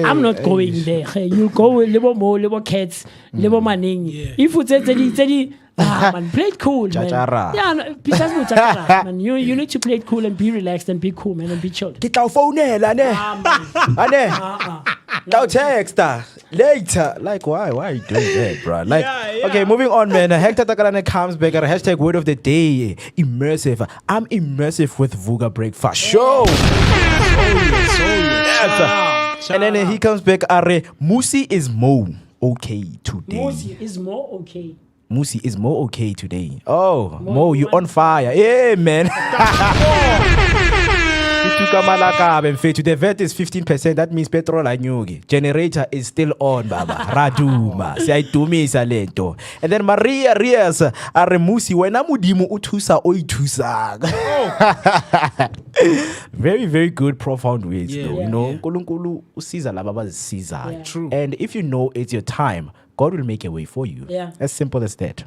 S3: I'm not going there. Hey, you go with little cats, little maning. If you say man, play it cool, man.
S9: Chachara.
S3: Yeah, no, besides no chachara, man. You need to play it cool and be relaxed and be cool, man, and be chilled.
S9: Get our phone, ane. Now text later. Like, why are you doing that, bro? Like, okay, moving on, man. Hector Takarane comes back at hashtag word of the day. Immersive. I'm immersive with Vooka Breakfast Show. And then he comes back. Are Musi is more okay today.
S3: Mosi is more okay.
S9: Musi is more okay today. Oh, Mo, you on fire. Yeah, man. The vet is 15%. That means petrol anyugi. Generator is still on, baba. Raduma. Siyayidumisa lento. And then Maria Rias are Musi wena mudimu uthusa oithusa. Very, very good, profound ways, though. You know, Nkulunkulu usiza laba bazisiza.
S7: True.
S9: And if you know it's your time, God will make a way for you.
S3: Yeah.
S9: As simple as that.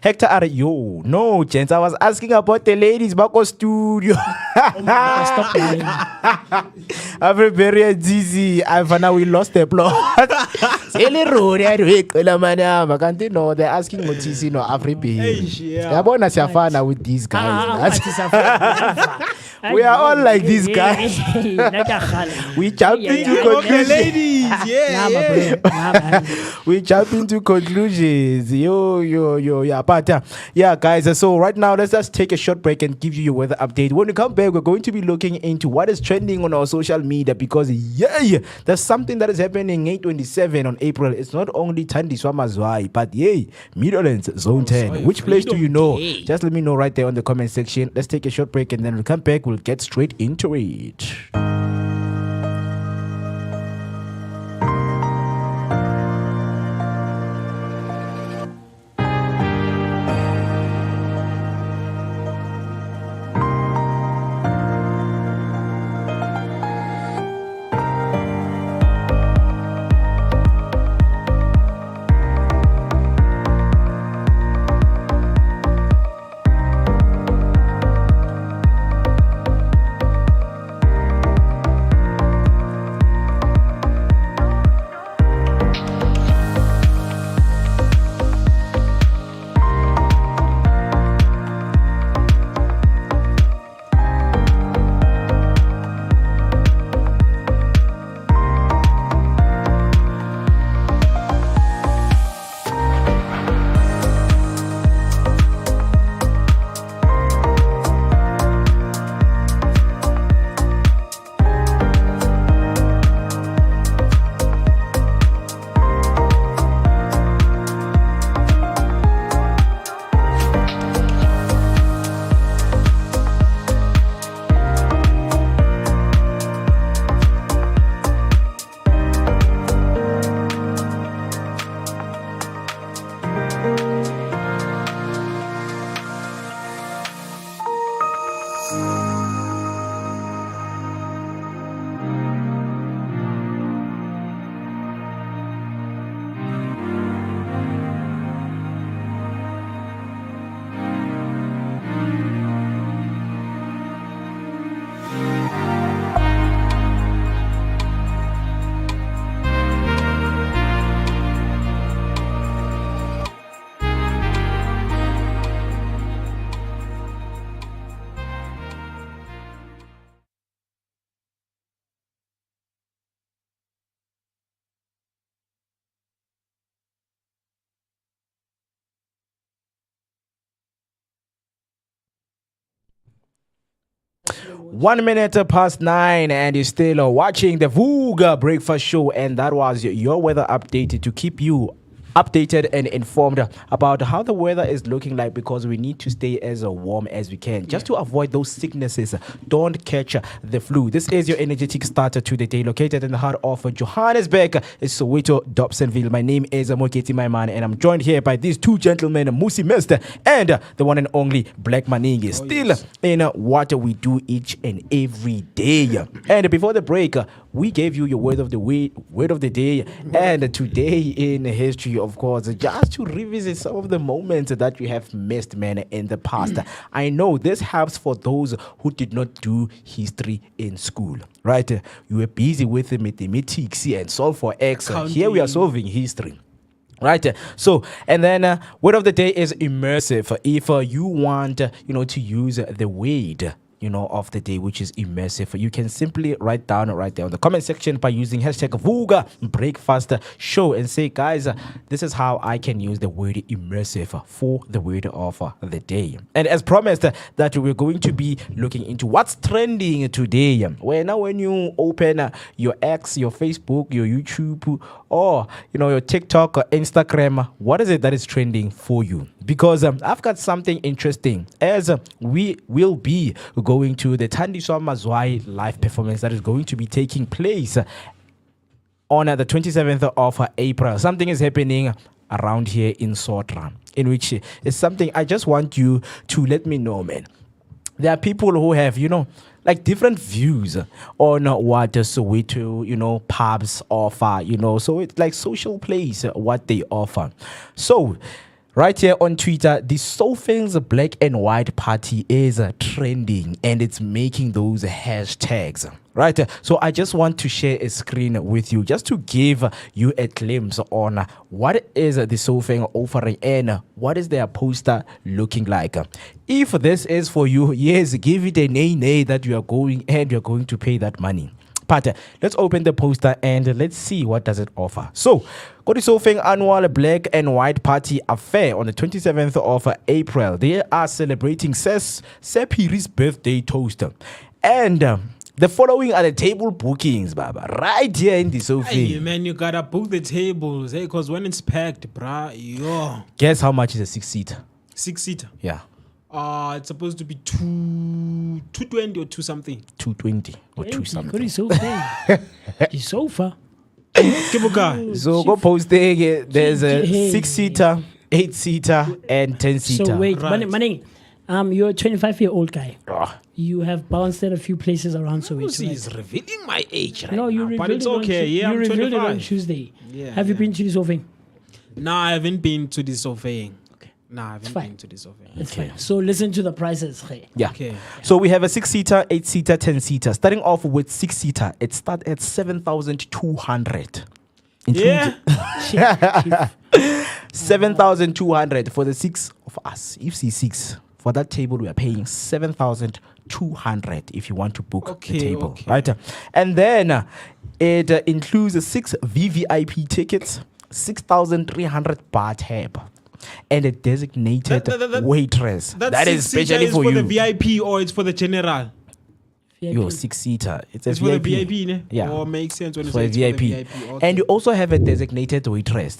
S9: Hector are no, gents. I was asking about the ladies back on studio.
S3: Stop lying.
S9: I'm very dizzy. Now we lost the plot. Can't you know they're asking Motisi no Afribi. Yeah, with these guys. We are all like these guys. We jump into conclusions.
S7: Ladies,
S9: We jump into conclusions. Yeah. But yeah, guys. So right now, let's just take a short break and give you your weather update. When we come back, we're going to be looking into what is trending on our social media because there's something that is happening 8/27 on April. It's not only Tandi Swamazwai, but Midlands Zone 10. Which place do you know? Just let me know right there on the comment section. Let's take a short break and then we'll come back. We'll get straight into it. 1 minute past 9, and you're still watching the Vooka Breakfast Show, and that was your weather update to keep you updated and informed about how the weather is looking like, because we need to stay as warm as we can just to avoid those sicknesses. Don't catch the flu. This is your energetic starter to the day, located in the heart of Johannesburg. It's Soweto, Dobsonville. My name is Moketi Maiman, and I'm joined here by these two gentlemen, Musi Mester and the one and only Black Maningi. Still in what we do each and every day. And before the break, we gave you your word of the day, and today in history, of course, just to revisit some of the moments that you have missed, man, in the past. I know this helps for those who did not do history in school, right? You were busy with the mathematics and solve for X. Here we are solving history. Right. So, and then word of the day is immersive. If you want, to use the word, of the day, which is immersive, you can simply write down right there on the comment section by using hashtag Vooka Breakfast Show and say, guys, this is how I can use the word immersive for the word of the day. And as promised, that we're going to be looking into what's trending today. When you open your X, your Facebook, your YouTube, or your TikTok or Instagram, what is it that is trending for you? Because I've got something interesting, as we will be going to the Thandiswa Mazwai live performance that is going to be taking place on the 27th of April. Something is happening around here in Sotra, in which is something I just want you to let me know, man. There are people who have, like different views on what Soweto, pubs offer, so it's like social place, what they offer. So, right here on Twitter, the Sofens Black and White Party is trending, and it's making those hashtags. Right, so I just want to share a screen with you just to give you a glimpse on what is the Sofeng offering and what is their poster looking like. If this is for you, yes, give it a nay that you're going to pay that money. But let's open the poster and let's see what does it offer. So, go to Sofeng Annual Black and White Party Affair on the 27th of April. They are celebrating Sepiri's birthday toast. And the following are the table bookings, Baba, right here in the Sofeng.
S7: Hey, man, you gotta book the tables, because when it's packed, bruh, yo.
S9: Guess how much is a 6-seater?
S7: 6-seater?
S9: Yeah.
S7: It's supposed to be 220 or 2 something.
S9: 220 or 2 something.
S3: What is sofa? It's sofa.
S9: So go post there. There's a 6-seater, 8-seater, and 10-seater.
S3: So wait,
S9: right.
S3: Manning, you're a 25-year-old guy.
S9: Oh.
S3: You have bounced at a few places around Soweto.
S7: He's revealing my age right
S3: no, you
S7: now, but
S3: revealed
S7: it's
S3: it on
S7: okay. Yeah,
S3: you
S7: I'm
S3: revealed
S7: 25.
S3: it on Tuesday.
S7: Yeah,
S3: have you been to the Sofeng?
S7: No, I haven't been to the Sofeng.
S3: Okay.
S7: No, I haven't
S3: fine.
S7: been to the Sofeng.
S3: It's fine. So listen to the prices. Hey.
S9: Yeah.
S7: Okay.
S9: So we have a 6-seater, 8-seater, 10-seater. Starting off with 6-seater, it starts at 7,200.
S7: Yeah.
S9: 7,200 for the 6 of us. If C6 for that table, we are paying 7,200 if you want to book the table, right? And then it includes 6 VVIP tickets, 6,300 bar tab, and a designated waitress. That is especially for you.
S7: The VIP or it's for the general?
S9: Your 6-seater. It's
S7: for the VIP, ne?
S9: Yeah.
S7: Or makes sense when it's
S9: for
S7: for
S9: VIP.
S7: the VIP. Okay.
S9: And you also have a designated waitress.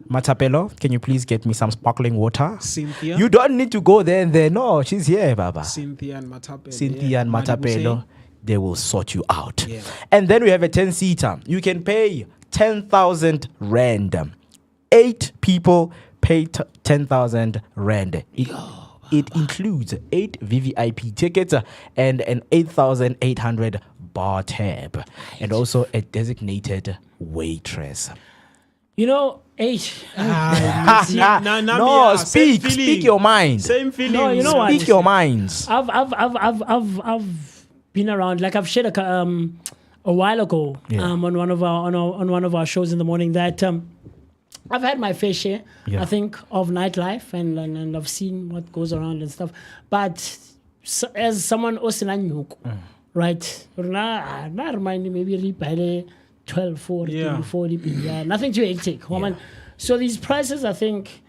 S9: Matapelo, can you please get me some sparkling water?
S7: Cynthia.
S9: You don't need to go there and there. No, she's here, Baba.
S7: Cynthia and Matapelo.
S9: Cynthia and Matapelo, they will sort you out.
S7: Yeah.
S9: And then we have a 10-seater. You can pay 10,000 rand. 8 people pay 10,000 rand. It includes 8 VVIP tickets and an 8,800 bar tab, and also a designated waitress.
S3: No,
S9: speak your mind.
S7: Same feeling.
S3: No, you know what?
S9: Speak your minds.
S3: I've been around. Like I've shared a while ago on one of our shows in the morning that I've had my fair share, I think, of nightlife and I've seen what goes around and stuff. But as someone right? Not reminding maybe 12, 40, 40, nothing too hectic. So these prices, I think,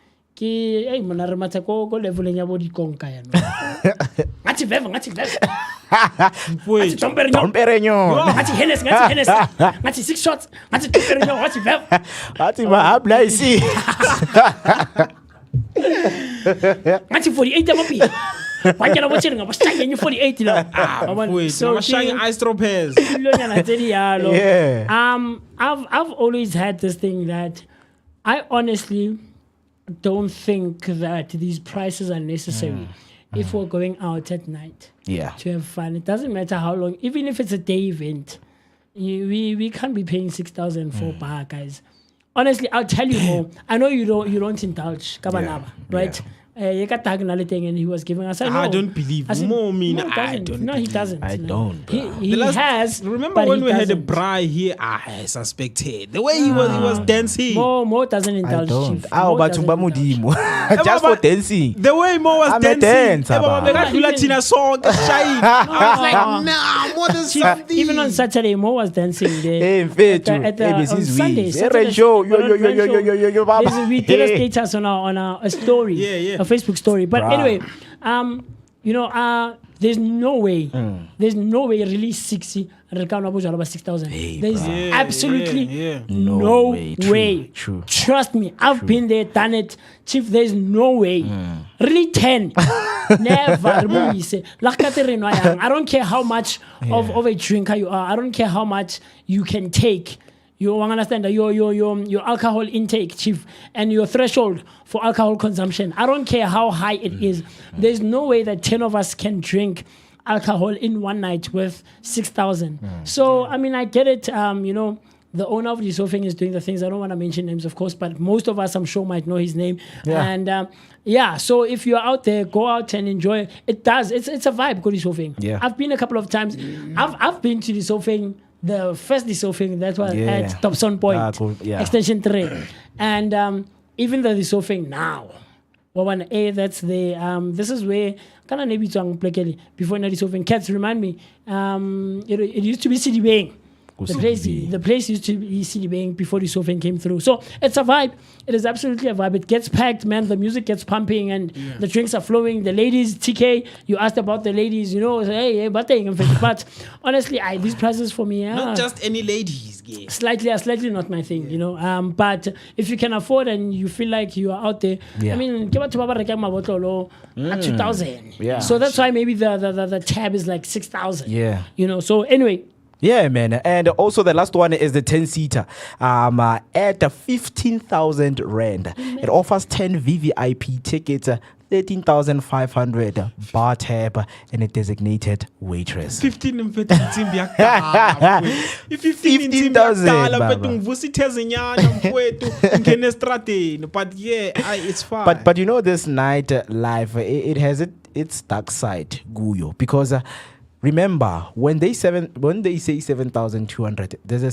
S7: Wait.
S3: Don't bury
S9: Don't bury you.
S3: Ngathi Hennessy, ngathi 6 shots, ngathi don't bury you, ngathi Vev.
S9: Athi mahabla isi.
S3: Ngathi 48 amapi. Wanyana botshe nga bashaya nyu 48 la.
S7: Wait, so shine ice tropes.
S9: Yeah.
S3: I've always had this thing that I honestly don't think that these prices are necessary if we're going out at night
S9: Yeah.
S3: to have fun. It doesn't matter how long, even if it's a day event, we can't be paying 6,000 for bar, guys. Honestly, I'll tell you more. I know you don't indulge, Kabanaba, right? You got thing and he was giving us.
S7: I don't believe.
S3: I said,
S7: More mean,
S3: no,
S7: I don't.
S3: No, he doesn't.
S9: I don't,
S3: He has.
S7: Remember
S3: but
S7: when
S3: he
S7: we had a
S3: doesn't.
S7: braai here? I suspected the way he was dancing.
S3: Mo doesn't
S9: I
S3: indulge.
S9: don't.
S3: Chief.
S9: Ah,
S3: Mo
S9: but
S3: doesn't
S9: tumba
S3: indulge.
S9: mudimo. Just for dancing.
S7: The way Mo was
S9: I'm a
S7: dancing,
S9: dancer,
S7: Baba,
S9: man.
S7: Baba,
S3: Even-
S7: Latina song, shy. I was like, nah, more than
S3: Chief,
S7: something.
S3: even on Saturday, Mo was dancing there.
S9: Hey, mfethu.
S3: on
S9: ABC's
S3: Sunday,
S9: Wheeze.
S3: Saturday,
S9: Hey, show.
S3: Sunday,
S9: Yo, Baba.
S3: We did a
S9: Hey.
S3: status on a story,
S7: Yeah.
S3: a Facebook story. But
S9: Bruh.
S3: anyway, there's no way, release 60 and about 6,000. There's
S7: bruh.
S3: absolutely
S7: Yeah.
S3: no
S9: way.
S3: way.
S9: True.
S3: Trust me, I've been there, done it, Chief. There's no way. Really 10. Never. I don't care how much of a drinker you are. I don't care how much you can take. You understand that your alcohol intake, Chief, and your threshold for alcohol consumption. I don't care how high it is. There's no way that 10 of us can drink alcohol in one night with 6,000. So I mean, I get it. The owner of the Sofing is doing the things. I don't want to mention names, of course, but most of us, I'm sure, might know his name.
S9: Yeah.
S3: And so if you're out there, go out and enjoy. It does. It's a vibe, go to Sofing.
S9: Yeah.
S3: I've been a couple of times. I've been to the Sofing. The first Disofing that was
S9: Yeah.
S3: at Thompson Point,
S9: Ah, cool. Yeah.
S3: Extension 3. And even the Disofing now, that's the, this is where, kind of maybe before the Disofing, cats remind me, it used to be City Bang. The place used to be City Bank before the Sofing came through. So it's a vibe. It is absolutely a vibe. It gets packed, man. The music gets pumping and the drinks are flowing. The ladies, TK, you asked about the ladies, hey, but honestly, these prices for me,
S7: Not just any ladies, yeah.
S3: slightly not my thing, But if you can afford and you feel like you are out there,
S9: Yeah.
S3: I mean, give it to Baba Rekama Botolo at 2,000.
S9: Yeah.
S3: So that's why maybe the tab is like 6,000.
S9: Yeah.
S3: So anyway.
S9: Yeah, man. And also the last one is the 10-seater at 15,000 rand. It offers 10 VVIP tickets, 13,500 bar tab, and a designated waitress.
S7: 15 and 15 yakudala. If
S9: 15,000, Baba.
S7: But yeah, it's fine.
S9: But this night life, it has its dark side, Guyo, because remember when they say 7,200, there's a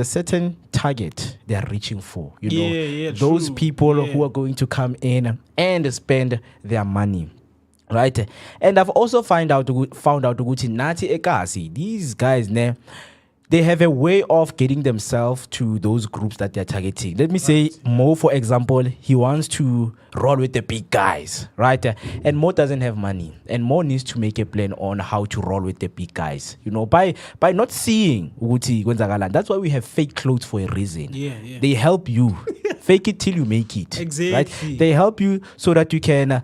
S9: certain target they are reaching for. Those
S7: true.
S9: people who are going to come in and spend their money. Right, and I've also found out ukuthi nathi ekasi, these guys they have a way of getting themselves to those groups that they're targeting. Let me say Mo, for example, he wants to roll with the big guys, right? And Mo doesn't have money, and Mo needs to make a plan on how to roll with the big guys. By not seeing ukuthi kwenzakala. That's why we have fake clothes for a reason.
S7: Yeah.
S9: They help you. Fake it till you make it.
S7: Exactly.
S9: Right? They help you so that you can,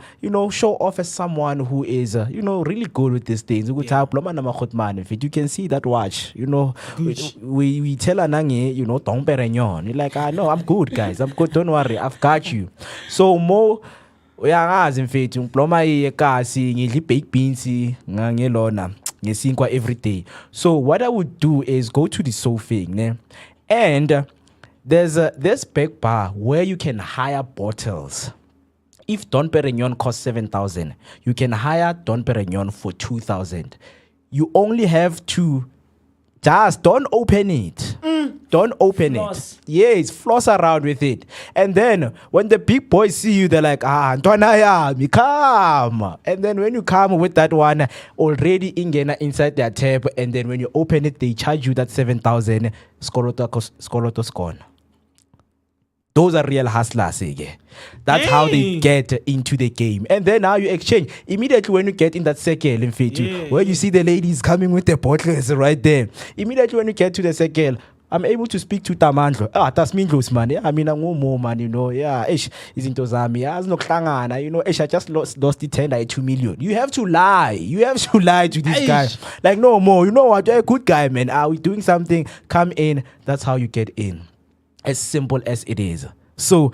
S9: show off as someone who is, really good with these things. If you can see that watch, we tell Anange, don't perenyon. You're like, no, I'm good, guys. I'm good. Don't worry. I've got you. So Mo, uyangazi mfethu ngiploma ekasi ngidla baked beans ngangelona ngesinkwa every day. So what I would do is go to the Sofing, and there's this big bar where you can hire bottles. If Don Perignon costs 7,000, you can hire Don Perignon for 2,000. You only have to just don't open it. Don't open
S3: Floss.
S9: it. Yes, floss around with it. And then when the big boys see you, they're like, Ntwana come. And then when you come with that one already inside their tab, and then when you open it, they charge you that 7,000. Skoloto gone. Those are real hustlers. That's how they
S7: Dang.
S9: get into the game. And then now you exchange. Immediately when you get in that circle, in fact, where you see the ladies coming with the bottles right there. Immediately when you get to the circle, I'm able to speak to Tamandlo. That's me close, man. I mean, I'm more, man, you know. Yeah, isn't Zami. You know, I just lost the tender at 2 million. You have to lie. You have to lie to this guy. Like, no more. You know what? You're a good guy, man. Are we doing something? Come in. That's how you get in. As simple as it is. So,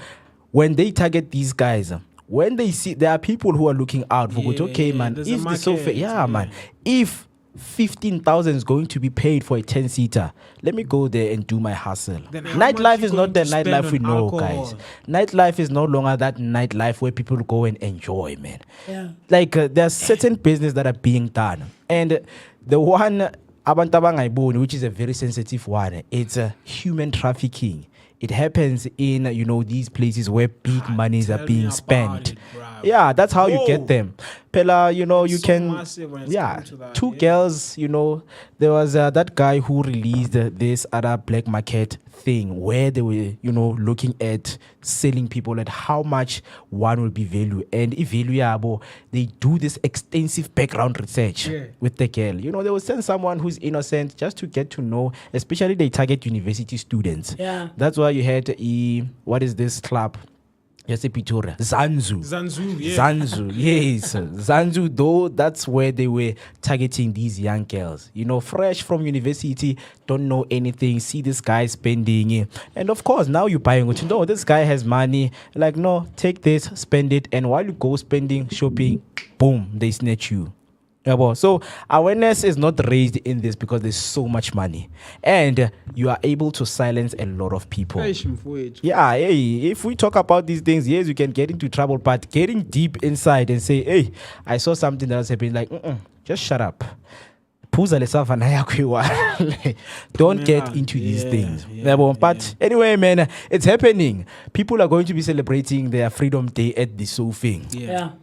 S9: when they target these guys, when they see there are people who are looking out for okay, man,
S7: there's
S9: if
S7: a
S9: the sofa,
S7: market,
S9: yeah, man, if 15,000 is going to be paid for a 10-seater, let me go there and do my hustle.
S7: Then how much
S9: Nightlife
S7: you
S9: is
S7: going
S9: not the
S7: to spend
S9: nightlife we
S7: on
S9: know,
S7: alcohol?
S9: guys. Nightlife is no longer that nightlife where people go and enjoy, man.
S3: Yeah.
S9: Like there are certain business that are being done, and the one abantu abangayiboni, which is a very sensitive one, it's human trafficking. It happens in these places where big monies are
S7: tell me
S9: being
S7: about
S9: spent.
S7: it, bruv.
S9: Yeah, that's how you
S7: Whoa.
S9: get them. Pella, you
S7: so
S9: can.
S7: massive when it's
S9: Yeah,
S7: come to that,
S9: two
S7: yeah.
S9: girls. There was that guy who released this other black market thing where they were, looking at selling people at how much one will be value, and if value yabo, they do this extensive background research with the girl. They will send someone who's innocent just to get to know. Especially they target university students.
S3: Yeah.
S9: That's why you had what is this club? Yes, Pitura. Zanzu.
S7: Zanzu, yeah.
S9: Zanzu, yes. Zanzu, though, that's where they were targeting these young girls. Fresh from university, don't know anything, see this guy spending. And of course, now you're buying it. No, this guy has money. Like, no, take this, spend it. And while you go spending, shopping, boom, they snatch you. So awareness is not raised in this because there's so much money, and you are able to silence a lot of people. Yeah, hey, if we talk about these things, yes, you can get into trouble, but getting deep inside and say, hey, I saw something that was happening, like, just shut up. Don't get into these things. But anyway, man, it's happening. People are going to be celebrating their Freedom Day at the Sofing.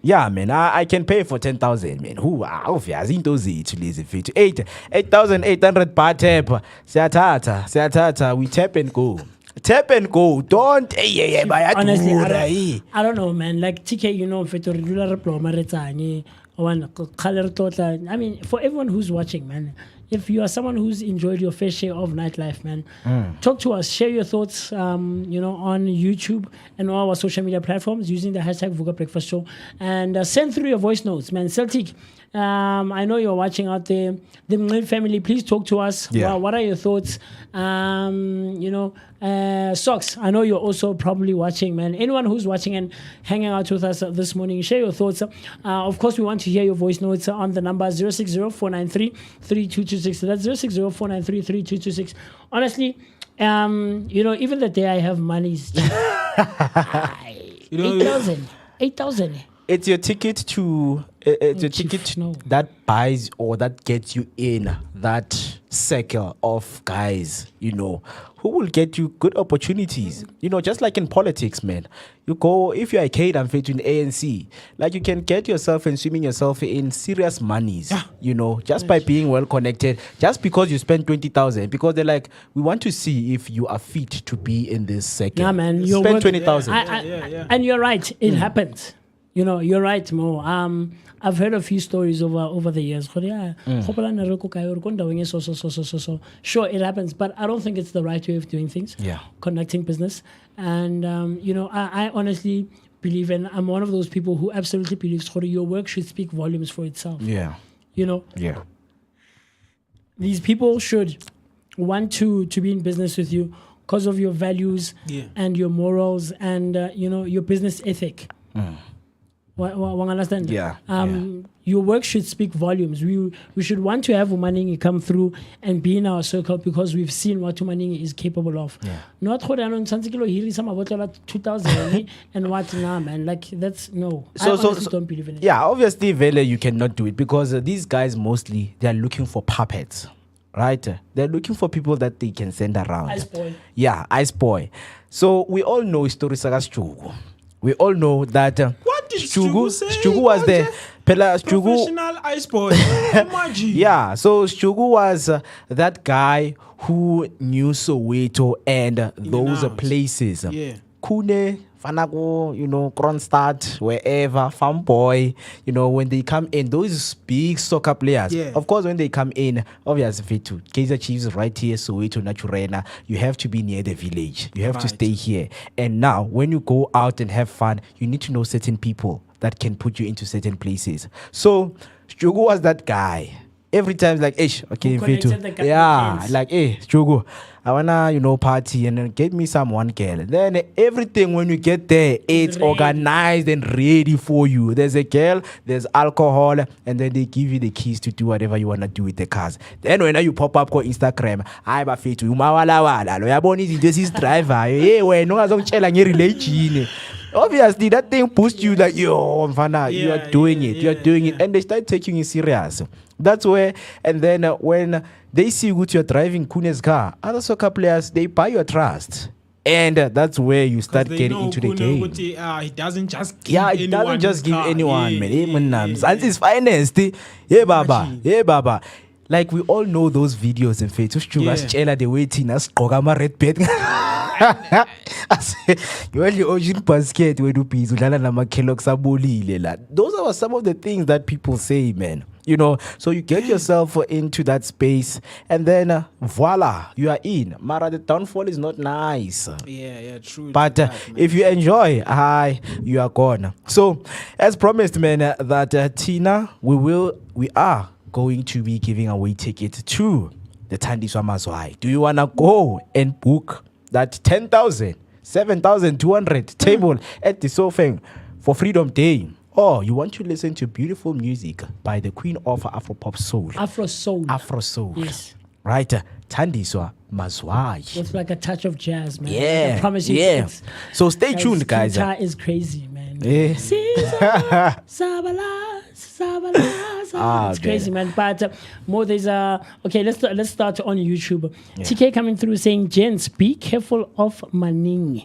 S9: Yeah, man. I can pay for 10,000, man. Who? To lazy fit. 8,800 per tap. Siatata. We tap and go. Tap and go. Don't.
S3: Honestly, I don't know, man. Like TK, I mean, for everyone who's watching, man, if you are someone who's enjoyed your fair share of nightlife, man, talk to us, share your thoughts, on YouTube and all our social media platforms using the hashtag Vooka Breakfast Show, and send through your voice notes, man. Celtic, I know you're watching out there. The Mlin family, please talk to us.
S9: Yeah.
S3: What are your thoughts? Socks, I know you're also probably watching, man. Anyone who's watching and hanging out with us this morning, share your thoughts. Of course, we want to hear your voice notes on the number 060-493-3226. That's 060-493-3226. Honestly, even the day I have money is 8,000.
S9: It's your ticket to that buys or that gets you in that circle of guys, who will get you good opportunities. Just like in politics, man. You go, if you're a kid and fit in ANC, like you can get yourself and swimming yourself in serious monies, just by being well connected, just because you spend 20,000, because they're like, we want to see if you are fit to be in this circle.
S3: Yeah, man.
S9: Spend 20,000.
S3: And you're right, it happens. You're right, Mo. I've heard a few stories over the years. Sure, it happens, but I don't think it's the right way of doing things.
S9: Yeah.
S3: Conducting business. And, I honestly believe, and I'm one of those people who absolutely believes your work should speak volumes for itself.
S9: Yeah. Yeah.
S3: These people should want to be in business with you because of your values and your morals and, your business ethic. Understand?
S9: Yeah.
S3: Your work should speak volumes. We should want to have Umaningi come through and be in our circle because we've seen what Umaningi is capable of.
S9: Yeah.
S3: Not here some about 2000 and what now, man. Like that's no. I honestly don't believe in it.
S9: Yeah, obviously, Vele, you cannot do it because these guys mostly they are looking for puppets, right? They're looking for people that they can send around.
S3: Ice boy.
S9: Yeah, ice boy. So we all know story Sagas Chugu. We all know that.
S7: What did Stugu say?
S9: Stugu was there.
S7: Professional ice boy. Imagine.
S9: Yeah, so Stugu was that guy who knew Soweto and those
S7: out.
S9: places.
S7: Yeah.
S9: Kune, Fanago, Kronstadt, wherever, Farm Boy, when they come in, those big soccer players,
S7: Yeah.
S9: of course, when they come in, obviously, to Kaizer Chiefs is right here, Soweto, Naturena, you have to be near the village. You have to
S7: Right.
S9: stay here. And now, when you go out and have fun, you need to know certain people that can put you into certain places. So, Shugo was that guy. Every time, like, ish, okay,
S3: Who connected
S9: Mfethu.
S3: the guy-
S9: Yeah,
S3: the kids.
S9: like, hey, Shugo, I wanna, party and then get me some one girl. Then everything when you get there, it's
S3: ready.
S9: organized and ready for you. There's a girl, there's alcohol, and then they give you the keys to do whatever you wanna do with the cars. Then when you pop up on Instagram, I Bafethu, umawala, lo yabona izinto esizidriver. Hey, wena ungazongitshela nge-religion. Obviously, that thing boosts you like, yo, mfana, you are doing it, you are doing it. And they start taking you serious. That's where, and then when they see what you're driving Kune's car, other soccer players, they buy your trust. And that's where you start
S7: They
S9: getting
S7: know
S9: into the
S7: Kune
S9: game.
S7: Ukuthi, he doesn't just give
S9: Yeah, it
S7: anyone
S9: doesn't just
S7: his
S9: give
S7: car.
S9: anyone,
S7: Yeah,
S9: man.
S7: yeah,
S9: Hey, man,
S7: yeah,
S9: Mzansi is financed. Hey, Baba.
S7: Imagine.
S9: Hey, Baba. Like, we all know those videos in faith.
S7: Yeah.
S9: Chela the waiting us ma red bed. You only ocean basket where do peas udlala nama Kellogg's abolile la. Those are some of the things that people say, man. So you get yourself into that space, and then voila, you are in. Mara, the downfall is not nice.
S7: Yeah, true.
S9: But
S7: to that, man.
S9: if you enjoy, you are gone. So, as promised, man, that Tina, we are going to be giving away tickets to the Thandiswa Mazwai. Do you wanna go and book that 10,000, 7,200 table at the Sofeng for Freedom Day? Or you want to listen to beautiful music by the Queen of Afropop Soul,
S3: Afro soul.
S9: Afro Soul,
S3: Yes.
S9: right? Thandiswa Mazwai.
S3: With like a touch of jazz, man.
S9: Yeah,
S3: I promise you.
S9: yeah.
S3: it's-
S9: So stay tuned, guys.
S3: Guitar is crazy, man.
S9: Yeah.
S3: Caesar, Sabala, Sabala.
S9: Ah,
S3: It's crazy, man. But more, there's okay. Let's start on YouTube.
S9: Yeah.
S3: TK coming through saying, "Gents, be careful of Maning.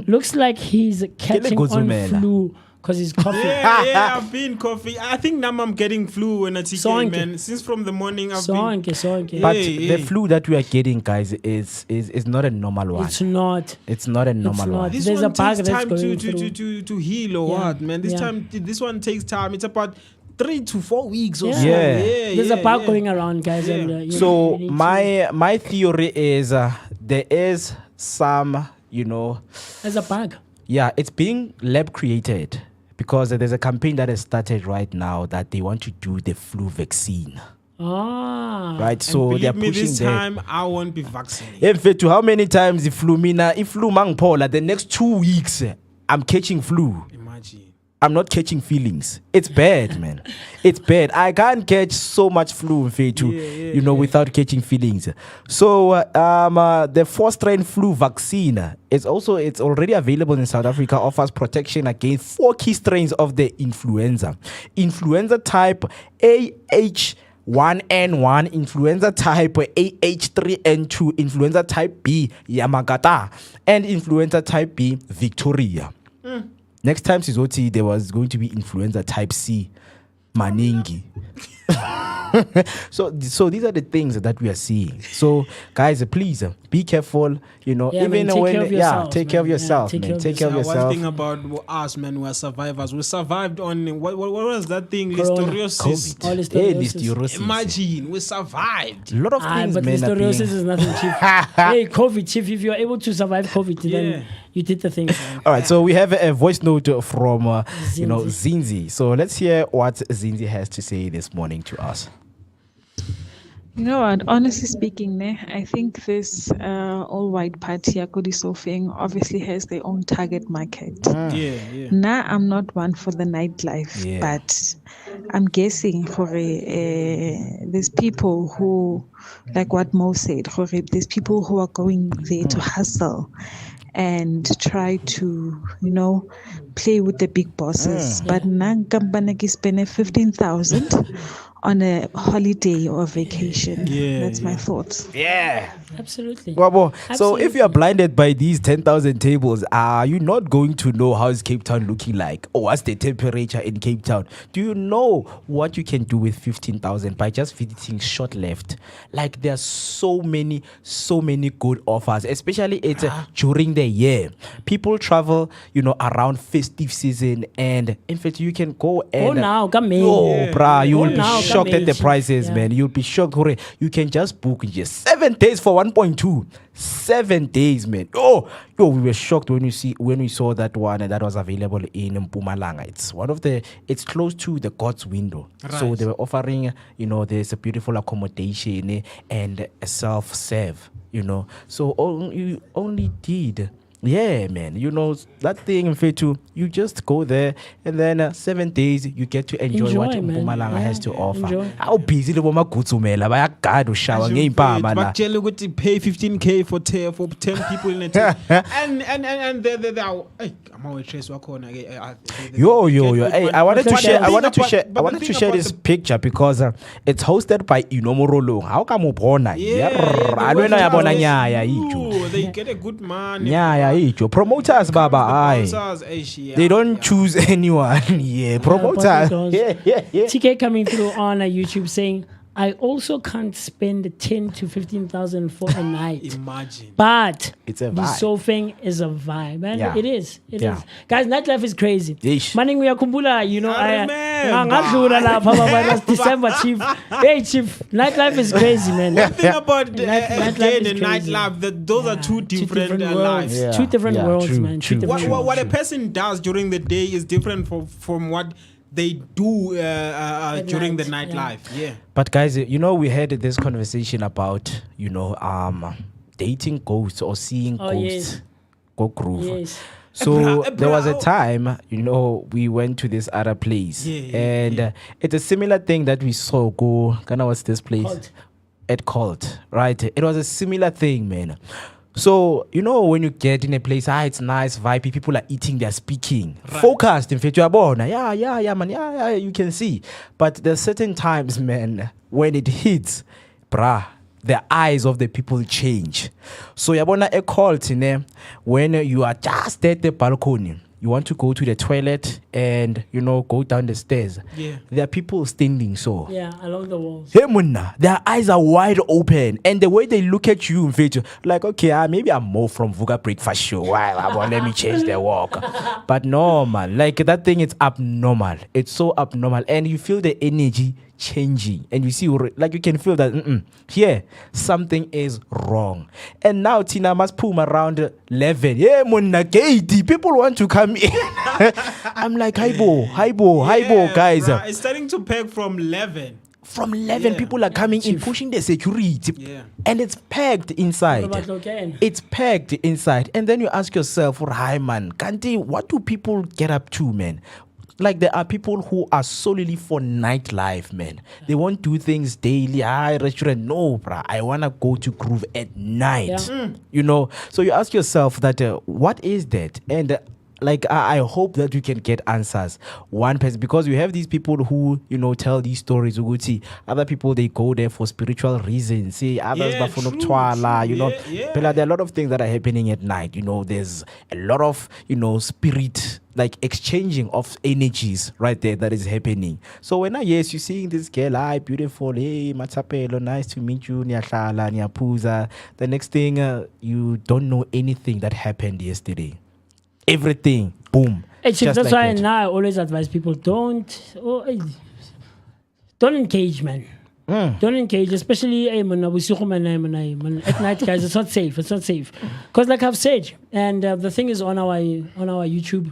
S3: Looks like he's catching on
S9: Gozumela.
S3: flu because he's coughing."
S7: Yeah, I've been coughing. I think now I'm getting flu when I take
S3: Sonke.
S7: man. Since from the morning I've
S3: Sonke.
S9: But
S7: Yeah,
S9: the
S7: yeah.
S9: flu that we are getting, guys, is not a normal one.
S3: It's not.
S9: It's not a normal
S3: not.
S9: one.
S7: This
S3: There's
S7: one
S3: a bug
S7: takes
S3: that's
S7: time
S3: going
S7: to heal or
S3: Yeah,
S7: what, man. This one takes time. It's about 3 to 4 weeks or
S3: Yeah.
S7: so.
S9: Yeah.
S3: There's a bug
S7: yeah.
S3: going around, guys.
S7: Yeah.
S3: And, you know,
S9: So
S3: you need to-
S9: my theory is there is some,
S3: there's a bug.
S9: yeah, it's being lab created because there's a campaign that has started right now that they want to do the flu vaccine,
S3: Ah.
S9: right? So they're
S7: Believe me,
S9: pushing
S7: this
S9: that.
S7: time I won't be vaccinated.
S9: In fact, how many times if flu mangpola the next 2 weeks I'm catching flu.
S7: Imagine.
S9: I'm not catching feelings. It's bad, man. It's bad. I can't catch so much flu, without catching feelings. So the 4-strain flu vaccine it's already available in South Africa. Offers protection against 4 key strains of the influenza. Influenza type AH1N1, influenza type AH3N2, influenza type B Yamagata, and influenza type B Victoria. Next time Sizoti, there was going to be influenza type C Maningi. So these are the things that we are seeing. So guys, please be careful.
S3: man,
S9: Even
S3: take
S9: when
S3: care of yourselves,
S9: take care of
S3: man. Yeah,
S9: yourself,
S3: take
S9: man.
S3: care of
S9: Take care of
S7: One
S9: yourself.
S7: thing about us, man, we're survivors. We survived on what was that thing?
S3: Corona.
S7: Listeriosis.
S3: All
S9: COVID.
S3: listeriosis.
S7: Imagine we survived.
S9: A lot of
S3: Ah,
S9: things,
S3: but
S9: man, are being-
S3: listeriosis is nothing cheap. Hey, COVID, chief. If you're able to survive COVID,
S7: Yeah.
S3: then you did the thing. Man.
S9: All right, so we have a voice note from Zinzi. So let's hear what Zinzi has to say this morning to us.
S10: You know what? Honestly speaking, I think this all-white party, Sofeng, obviously has their own target market.
S7: Yeah.
S10: Now, I'm not one for the nightlife,
S9: Yeah.
S10: but I'm guessing for there's people who, like what Mo said, there's people who are going there to hustle and try to, play with the big bosses. But Nang Kambanaki spend 15,000 on a holiday or vacation. That's my thoughts.
S9: Yeah.
S3: Absolutely.
S9: Wabo. So
S3: Absolutely.
S9: if you are blinded by these 10,000 tables, are you not going to know how is Cape Town looking like? Or what's the temperature in Cape Town? Do you know what you can do with 15,000 by just visiting short left? like there's so many good offers, especially it's during the year. People travel, around festive season, and in fact you can go and
S3: now, come in.
S9: bruh, you will be
S3: now,
S9: shocked
S3: come
S9: at the
S3: in.
S9: prices,
S3: Yeah.
S9: man. You'll be shocked. Hore. You can just book in just 7 days for 1.2. 7 days, man. We were shocked when we saw that one, and that was available in Mpumalanga. It's close to the God's window. So
S7: Right.
S9: they were offering, there's a beautiful accommodation and a self-serve, So all you only did. Yeah, man. That thing in Fetu, you just go there and then 7 days you get to enjoy what
S3: Enjoy, man.
S9: Mpumalanga has to
S3: Yeah,
S9: offer.
S3: enjoy.
S9: How busy the woman kutsumela bayagada ushawa ngeimpama la.
S7: But tell you to pay 15K for 10 people in a team. and they I'm always trace wakhona ke.
S9: Yo. Hey, I wanted to
S7: But
S9: share.
S7: the
S9: I wanted to
S7: thing
S9: share.
S7: about-
S9: I wanted
S7: but
S9: to
S7: the
S9: share
S7: thing
S9: this
S7: about
S9: picture because it's hosted by Inomorolo. How come upona? Alwena yabona nyaya ijo.
S7: They get a good man.
S9: Nyaya ijo. Promoters baba aye. They don't choose anyone. Yeah, promoters. Yeah.
S3: TK coming through on YouTube saying, I also can't spend 10 to 15,000 for a night.
S7: Imagine.
S3: But
S9: It's a
S3: the
S9: vibe.
S3: surfing is a vibe, man.
S9: Yeah.
S3: It is. It
S9: Yeah.
S3: is. Guys, nightlife is crazy.
S9: Yeesh.
S3: Maning uyakumbula,
S7: I remember.
S3: ngadlula lapha baba last December, chief. Hey, chief, nightlife is crazy, man.
S7: One thing about
S3: Nightlife
S7: again
S3: is
S7: and
S3: crazy.
S7: nightlife, those are two different
S3: worlds.
S7: lives.
S9: Yeah.
S3: Two different
S9: Yeah,
S3: worlds,
S9: true,
S3: man.
S9: true.
S3: Two different worlds.
S7: What a person does during the day is different from what they do during the
S3: night,
S7: nightlife. Yeah.
S9: But guys, we had this conversation about, dating ghosts or seeing
S3: Oh,
S9: ghosts
S3: yes.
S9: go groove.
S3: Yes.
S9: So
S7: Bruh,
S9: there was a
S7: bruh.
S9: time, we went to this other place,
S7: Yeah,
S9: and it's a similar thing that we saw go. Kana, what's this place?
S3: Cult.
S9: At Cult, right? It was a similar thing, man. So when you get in a place, it's nice, vibey. People are eating, they're speaking, focused. In fact, you are born. Yeah, man. Yeah, you can see. But there's certain times, man, when it hits, bruh, the eyes of the people change. So yabona a cult, when you are just at the balcony, you want to go to the toilet and go down the stairs.
S7: Yeah.
S9: There are people standing so.
S3: Yeah, along the walls.
S9: Hey, Munna, their eyes are wide open, and the way they look at you, like, okay, maybe I'm more from Vooka Breakfast Show. Why? Let me change the walk. But no, man, like that thing, it's abnormal. It's so abnormal, and you feel the energy changing, and you see, like, you can feel that here something is wrong. And now Tina must pull around 11. Yeah, Munna gate. People want to come in. I'm like, hi bo, guys.
S7: Bruh, it's starting to peg from 11.
S9: From 11
S7: Yeah.
S9: people are coming in, pushing the security.
S7: Yeah.
S9: And it's packed inside.
S3: What about Logan?
S9: It's packed inside. And then you ask yourself, hi man, Kanti, what do people get up to, man? Like, there are people who are solely for nightlife, man. They won't do things daily. Restaurant. No, bruh. I want to go to groove at night.
S3: Yeah.
S9: So you ask yourself that, what is that? And like, I hope that you can get answers. One person, because you have these people who, tell these stories. Uguti. Other people, they go there for spiritual reasons. See, others,
S7: Yeah,
S9: bafuna
S7: true,
S9: ukutwala,
S7: true. Yeah.
S9: But there are a lot of things that are happening at night. There's a lot of, spirit, like exchanging of energies right there that is happening. So when you're seeing this girl, hi, beautiful, hey, Matapelo, nice to meet you, Nyashala, Nyapuza. The next thing, you don't know anything that happened yesterday. Everything, boom.
S3: Hey, Chief,
S9: just
S3: that's
S9: like
S3: why
S9: that.
S3: now I always advise people don't engage, man. Don't engage, especially at night, guys. It's not safe. It's not safe because, like I've said, and the thing is on our YouTube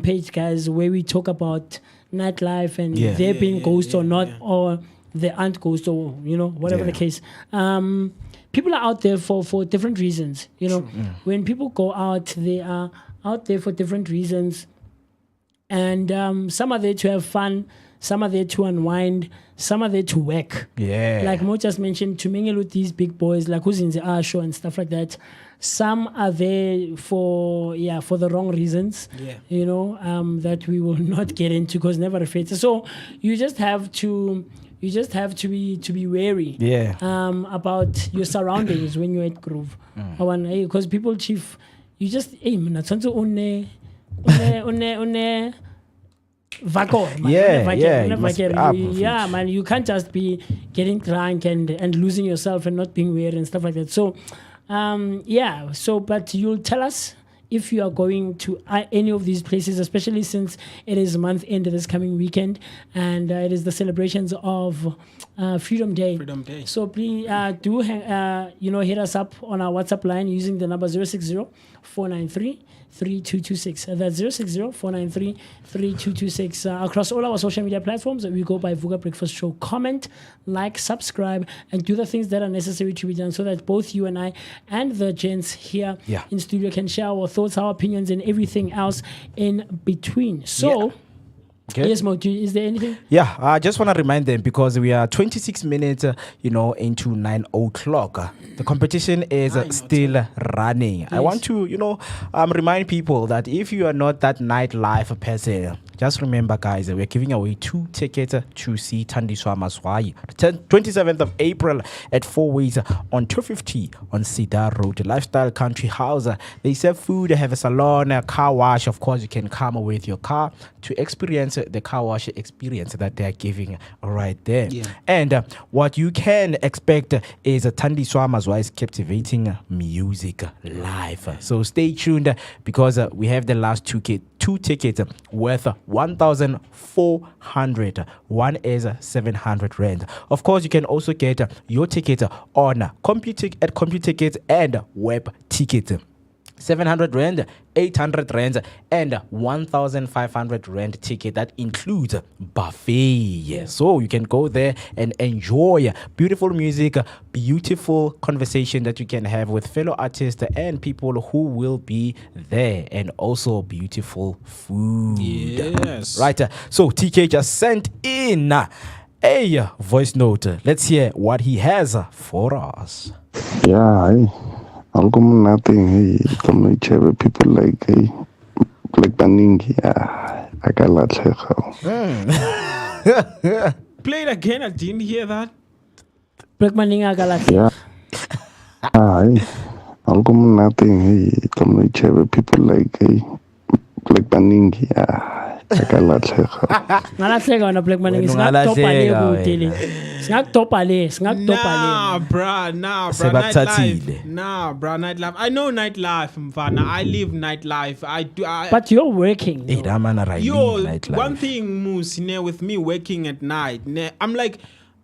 S3: page, guys, where we talk about nightlife and there being ghosts or not, or there aren't ghosts or whatever the case. People are out there for different reasons. When people go out, they are out there for different reasons, and some are there to have fun. Some are there to unwind. Some are there to work.
S9: Yeah.
S3: Like Mo just mentioned, to mingle with these big boys, like who's in the R show and stuff like that. Some are there for the wrong reasons.
S7: Yeah.
S3: That we will not get into because never refers. So you just have to be wary.
S9: Yeah.
S3: About your surroundings when you're at groove. Because people, Chief, you just Vakor, man.
S2: You must be up,
S3: Yeah, man. You can't just be getting drunk and losing yourself and not being weird and stuff like that. So, but you'll tell us if you are going to any of these places, especially since it is month end this coming weekend and it is the celebrations of Freedom Day. So please hit us up on our WhatsApp line using the number 060-493-3226. That's 060-493-3226. Across all our social media platforms, we go by Vooka Breakfast Show. Comment, like, subscribe, and do the things that are necessary to be done so that both you and I and the gents here in studio can share our thoughts, our opinions, and everything else in between. So, yes, Mo, is there anything?
S9: Yeah, I just want to remind them because we are 26 minutes, into 9 o'clock. The competition is still running. Yes. I want to, remind people that if you are not that nightlife person, just remember, guys, we're giving away 2 tickets to see Thandiswa Maswai, 27th of April at 4 Ways on 250 on Cedar Road, Lifestyle Country House. They serve food, they have a salon, a car wash. Of course, you can come with your car to experience the car wash experience that they're giving right there. Yeah. And what you can expect is Thandiswa Maswai's captivating music live. So stay tuned because we have the last 2 tickets worth 1,400. One is 700 rand. Of course, you can also get your ticket on CompuTickets and Web Ticket. 700 rand, 800 rand, and 1,500 rand ticket. That includes buffet. So you can go there and enjoy beautiful music, beautiful conversation that you can have with fellow artists and people who will be there, and also beautiful food.
S7: Yes.
S9: Right. So TK just sent in a voice note. Let's hear what he has for us.
S11: Yeah. I'll come nothing. Hey, come with people like Baningi. I got lots of
S7: Play it again. I didn't hear that.
S11: Yeah. I'll come nothing. Hey, come with people like Baningi. I got lots of
S7: nightlife. I know nightlife, Mfana. I live nightlife.
S3: But you're working.
S7: One thing, Moose, with me working at night, I'm like,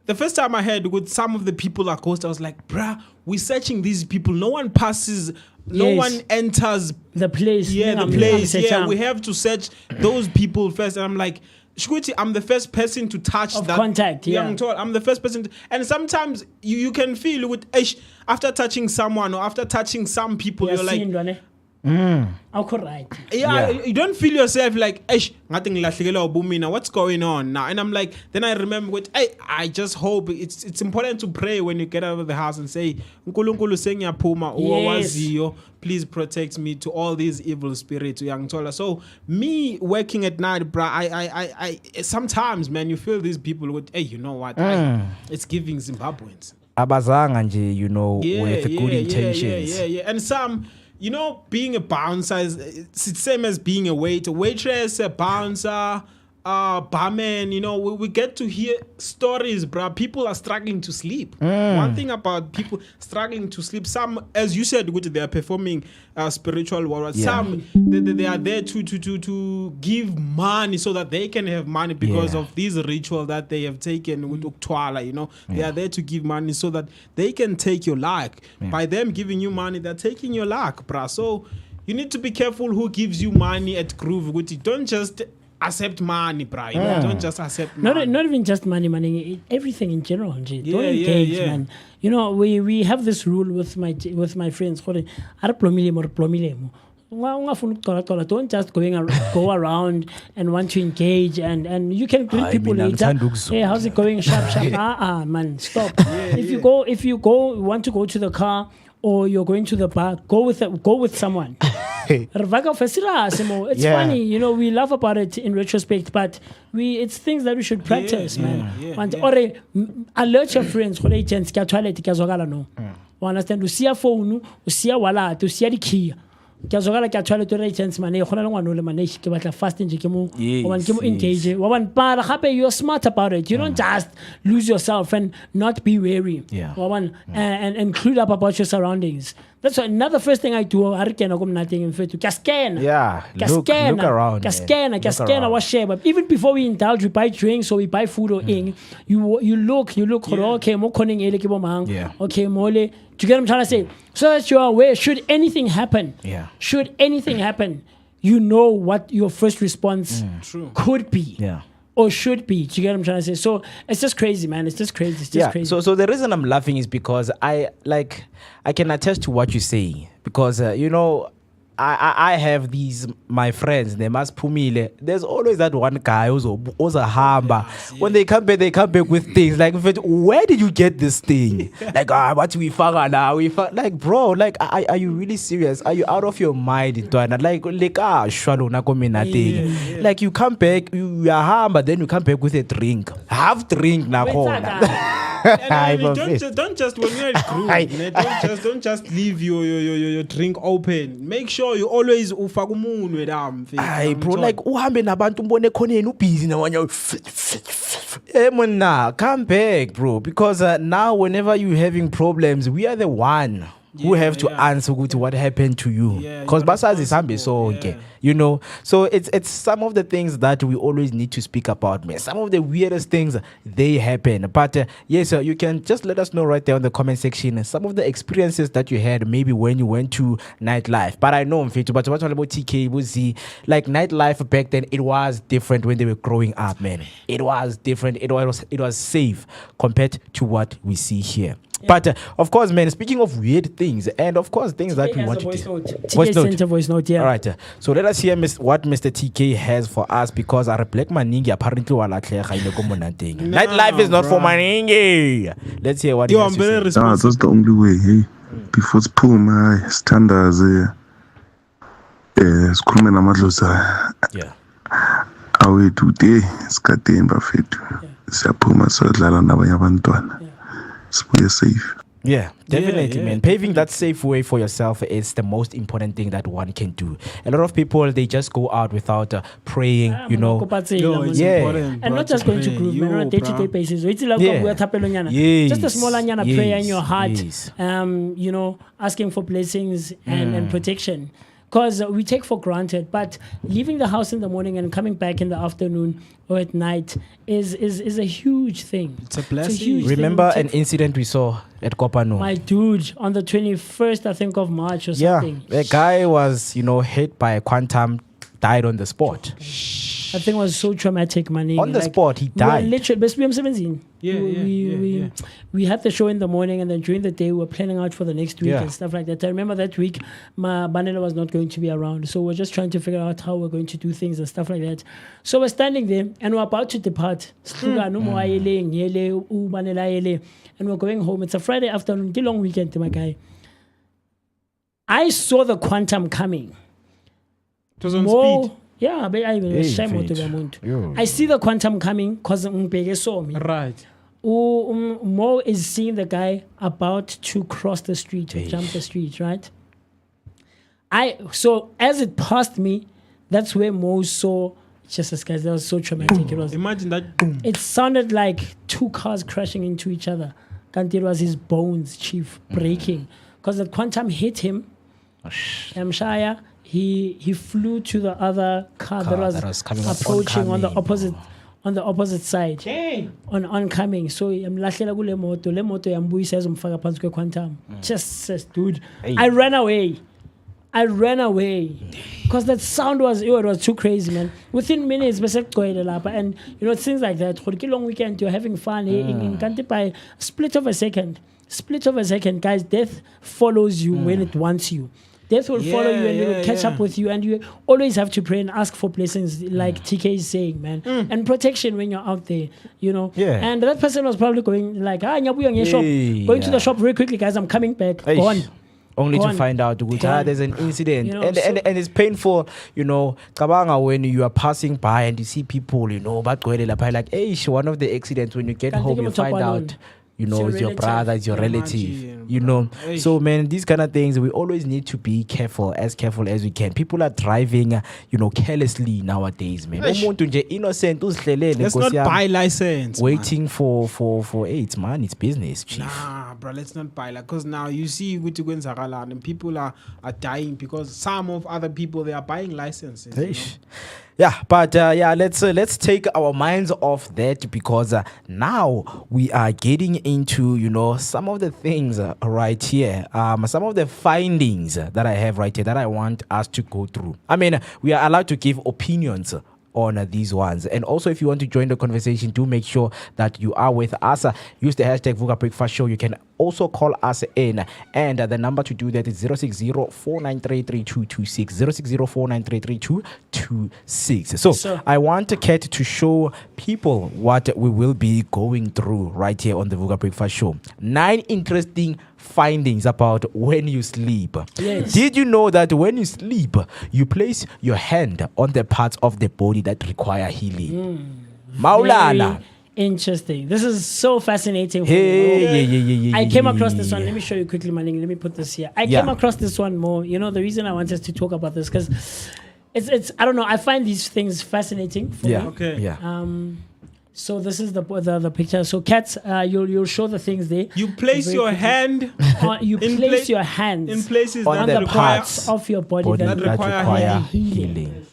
S7: the first time I heard with some of the people at Coast, I was like, bruh, we're searching these people. No one passes. No one enters
S3: the place.
S7: Yeah, the place. Yeah, we have to search those people first. And I'm like, Shkuti, I'm the first person to touch that
S3: contact. Yeah,
S7: I'm the first person. And sometimes you can feel with after touching someone or after touching some people, you're like, you don't feel yourself like, what's going on now? And I'm like, then I remember I just hope it's important to pray when you get out of the house and say, please protect me to all these evil spirits. So me working at night, bruh, I sometimes, man, you feel these people with, you know what? It's giving Zimbabweans.
S9: Abazanga nje, with good intentions.
S7: Yeah. And some, being a bouncer it's the same as being a waiter, waitress, a bouncer, barman. We get to hear stories, bruh. People are struggling to sleep. One thing about people struggling to sleep, some, as you said, they are performing spiritual work. Some they are there to give money so that they can have money because of this ritual that they have taken with Uktwala. They are there to give money so that they can take your luck. By them giving you money, they're taking your luck, bruh. So you need to be careful who gives you money at Groove. Don't just accept money, bro. Don't just accept money.
S3: Not even just money, everything in general. Don't engage, man. We have this rule with my friends. Don't just go around and want to engage and you can greet people later. Hey, how's it going? Sharp. Man, stop. If you want to go to the car or you're going to the bar, go with someone. It's funny, we laugh about it in retrospect, but it's things that we should practice, man. Or alert your friends. You understand? You see a phone, you see a wallet, you see a key. ke a zogala ke a toilet re chance mane gona le ngwana o le mane ke batla fast nje ke mo
S9: Yes,
S3: wa ke mo
S9: yes.
S3: engage wa ban para gape you're smart about it you don't just lose yourself and not be wary
S9: Yeah.
S3: wa ban and clued up about your surroundings. That's why another first thing I do ha re kena go mnateng in fetu ke scan
S9: Yeah, look around, man. Look
S3: scanner
S9: around.
S3: wa share but even before we indulge we buy drinks or we buy food or ing you look okay mo koning ele ke bo mang
S9: Yeah.
S3: okay mole do you get what I'm trying to say so that you are aware should anything happen
S9: Yeah.
S3: should anything happen you know what your first response could be
S9: Yeah.
S3: or should be. Do you get what I'm trying to say? So it's just crazy, man. It's just crazy. It's just crazy.
S9: So the reason I'm laughing is because I can attest to what you say because you know I have these my friends they must pumile. There's always that one guy who's a hamba. When they come back with things like where did you get this thing? Like what we found now like bro like are you really serious? Are you out of your mind? Ntwana? Like shwalo na komena thing. Like you come back you are hamba then you come back with a drink. Have drink na khona.
S7: And don't just when you're at group, don't just leave your drink open. Make sure you always ufaka umunwe
S9: Ay bro like uhambe nabantu umbone khona yena ubusy nawanya monna come back bro because now whenever you having problems we are the one who have to answer to what happened to you because basazi sambe sonke you know so it's some of the things that we always need to speak about man some of the weirdest things they happen but yes you can just let us know right there in the comment section some of the experiences that you had maybe when you went to nightlife but I know mfethu but what about TK was like nightlife back then it was different when they were growing up man it was different it was safe compared to what we see here. But of course, man, speaking of weird things and of course things that we want to do.
S3: Voice note, yeah.
S9: All right. So let us hear what Mr. TK has for us because our black maningi apparently nightlife is not for maningi. Let's hear what he has to say.
S11: That's the only way. Hey, before Spuma, standards. Sikhulume namadlozi.
S9: Yeah.
S11: Awe today sikadeni bafethu. Siyaphuma sodlala nabanye abantwana. We're safe.
S9: Yeah, definitely, man. Paving that safe way for yourself is the most important thing that one can do. A lot of people, they just go out without praying, you know.
S3: And not just going to group, man, on a day-to-day basis. Just a small prayer in your heart, you know, asking for blessings and protection. Because we take for granted, but leaving the house in the morning and coming back in the afternoon or at night is a huge thing.
S7: It's a blessing.
S9: Remember an incident we saw at Kopano?
S3: My dude, on the 21st, I think, of March or something.
S9: Yeah, the guy was, hit by a quantum, died on the spot.
S3: I think it was so traumatic, man.
S9: On the spot, he died.
S3: We literally, best BM 17. We had the show in the morning, and then during the day, we were planning out for the next week and stuff like that. I remember that week, my Banela was not going to be around. So we're just trying to figure out how we're going to do things and stuff like that. So we're standing there, and we're about to depart. And we're going home. It's a Friday afternoon, a long weekend, my guy. I saw the quantum coming.
S7: It was on speed.
S3: Yeah, but I see the quantum coming because Mbege saw me.
S7: Right.
S3: Mo is seeing the guy about to cross the street or jump the street, right? So as it passed me, that's where Mo saw Jesus, guys. That was so traumatic. It was.
S7: Imagine that.
S3: It sounded like two cars crashing into each other. And it was his bones, chief, breaking because the quantum hit him. Shaya. He flew to the other car that was approaching on the opposite side. On oncoming. So I'm lahlela kule moto. Le moto yambuyisa ezomfaka phansi kwe quantum. Just says, dude, I ran away because that sound was it was too crazy, man. Within minutes, and it's things like that. Long weekend, you're having fun. In by split of a second, guys. Death follows you when it wants you. Death will follow you and it will catch up with you, and you always have to pray and ask for blessings, like TK is saying, man, and protection when you're out there, And that person was probably going like, going to the shop very quickly, guys. I'm coming back. Gone.
S9: Only to find out there's an incident, and it's painful, Kabanga, when you are passing by and you see people, but like, hey, one of the accidents when you get home, you find out. you know, it's your
S3: relative.
S9: brother, it's your relative, you know. So, man, these kind of things, we always need to be careful as we can. People are driving, you know, carelessly nowadays, man. Umuntu nje innocent,
S7: let's not buy license.
S9: Waiting for it's man, it's business, chief.
S7: Nah, bro, let's not buy like, because now you see and people are dying because some of other people, they are buying licenses. You know?
S9: Yeah, but let's take our minds off that, because now we are getting into, you know, some of the things right here, some of the findings that I have right here that I want us to go through. I mean, we are allowed to give opinions on these ones. And also, if you want to join the conversation, do make sure that you are with us. Use the hashtag Vooka Breakfast Show. You can also call us in, and the number to do that is 060-493-3226. 060-493-3226. So I want Kat to show people what we will be going through right here on the Vooka Breakfast Show. 9 interesting findings about when you sleep.
S3: Yes.
S9: Did you know that when you sleep, you place your hand on the parts of the body that require healing? Maulana.
S3: Very interesting. This is so fascinating for
S9: Hey,
S3: me.
S9: yeah.
S3: I came across this one. Let me show you quickly, Maling. Let me put this here. I came across this one more. You know, the reason I want us to talk about this, because it's I don't know, I find these things fascinating for me.
S7: Okay.
S9: Yeah.
S3: So this is the picture. So cats, you'll show the things there.
S7: You place your hand
S3: you place your hands
S7: in places
S9: on
S7: that
S9: the
S7: require
S9: parts
S3: of your body
S7: that require
S9: healing.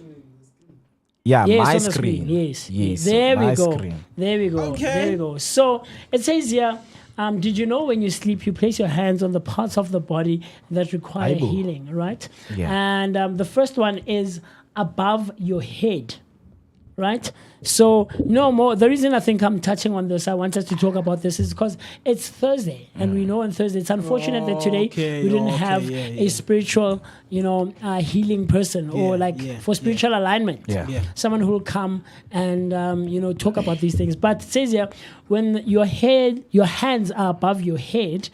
S9: Yeah,
S3: yes,
S9: my
S3: on the
S9: screen.
S3: Yes.
S9: Yes.
S3: There we
S9: my
S3: go.
S9: screen.
S3: There we go.
S7: Okay.
S3: There we go. So it says here, did you know when you sleep, you place your hands on the parts of the body that require
S9: Aibo.
S3: healing, right?
S9: Yeah.
S3: And the first one is above your head, right? So no more. The reason I think I'm touching on this, I want us to talk about this, is because it's Thursday, and we know on Thursday it's unfortunate that today we didn't have a spiritual, you know, healing person or for spiritual alignment.
S9: Yeah.
S3: Someone who will come and you know, talk about these things. But it says here, when your hands are above your head,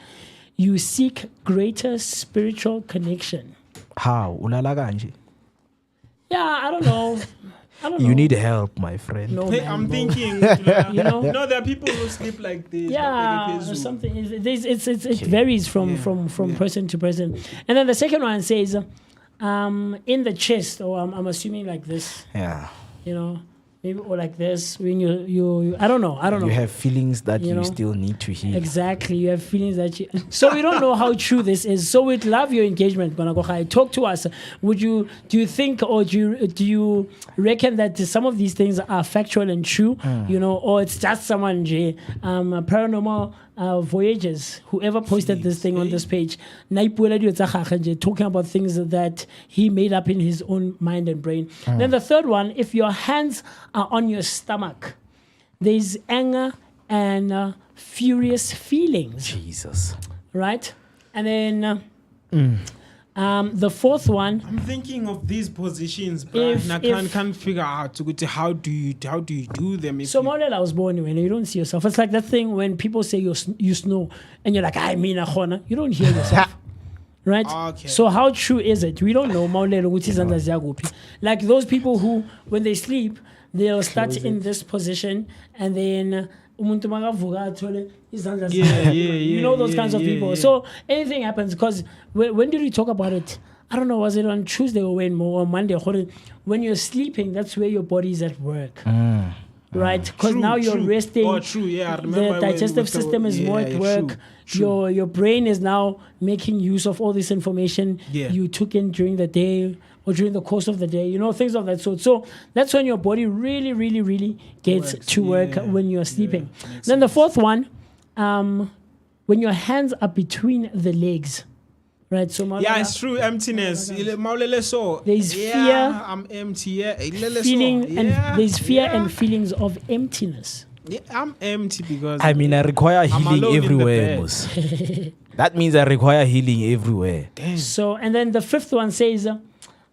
S3: you seek greater spiritual connection.
S9: How? Ulala kanje?
S3: Yeah, I don't know.
S9: You need help, my friend.
S3: No,
S7: Hey,
S3: man,
S7: I'm
S3: bro.
S7: thinking,
S3: You know?
S7: no, there are people who sleep like this.
S3: Yeah, or something. It varies from person to person. And then the second one says, in the chest, or I'm assuming like this.
S9: Yeah.
S3: You know, maybe or like this. When you I don't know.
S9: You have feelings that you
S3: know?
S9: still need to heal.
S3: Exactly, you have feelings that you. So we don't know how true this is. So we'd love your engagement, Banagochai. Talk to us. Do you think, or do you reckon that some of these things are factual and true? You know, or it's just someone paranormal voyages, whoever posted this thing on this page, talking about things that he made up in his own mind and brain. Then the third one, if your hands are on your stomach, there's anger and furious feelings.
S9: Jesus.
S3: Right? And then the fourth one.
S7: I'm thinking of these positions, bro, and I can't figure out how do you do them.
S3: So Maulel, I was born when you don't see yourself. It's like that thing when people say you snore and you're like, I mean, you don't hear yourself. Right?
S7: Okay.
S3: So how true is it? We don't know. Maulel, which is under Zagopi. Like those people who, when they sleep, they'll start in this position and then you know those kinds of people. So anything happens, because when did we talk about it? I don't know, was it on Tuesday or Monday? When you're sleeping, that's where your body is at work. Right? Because now you're resting.
S7: Oh, true. Yeah, I remember
S3: the digestive system is more at work.
S7: True.
S3: Your brain is now making use of all this information you took in during the day or during the course of the day, you know, things of that sort. So that's when your body really, really, really gets to work when you're sleeping. Then the fourth one, when your hands are between the legs. Right, so
S7: it's true. Emptiness.
S3: There's fear.
S7: I'm empty.
S3: There's fear and feelings of emptiness.
S7: Yeah, I'm empty because
S9: I mean, I require healing everywhere. That means I require healing everywhere.
S7: Damn.
S3: So, and then the fifth one says,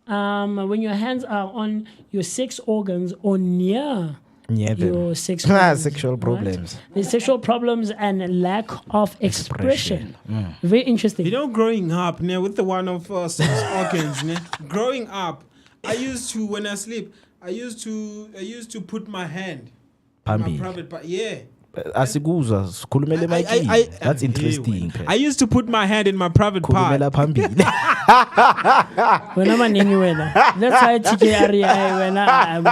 S3: when your hands are on your sex organs or near your sex organs,
S9: sexual problems.
S3: Right? There's sexual problems and lack of expression. Very interesting.
S7: You know, growing up, with the one of sex organs, growing up, I used to, when I sleep, I used to put my hand in my private part. Yeah.
S9: Asikuzwa sikhulumele mike. That's interesting.
S7: I used to put my hand in my private part.
S9: Khulumela phambili.
S3: When I'm an anywhere, that's why TKRI when I'm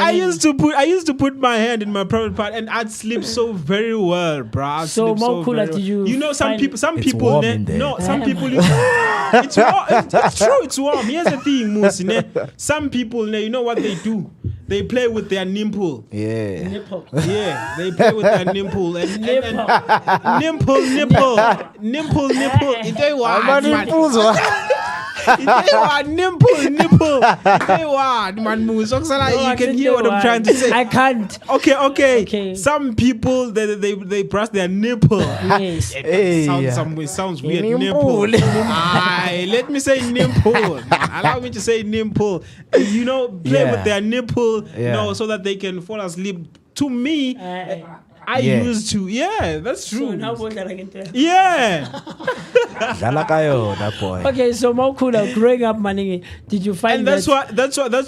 S7: I used to put my hand in my private part and I'd sleep so very well, bro. I'd
S3: So
S7: sleep
S3: more cooler
S7: very
S3: did you
S7: well. You know, some people
S9: warm in there.
S7: no, some people it's warm, it's true, it's warm. Here's the thing, Musi, ne? Some people, ne, you know what they do? They play with their nipple.
S9: Yeah.
S3: nipple.
S7: Yeah, they play with their nipple and nipple. They want nipple. They want man moves. You can hear what I'm trying to say.
S3: I can't.
S7: Okay. Some people they brush their nipple.
S3: Yes.
S7: It sounds weird. Nipple. Aye, let me say nipple. Allow me to say nipple. You know, play with their nipple, you know, so that they can fall asleep. To me, I used to. Yeah, that's true.
S3: So now what I can tell.
S7: Yeah.
S9: That boy.
S3: Okay, so more cooler. Growing up, Maningi, did you find
S7: And that's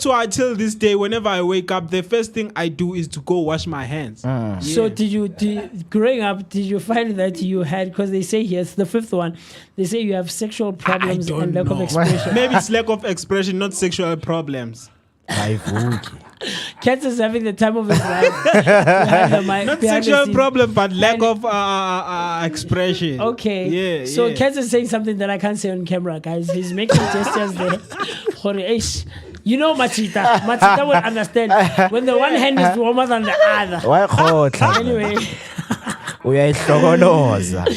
S7: why till this day, whenever I wake up, the first thing I do is to go wash my hands. Yeah.
S3: So growing up, did you find that you had, because they say here, it's the fifth one, they say you have sexual problems and lack of expression.
S7: Maybe it's lack of expression, not sexual problems.
S3: Cats is having the time of his life. Behind the mic,
S7: Not
S3: behind the
S7: sexual
S3: scenes.
S7: problem, but lack of expression.
S3: Okay.
S7: Yeah.
S3: So
S7: yeah.
S3: Cats is saying something that I can't say on camera, guys. He's making gestures there. You know Machita. Machita will understand when the one hand is warmer than the other.
S9: Why
S3: Anyway.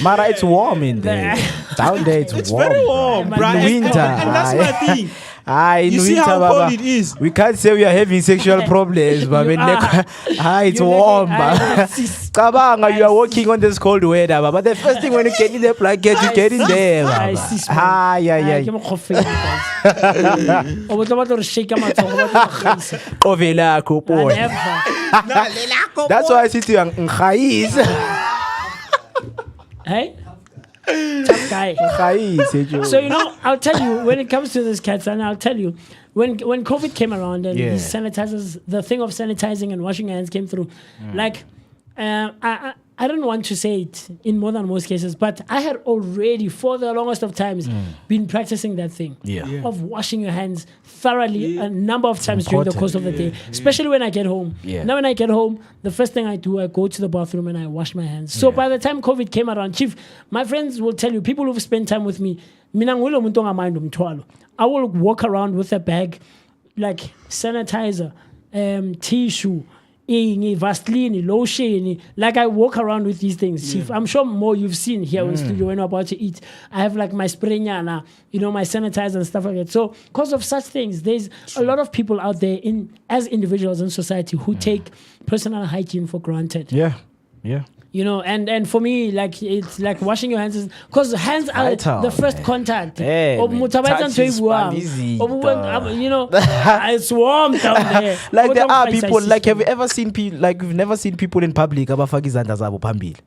S9: Mara, it's warm in there. Down there, it's warm.
S7: Very warm, bro.
S9: In winter.
S7: And that's my thing.
S9: In
S7: You see
S9: winter,
S7: how
S9: Baba,
S7: cold it is?
S9: we can't say we are having sexual problems, but it's warm. Kabanga, you are walking on this cold weather, but the first thing when you get in the blanket, you get in there. That's why I sit here and
S3: Hey? Tough guy. So I'll tell you, when it comes to this Cats, and I'll tell you, when COVID came around and these sanitizers, the thing of sanitizing and washing your hands came through, I don't want to say it in more than most cases, but I had already, for the longest of times, been practicing that thing of washing your hands thoroughly a number of times during the course of the day, especially when I get home. Now when I get home, the first thing I do, I go to the bathroom and I wash my hands. So by the time COVID came around, Chief, my friends will tell you, people who've spent time with me, I will walk around with a bag, like sanitizer, tissue, Vaseline, lotion, like I walk around with these things. Chief, I'm sure more you've seen here in studio when we're about to eat. I have like my spray nyana, my sanitizer and stuff like that. So because of such things, there's a lot of people out there as individuals in society who take personal hygiene for granted.
S9: Yeah.
S3: And for me, like it's like washing your hands, because hands are the first contact. It's warm down there.
S9: Like there are people, like have you ever seen people, like we've never seen people in public abafaka izandla zabo phambili.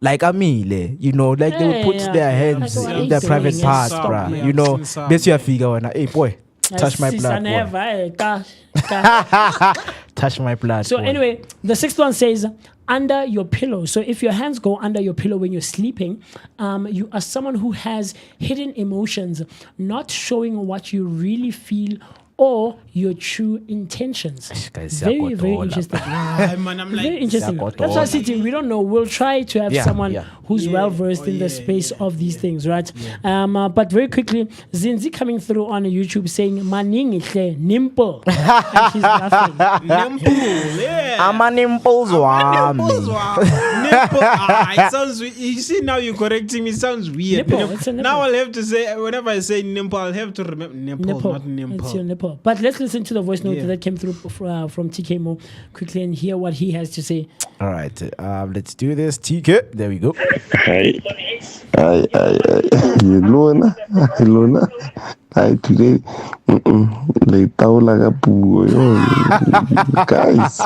S9: Like Amile, like they would put their hands in their private parts, bruh. Best you figure one. Hey boy, touch my blood. Touch my blood.
S3: So anyway, the sixth one says under your pillow. So if your hands go under your pillow when you're sleeping, you are someone who has hidden emotions, not showing what you really feel or your true intentions. Very, very interesting. Very interesting. That's why City, we don't know. We'll try to have someone who's well versed in the space of these things, right? But very quickly, Zinzi coming through on YouTube saying Maningi nimple. And she's laughing.
S7: Nimple, yeah.
S9: I'm a nipples one.
S7: Nipple. It sounds. You see now you're correcting me. It sounds weird.
S3: Nipple, it's a nipple.
S7: Now I'll have to say whenever I say nimple, I'll have to remember nipple, not nimple.
S3: It's your nipple. But let's listen to the voice note that came through from TK Mo quickly and hear what he has to say.
S9: All right, let's do this. TK, there we go.
S11: Hey, Luna. Hi, today. Le taula ka puo yo. Guys.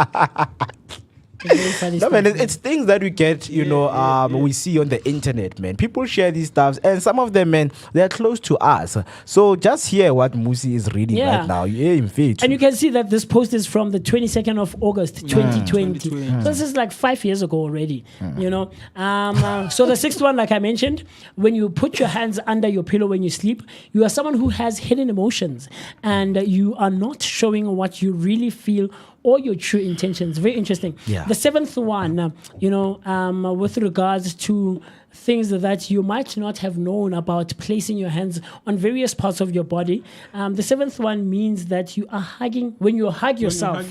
S3: Very funny
S9: No
S3: stuff,
S9: man, it's things that we get, we see on the internet, man. People share these stuffs, and some of them, man, they're close to us. So just hear what Musi is reading right now. Yeah, in fact.
S3: And you can see that this post is from the 22nd of August, 2020. So this is like 5 years ago already, So the sixth one, like I mentioned, when you put your hands under your pillow when you sleep, you are someone who has hidden emotions and you are not showing what you really feel or your true intentions. Very interesting.
S9: Yeah.
S3: The seventh one, with regards to things that you might not have known about placing your hands on various parts of your body. The seventh one means that you are hugging, when you hug yourself.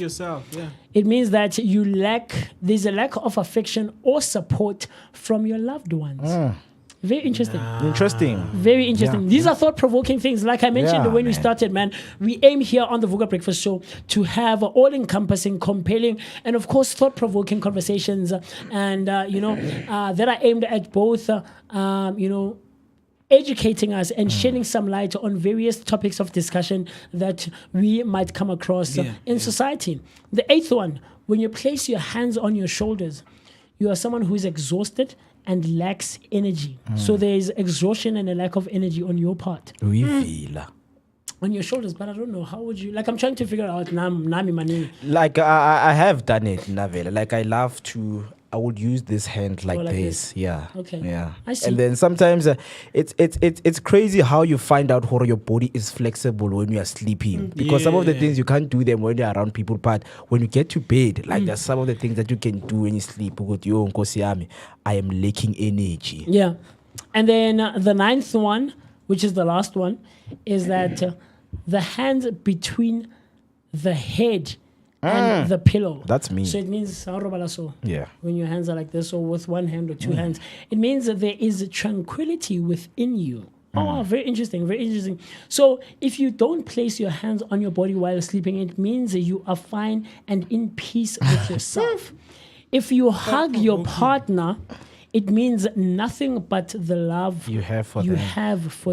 S3: It means that there's a lack of affection or support from your loved ones. Very interesting. Very interesting.
S9: Yeah.
S3: These are thought-provoking things. Like I mentioned when we started, man, we aim here on the Vooka Breakfast Show to have all-encompassing, compelling, and of course, thought-provoking conversations, and that are aimed at both, educating us and shedding some light on various topics of discussion that we might come across in society. The eighth one, when you place your hands on your shoulders, you are someone who is exhausted and lacks energy. So there is exhaustion and a lack of energy on your part.
S9: We feel.
S3: On your shoulders, but I don't know. How would you... Like, I'm trying to figure out... Nami Mani.
S9: Like, I have done it, Navela. Like, I would use this hand like this. Yeah.
S3: Okay.
S9: Yeah.
S3: I see.
S9: And then sometimes it's crazy how you find out how your body is flexible when you are sleeping. Because some of the things you can't do them when you're around people. But when you get to bed, like there's some of the things that you can do when you sleep. I am lacking energy.
S3: Yeah. And then the ninth one, which is the last one, is that the hands between the head and the pillow.
S9: That's me.
S3: So it means
S9: Yeah.
S3: when your hands are like this, or with one hand or two hands, it means that there is tranquility within you. Oh, very interesting, very interesting. So if you don't place your hands on your body while sleeping, it means that you are fine and in peace with yourself. If you hug your partner, it means nothing but the love
S9: you have
S3: for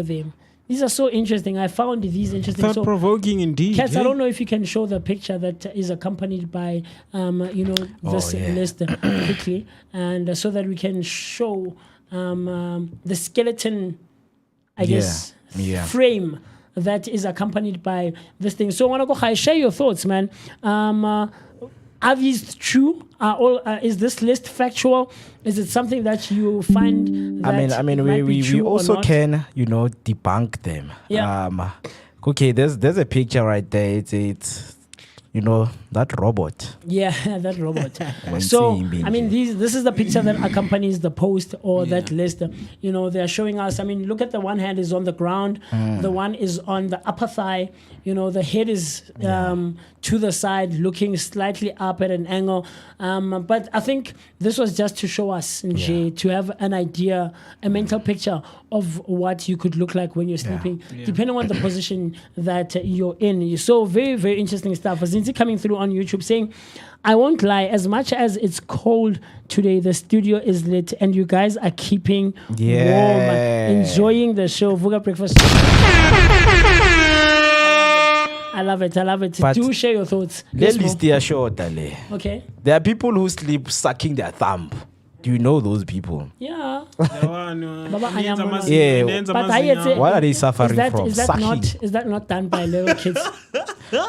S3: them. These are so interesting. I found these interesting.
S7: Thought-provoking indeed.
S3: Cats, I don't know if you can show the picture that is accompanied by, this list quickly, and so that we can show the skeleton, I guess, frame that is accompanied by this thing. So, Wanago, share your thoughts, man. Are these true? Is this list factual? Is it something that you find that
S9: I mean, we also can, debunk them.
S3: Yeah.
S9: Okay, there's a picture right there. It's that robot.
S3: Yeah, that robot. So, this is the picture that accompanies the post or that list. They're showing us, look at the one hand is on the ground. The one is on the upper thigh. The head is to the side, looking slightly up at an angle. But I think this was just to show us, to have an idea, a mental picture of what you could look like when you're sleeping, depending on the position that you're in. So very, very interesting stuff. Zinzi coming through on YouTube saying, I won't lie, as much as it's cold today, the studio is lit and you guys are keeping warm, enjoying the show. Vooka Breakfast. I love it. But do share your thoughts.
S9: Okay. There are people who sleep sucking their thumb. Do you know those people?
S3: Yeah.
S9: Yeah. But what are they suffering from?
S3: Is that not done by little kids?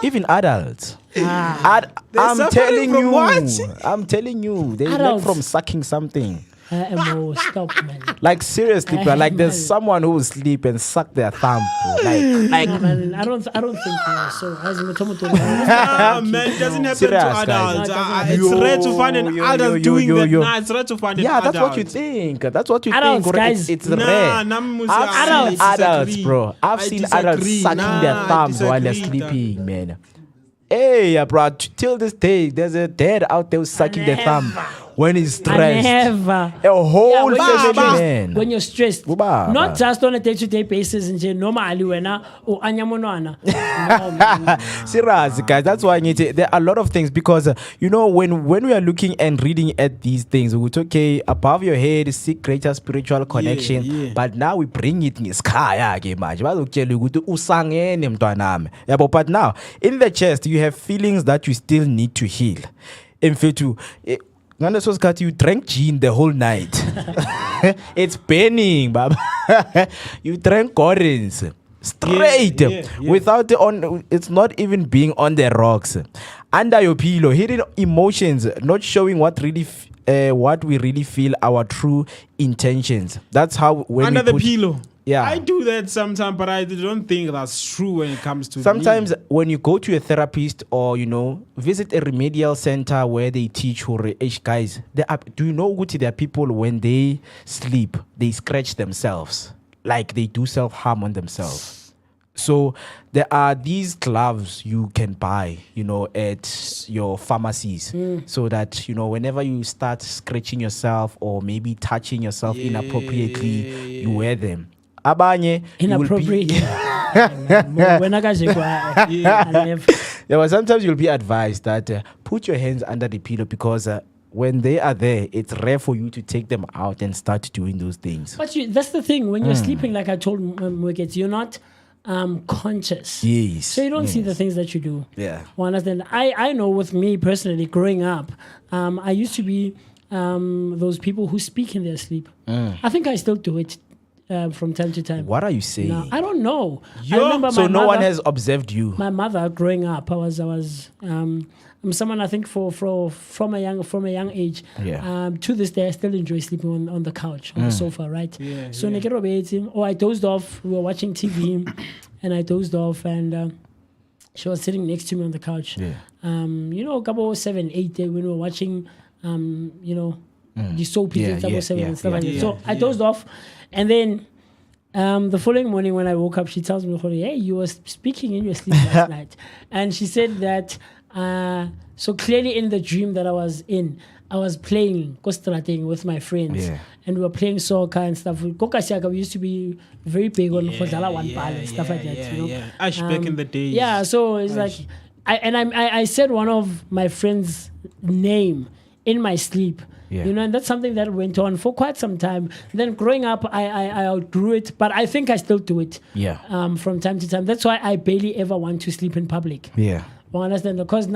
S9: Even adults. I'm telling you, they learn from sucking something.
S3: Stop, man.
S9: Like seriously, bro. Like there's someone who will sleep and suck their thumb. Like
S3: no, man, I don't think so.
S7: Man, it doesn't happen to adults. It's rare to find an adult doing that. Nah, it's rare to find an adult.
S9: That's what you think. That's what you
S3: adults,
S9: think.
S3: Guys.
S9: It's rare. I've seen adults, bro. I've seen adults sucking their thumbs while they're sleeping, man. Hey, bro. Till this day, there's a dad out there who's sucking their thumb. When he's stressed.
S3: Never.
S9: A whole man.
S3: When you're stressed. Not just on a day-to-day basis and normally when or anyamonwana.
S9: Serious, guys. That's why there are a lot of things because when we are looking and reading at these things, we talk above your head, seek greater spiritual connection. Yeah. But now we bring it in sky. But now in the chest you have feelings that you still need to heal. In fact, Ngane sosikhathi you drank gin the whole night. It's burning, baba. You drank Gordon's straight without it's not even being on the rocks. Under your pillow, hidden emotions, not showing what really what we really feel, our true intentions. That's how when
S7: under
S9: we
S7: the pillow.
S9: Yeah,
S7: I do that sometimes, but I don't think that's true when it comes to
S9: sometimes
S7: me.
S9: When you go to a therapist or visit a remedial center where they teach guys, do you know what there are people when they sleep they scratch themselves, like they do self-harm on themselves. So there are these gloves you can buy at your pharmacies, so that whenever you start scratching yourself or maybe touching yourself inappropriately, you wear them. Abanye
S3: Inappropriate.
S9: Sometimes you'll be advised that put your hands under the pillow, because when they are there, it's rare for you to take them out and start doing those things.
S3: But that's the thing. When you're sleeping, like I told Mwekets, you're not conscious.
S9: Yes.
S3: So you don't see the things that you do.
S9: Yeah.
S3: Well, understand? I know with me personally, growing up, I used to be those people who speak in their sleep. I think I still do it. From time to time.
S9: What are you saying?
S3: No, I don't know. I remember
S9: so
S3: my
S9: no
S3: mother,
S9: one has observed you.
S3: My mother, growing up, I'm someone I think from a young age.
S9: Yeah.
S3: To this day, I still enjoy sleeping on the couch, on the sofa, right?
S7: Yeah,
S3: So I dozed off. We were watching TV, and I dozed off, and she was sitting next to me on the couch.
S9: Yeah.
S3: A couple 7, 8 when we were watching, the soapies and stuff, and stuff like that. So I dozed off. And then the following morning when I woke up, she tells me, hey, you were speaking in your sleep last night. And she said that, so clearly in the dream that I was in, I was playing Kostrating with my friends.
S9: Yeah.
S3: And we were playing soccer and stuff. Kokasiaka, we used to be very big on Khozala one ball and stuff like that.
S7: Ash back in the days.
S3: Yeah, so it's like, I said one of my friends' name in my sleep.
S9: Yeah.
S3: And that's something that went on for quite some time. Then growing up, I outgrew it, but I think I still do it.
S9: Yeah.
S3: From time to time. That's why I barely ever want to sleep in public.
S9: Yeah.
S3: You understand? Because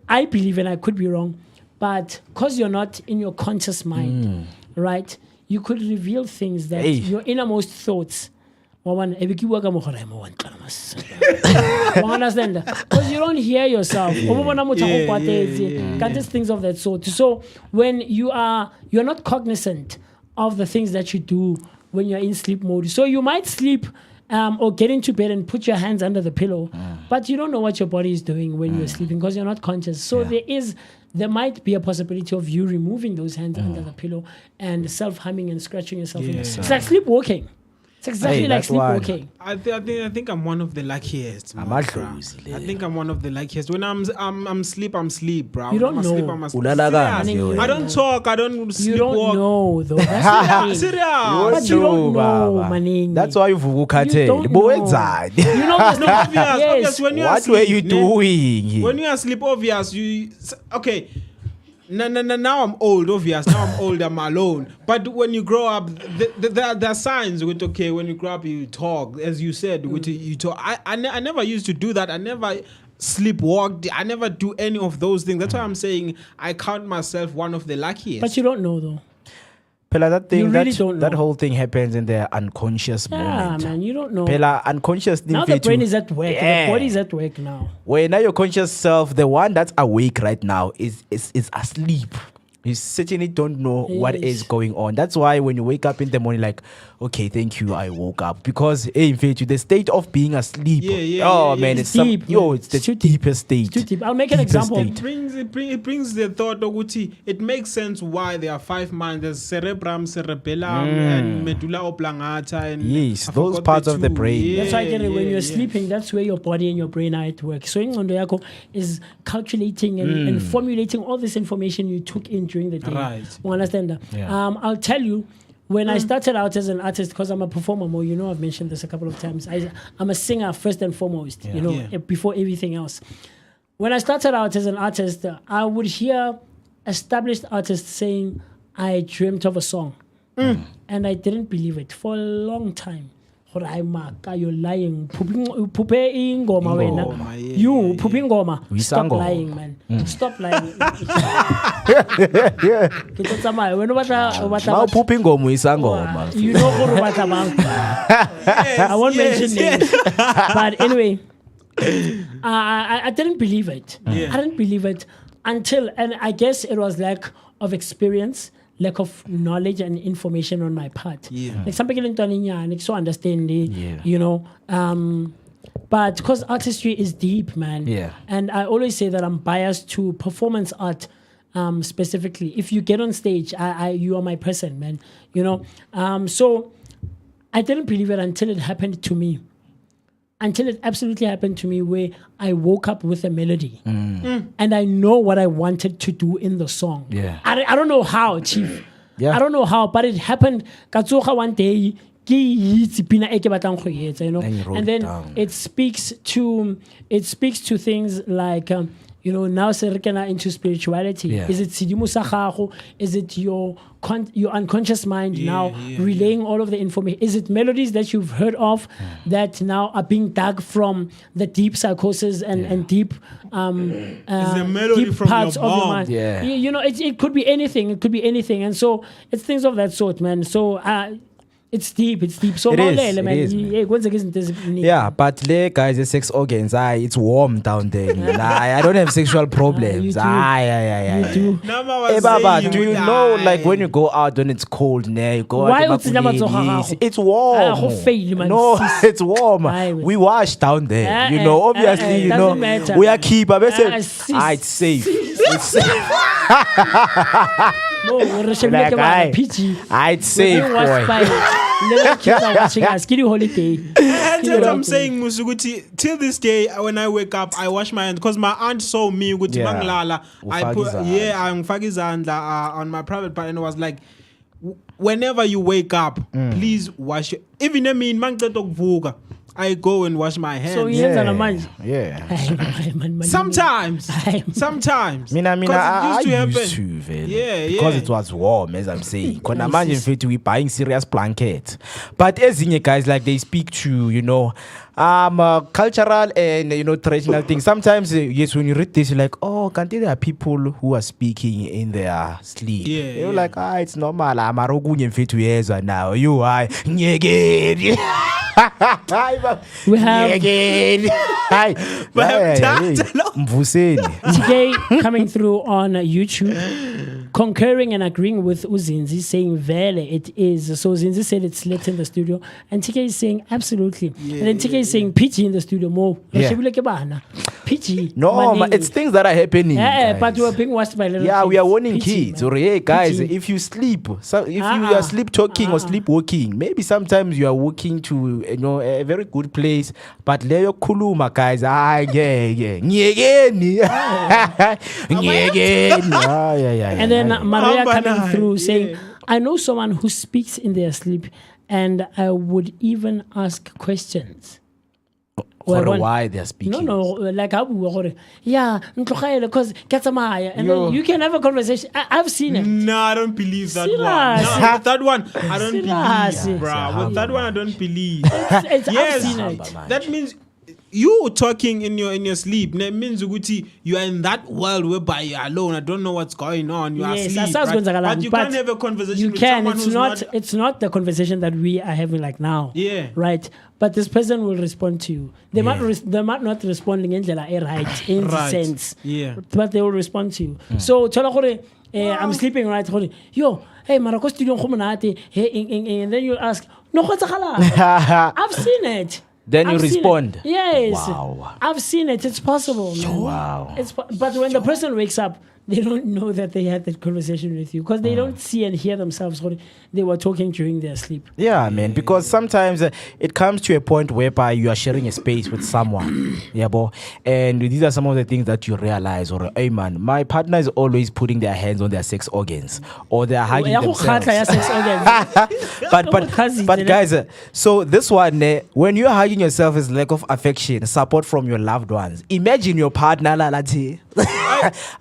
S3: I believe, and I could be wrong, but because you're not in your conscious mind, right? You could reveal things that your innermost thoughts. Understand? Because you don't hear yourself. Things of that sort. So when you're not cognizant of the things that you do when you're in sleep mode. So you might sleep or get into bed and put your hands under the pillow, but you don't know what your body is doing when you're sleeping because you're not conscious. So there might be a possibility of you removing those hands under the pillow and self-harming and scratching yourself. It's like sleepwalking. It's exactly like sleepwalking.
S7: I think I'm one of the luckiest. I think I'm one of the luckiest. When I'm sleep, bro.
S3: You don't know.
S7: I don't talk. I don't sleepwalk.
S3: You don't know, though. That's
S7: serious.
S3: But you don't know, Maning.
S9: That's why you've Vooka.
S3: You don't know.
S7: It's not obvious. When you are
S9: what were you doing?
S7: When you are sleep, obvious. Okay. Now I'm old, obvious. Now I'm old, I'm alone. But when you grow up, there are signs with, okay, when you grow up, you talk. As you said, you talk. I never used to do that. I never sleepwalked. I never do any of those things. That's why I'm saying I count myself one of the luckiest.
S3: But you don't know, though.
S9: Pela, that thing,
S3: really don't
S9: that
S3: know.
S9: whole thing happens in the unconscious moment.
S3: Yeah, man, you don't know.
S9: Pela, unconscious thing.
S3: Now the brain is at work. The body is at work now.
S9: When now your conscious self, the one that's awake right now, is asleep. You certainly don't know what is going on. That's why when you wake up in the morning, like, okay, thank you, I woke up. Because, in fact, the state of being asleep. Man, it's
S3: deep.
S9: It's the deepest state.
S3: Too deep. I'll make an example.
S7: It brings the thought of it makes sense why there are 5 minds. There's cerebrum, cerebellum, and medulla oblongata. And
S9: yes, those parts of the brain.
S3: That's why I get it. When you're sleeping, that's where your body and your brain are at work. So Ingqondo yakho is calculating and formulating all this information you took in during the day.
S7: Right.
S3: You understand that?
S9: Yeah.
S3: I'll tell you, when I started out as an artist, because I'm a performer, I've mentioned this a couple of times. I'm a singer first and foremost, before everything else. When I started out as an artist, I would hear established artists saying, I dreamt of a song. And I didn't believe it for a long time. gore I maka you're lying phupe ingoma wena
S7: yeah,
S3: you phupe ingoma stop
S9: Uyisangoma.
S3: lying man stop lying ke tlo tsamaya wena o batla
S9: Ma uphupha ingoma uyisangoma.
S3: you know gore o batla bang I won't mention names but anyway I didn't believe it I didn't believe it until and I guess it was lack of experience lack of knowledge and information on my part like some people like so understand you know but because artistry is deep man and I always say that I'm biased to performance art specifically if you get on stage you are my person man you know so I didn't believe it until it happened to me until it absolutely happened to me where I woke up with a melody and I know what I wanted to do in the song. I don't know how, Chief. I don't know how, but it happened. Katsoga one day, you know, and then it speaks to things like you know, now Serikana into spirituality. Is it Sidimu sa gago? Is it your unconscious mind now relaying all of the information? Is it melodies that you've heard of that now are being dug from the deep psychosis and deep deep
S7: from
S3: parts
S7: your
S3: of your
S7: mom?
S3: mind? You know, it could be anything. It could be anything. And so it's things of that sort, man. So it's deep. So
S9: It is,
S3: man.
S9: it is, yeah, but le guys, the sex organs, it's warm down there. I don't have sexual problems.
S3: You do.
S9: You
S3: do.
S9: Hey, Baba, do you know, like when you go out when it's cold, you go
S3: Why
S9: out
S3: would
S9: to
S3: you never
S9: Makuleli,
S3: talk
S9: it's warm. No, it's warm. We wash down there. You know, obviously, you know,
S3: doesn't matter.
S9: we are keep. It's safe. It's safe.
S3: No,
S9: It's safe, boy.
S3: Little kids are watching us. Give you holiday.
S7: And that's what I'm saying, Musuguti. Till this day, when I wake up, I wash my hands because my aunt saw me. I put I'm Fagizanda on my private part, and it was like, whenever you wake up, please wash your. Even I mean, Vooka, I go and wash my hands.
S3: So
S7: Sometimes.
S9: Mina, I used to, because
S7: Yeah.
S9: it was warm, as I'm saying. Because imagine if we buying serious blankets. But as in guys, like they speak to, you know, cultural and, you know, traditional things. Sometimes, yes, when you read this, you're like, oh, can't there are people who are speaking in their sleep. You're like, it's normal. I'm a rogun fetu years now. You are
S3: we have TK coming through on YouTube, concurring and agreeing with Uzinzi, saying Vele it is. So Uzinzi said it's lit in the studio, and TK is saying absolutely. And then TK is saying PG in the studio more. PG.
S9: No, but it's things that are happening.
S3: But we are being watched by little kids.
S9: We are warning
S3: PG,
S9: kids. Or hey guys,
S3: PG.
S9: if you sleep, if you are sleep talking or sleepwalking, maybe sometimes you are walking to, you know, a very good place, but leo kuluma guys, and
S3: then Maria coming through saying, I know someone who speaks in their sleep, and I would even ask questions.
S9: Why they're speaking?
S3: No, like yeah, because and then you can have a conversation. I've seen it.
S7: No, I don't believe that one. No, with that one, I don't believe, bro. With that one, I don't believe.
S3: Yes, I've seen it.
S7: That means you talking in your sleep. That means you are in that world whereby you're alone. I don't know what's going on. You are asleep, right? But you can't have a conversation with someone who's not.
S3: It's not the conversation that we are having like now.
S7: Yeah.
S3: Right. But this person will respond to you. They might not responding in the sense.
S7: Yeah.
S3: But they will respond to you. So I'm sleeping right. Yo, hey, Marako studio and then you ask, no, I've seen it.
S9: Then you respond.
S3: Yes.
S9: Wow.
S3: I've seen it. It's possible, man.
S9: Wow.
S3: But when the person wakes up, they don't know that they had that conversation with you because they don't see and hear themselves what they were talking during their sleep.
S9: Yeah, man, because sometimes it comes to a point whereby you are sharing a space with someone. Yeah, bro. And these are some of the things that you realize, or, hey, man, my partner is always putting their hands on their sex organs or they're hugging themselves. but guys, so this one, when you're hugging yourself is lack of affection, support from your loved ones. Imagine your partner,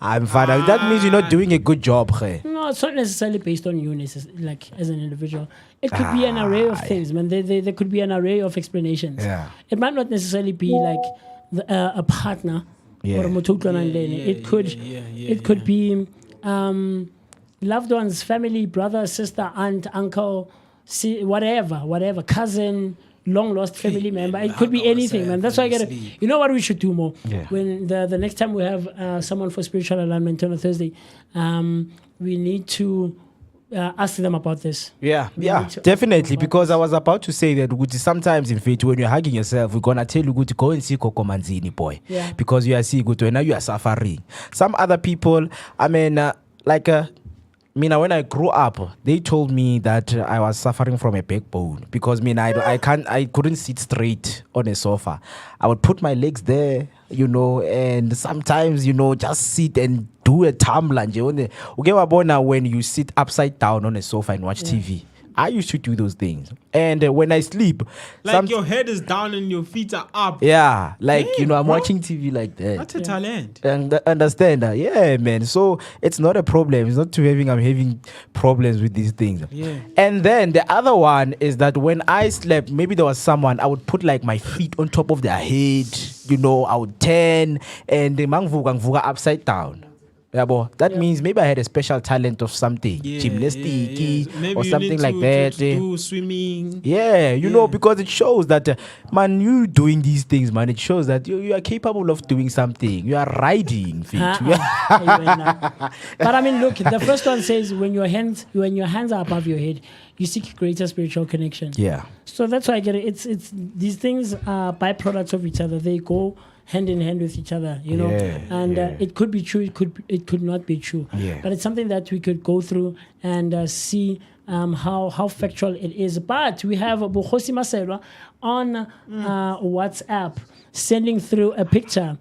S9: I'm fine. That means you're not doing a good job, hey.
S3: No, it's not necessarily based on you, like as an individual. It could be an array of things, man. There could be an array of explanations.
S9: Yeah.
S3: It might not necessarily be like a partner or a it could be loved ones, family, brother, sister, aunt, uncle, whatever, cousin, long lost family member. It could be anything, man. That's why I get it. You know what we should do more?
S9: Yeah.
S3: When the next time we have someone for spiritual alignment on a Thursday, we need to ask them about this.
S9: Yeah, definitely. Because I was about to say that sometimes in faith, when you're hugging yourself, we're gonna tell you to go and see Coco Manzini, boy.
S3: Yeah.
S9: Because you are seeing good now you are suffering. Some other people, I mean, when I grew up, they told me that I was suffering from a backbone because I couldn't sit straight on a sofa. I would put my legs there, and sometimes, just sit and do a tumbler. When you sit upside down on a sofa and watch TV. I used to do those things. And when I sleep...
S7: Like your head is down and your feet are up.
S9: Yeah. I'm watching TV like that.
S7: That's a talent.
S9: And understand that. Yeah, man. So it's not a problem. It's not I'm having problems with these things.
S7: Yeah.
S9: And then the other one is that when I slept, maybe there was someone, I would put my feet on top of their head. I would turn and the mangvuka upside down. That means maybe I had a special talent of something, gymnastics or something like that.
S7: Do swimming.
S9: Because it shows that, man, you doing these things, man. It shows that you are capable of doing something. You are riding feet.
S3: But I mean, look, the first one says when your hands are above your head, you seek greater spiritual connection.
S9: Yeah.
S3: So that's why I get it. It's these things are byproducts of each other. They go hand in hand with each other, it could be true, it could not be true, but it's something that we could go through and see how factual it is. But we have Bukhosi Maselwa on WhatsApp sending through a picture,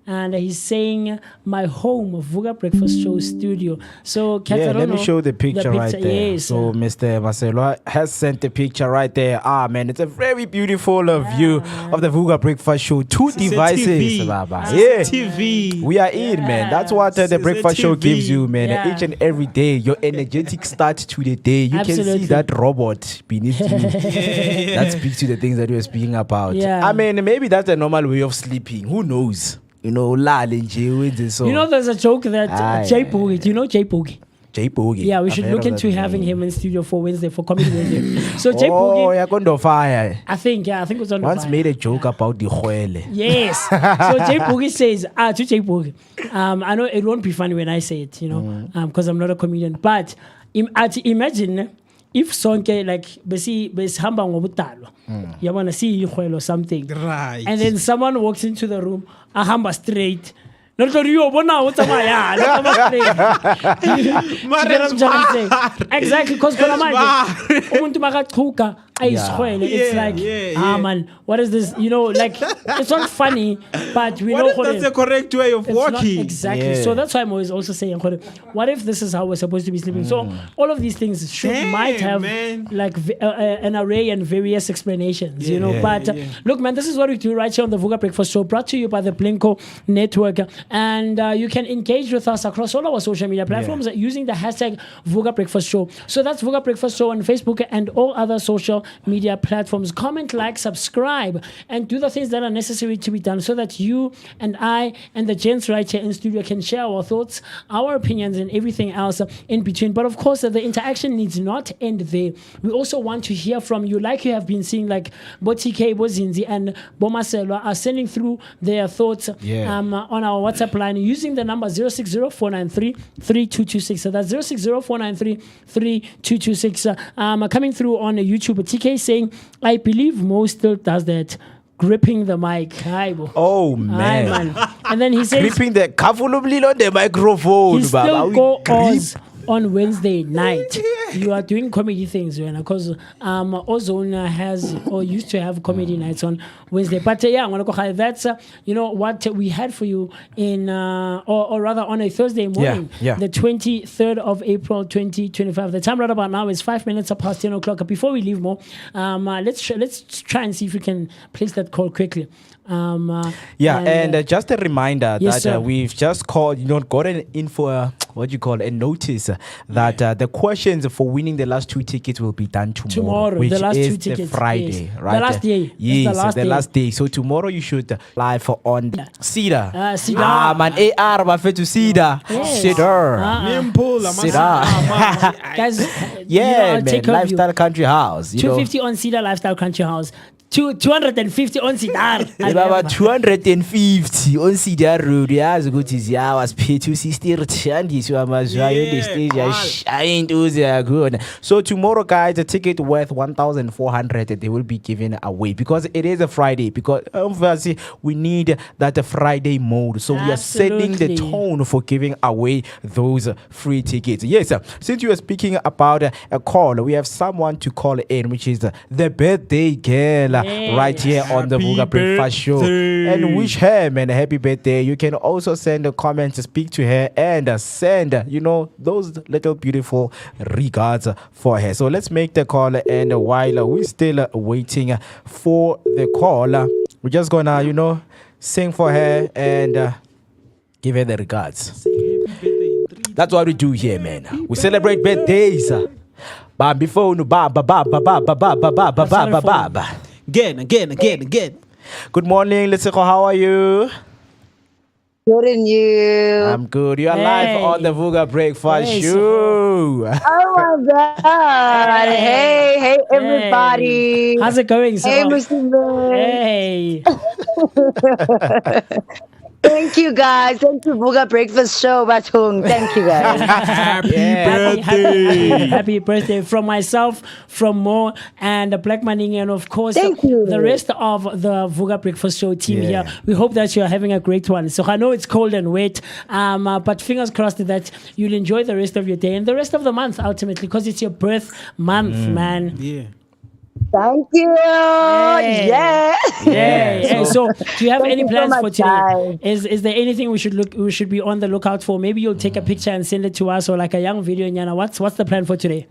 S3: and he's saying my home, Vooka Breakfast Show studio. So
S9: let me show the picture right there.
S3: Yes,
S9: so Mr. Marcelo has sent the picture right there. Man, it's a very beautiful view of the Vooka Breakfast Show. Two devices, Baba.
S7: TV.
S9: We are in, man. That's what the Breakfast Show gives you, man. Each and every day, your energetic start to the day. You can see that robot beneath you that speaks to the things that you're speaking about. I mean, maybe that's a normal way of sleeping. Who knows? There's
S3: a joke that Jay Boogie, do you know Jay Boogie?
S9: Jay Boogie.
S3: Yeah, we should look into having him in studio for Wednesday, for Comedy Wednesday. So Jay Boogie.
S9: Oh, you're going to fire.
S3: I think it was on
S9: Once made a joke about the Huele.
S3: Yes. So Jay Boogie says, to Jay Boogie, I know it won't be funny when I say it, because I'm not a comedian, but imagine if sonke besihamba ngobutalwa yabona siyihwelo or something,
S7: right,
S3: and then someone walks into the room ahamba straight, exactly, because it's like, man, what is this? It's not funny, but we know
S7: that's the correct way of walking.
S3: Exactly. So that's why I'm always also saying, what if this is how we're supposed to be sleeping? So all of these things might have an array and various explanations, But look, man, this is what we do right here on the Vooka Breakfast Show, brought to you by the Blinko Network. And you can engage with us across all our social media platforms using the hashtag Vooka Breakfast Show. So that's Vooka Breakfast Show on Facebook and all other social media platforms. Comment, like, subscribe, and do the things that are necessary to be done so that you and I and the gents right here in studio can share our thoughts, our opinions, and everything else in between. But of course, the interaction needs not end there. We also want to hear from you, like you have been seeing, like Botike, Bozinzi, and Bomaselwa are sending through their thoughts on our WhatsApp line using the number 0604933226. So that's 0604933226. Coming through on YouTube, TK saying, I believe Mo still does that, gripping the mic.
S9: Oh man.
S3: And then he says,
S9: gripping the microphone.
S3: He still go on Wednesday night. You are doing comedy things, because Ozone has or used to have comedy nights on Wednesday. But yeah, that's what we had for you in, or rather on a Thursday morning, the 23rd of April 2025. The time right about now is 5 minutes past 10 o'clock. Before we leave more, let's try and see if we can place that call quickly.
S9: Just a reminder
S3: yes,
S9: that we've just gotten in for a notice that the questions for winning the last 2 tickets will be done tomorrow, which
S3: the last
S9: is
S3: 2 tickets,
S9: the Friday,
S3: yes.
S9: right?
S3: The last day.
S9: Yes, the last day. So tomorrow you should live on Cedar.
S3: Cedar.
S9: Man, AR, but to Cedar.
S3: Yes.
S9: Cedar.
S3: Guys,
S9: man,
S3: take care of you.
S9: Lifestyle Country House.
S3: 250 on Cedar Lifestyle Country House. 250 on Cedar.
S9: About 250 on Cedar Road. Yazi ukuthi ziyawas pay 260 rand so amazwayo the stage shine uziyakhona. So tomorrow, guys, a ticket worth 1,400 they will be given away because it is a Friday, because obviously we need that Friday mode. So we are setting the tone for giving away those free tickets. Yes, sir. Since you are speaking about a call, we have someone to call in, which is the birthday girl. Right here on the Vooka Breakfast Show, and wish her, man, a happy birthday. You can also send a comment to speak to her and send, those little beautiful regards for her. So let's make the call, and while we're still waiting for the call, we're just gonna, sing for her and give her the regards. That's what we do here, man. We celebrate birthdays. Before Again. Good morning, Letsego. How are you?
S12: Good, and you?
S9: I'm good. You are live on the Vooka Breakfast Show.
S12: Oh my God! Hey, everybody!
S3: How's it going, sir?
S12: Hey, Mr.
S3: Hey.
S12: Thank you, guys. Thank you, Vooka Breakfast Show, Batung. Thank you, guys.
S3: Happy birthday from myself, from Mo and Black Manning, and of course the rest of the Vooka Breakfast Show team here. We hope that you are having a great one. So I know it's cold and wet, but fingers crossed that you'll enjoy the rest of your day and the rest of the month ultimately, because it's your birth month, man.
S7: Yeah.
S12: Thank you. Yeah.
S3: So, do you have any plans for today?
S12: Guys.
S3: Is there anything we should be on the lookout for? Maybe you'll take a picture and send it to us, or like a young video. Nyana, what's the plan for today?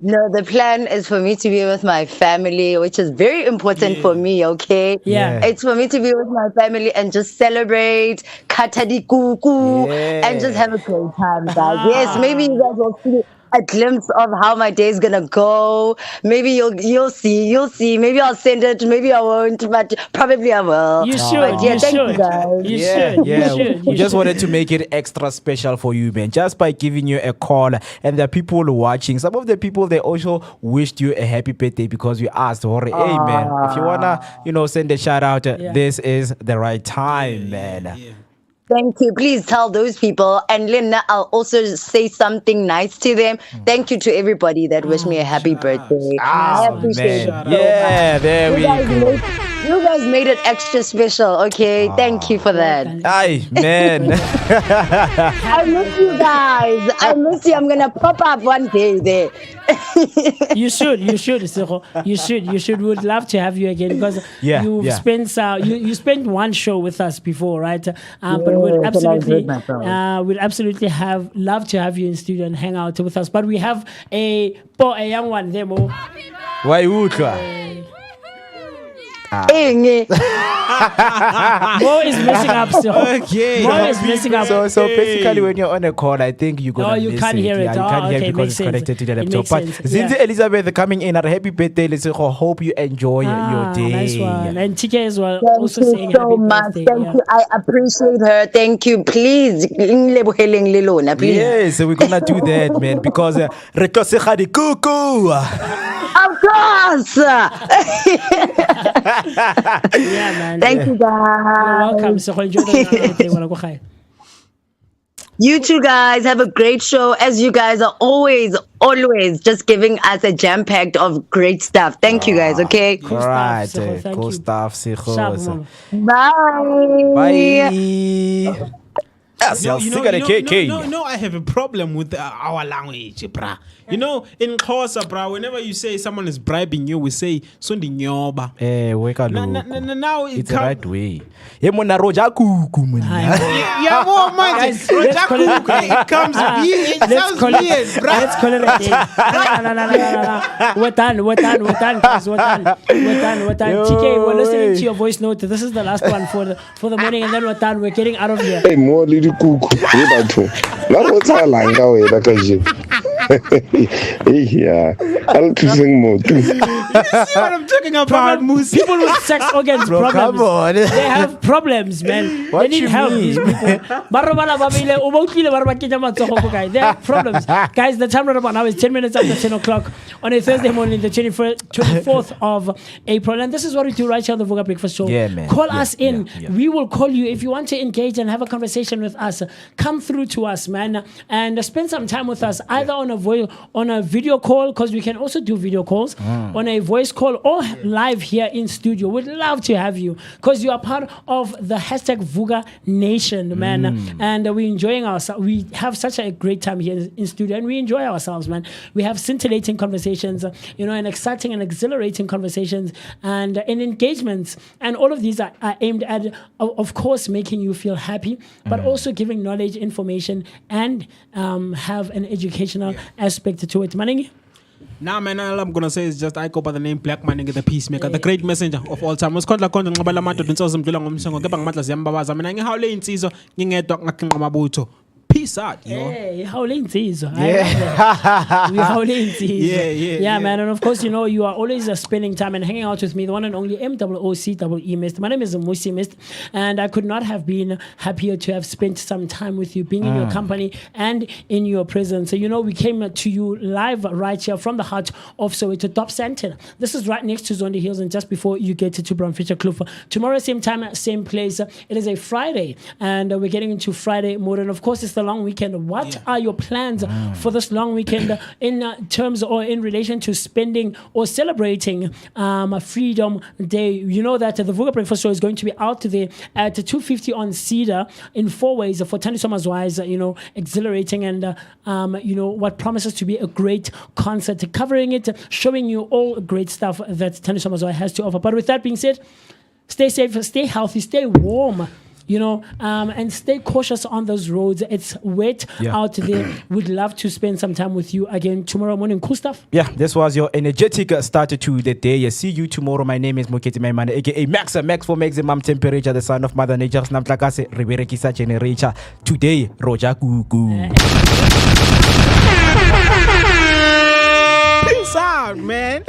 S12: No, the plan is for me to be with my family, which is very important for me, okay?
S3: Yeah.
S12: It's for me to be with my family and just celebrate, katadi kuku, and just have a great time, guys. Yes, maybe you guys will see a glimpse of how my day is gonna go. Maybe you'll see. Maybe I'll send it, maybe I won't, but probably I will.
S3: You should.
S12: But yeah, thank you, guys.
S3: You should.
S9: We just wanted to make it extra special for you, man, just by giving you a call. And the people watching, some of the people, they also wished you a happy birthday because we asked, hey man, if you wanna, send a shout out, this is the right time, man.
S12: Thank you. Please tell those people. And Linda, I'll also say something nice to them. Thank you to everybody that wished me a happy birthday. I appreciate it.
S9: Yeah, there we go.
S12: You guys made it extra special, okay? Thank you for that.
S9: Aye, man.
S12: I miss you guys. I miss you. I'm going to pop up one day there.
S3: You should, Siro. You should. We would love to have you again because you've spent you spent one show with us before, right? But we'd absolutely love to have you in studio and hang out with us. But we have a young one there, Mo.
S9: Why Vooka?
S3: Mo is messing up still.
S9: Okay.
S3: Mo is messing up.
S9: So basically, when you're on a call, I think you're gonna
S3: you
S9: miss
S3: can't hear it.
S9: Yeah, you can't hear it because it's connected to the laptop. But Zinzi Elizabeth coming in at a happy birthday. Let's hope you enjoy your day.
S3: Nice one. And TK as well.
S12: Thank
S3: also
S12: you
S3: saying
S12: so
S3: happy
S12: much.
S3: birthday.
S12: Thank you. I appreciate her. Thank you. Please. Please.
S9: Yes, we're gonna do that, man, because
S12: of course.
S3: Yeah, man.
S12: Thank you, guys.
S3: You're welcome. So enjoy the
S12: You two guys have a great show, as you guys are always just giving us a jam packed of great stuff. Thank you guys. Okay.
S3: Cool
S9: right.
S3: stuff. Thank
S9: Cool
S3: you.
S9: stuff.
S12: Bye.
S9: Bye. Yes,
S7: No,
S9: KK.
S7: no, I have a problem with our language, bruh. You know, in Xhosa, bruh, whenever you say someone is bribing you, we say "Sundi nyoba."
S9: Wake up.
S7: Now
S9: It's the right way. Ye mona roja kuku mona.
S7: Yeah, well, man,
S3: Guys, let's call it a day.
S7: it comes weird. It
S3: Let's
S7: sounds
S3: call it.
S7: weird, bruh.
S3: Let's call it a day. No. We're done, guys. We're done.
S9: Yo,
S3: TK, we're listening
S9: hey.
S3: to your voice note. This is the last one for the morning, and then we're done. We're getting out of here.
S11: Hey, more little cuckoo. Hey, batho. La go tsala nga wena ka je. Yeah. I'll to sing more too.
S7: You see what I'm talking about, Moose?
S3: People with sex organs
S9: Bro,
S3: problems.
S9: come on.
S3: They have problems, man.
S9: What
S3: they need
S9: you
S3: help.
S9: mean?
S3: These people. They have problems. Guys, the time right about now is 10 minutes after 10 o'clock on a Thursday morning, the 24th of April. And this is what we do right here on the Vooka Breakfast Show.
S9: Yeah, man.
S3: Call
S9: Yeah,
S3: us in.
S9: yeah.
S3: We will call you if you want to engage and have a conversation with us. Come through to us, man, and spend some time with us, either on a video call, because we can also do video calls, on a voice call, or live here in studio. We'd love to have you, because you are part of the hashtag Vooka Nation, man. And we're enjoying ourselves. We have such a great time here in studio, and we enjoy ourselves, man. We have scintillating conversations, and exciting and exhilarating conversations, and engagements. And all of these are aimed at, of course, making you feel happy, but also giving knowledge, information, and have an educational aspect to it. Manning?
S7: Nah, man, all I'm gonna say is just I go by the name Black Manning, the peacemaker, the great messenger of all time. Usikhondla khona ngqabala amadoda insozo mdlula ngomshengo kepha ngimatla ziyambabaza mina ngihawule insizwa ngingedwa ngaqinqa amabutho. Peace out, yo.
S3: Hey, how late is Yeah, man. And of course, you are always spending time and hanging out with me, the one and only MOOCEE Mist. My name is Musi Mist, and I could not have been happier to have spent some time with you, being in your company and in your presence. So, we came to you live right here from the heart of Soweto Top Center. This is right next to Zondi Hills and just before you get to Brown Fisher Kloof. Tomorrow, same time, same place. It is a Friday, and we're getting into Friday mode. And of course, it's the long weekend. What are your plans for this long weekend in terms or in relation to spending or celebrating Freedom Day? You know that the Vooka Breakfast Show is going to be out today at 250 on Cedar in 4 ways for Thandiswa Mazwai's, exhilarating and, what promises to be a great concert, covering it, showing you all great stuff that Thandiswa Mazwai has to offer. But with that being said, stay safe, stay healthy, stay warm. And stay cautious on those roads. It's wet out there. We'd love to spend some time with you again tomorrow morning. Cool stuff.
S9: Yeah, this was your energetic start to the day. See you tomorrow. My name is Moketi Maimane, aka Max for maximum temperature, the son of Mother Nature. Snaptlakase Riberekisa generator. Today, Roja Kuku.
S7: Peace out, man.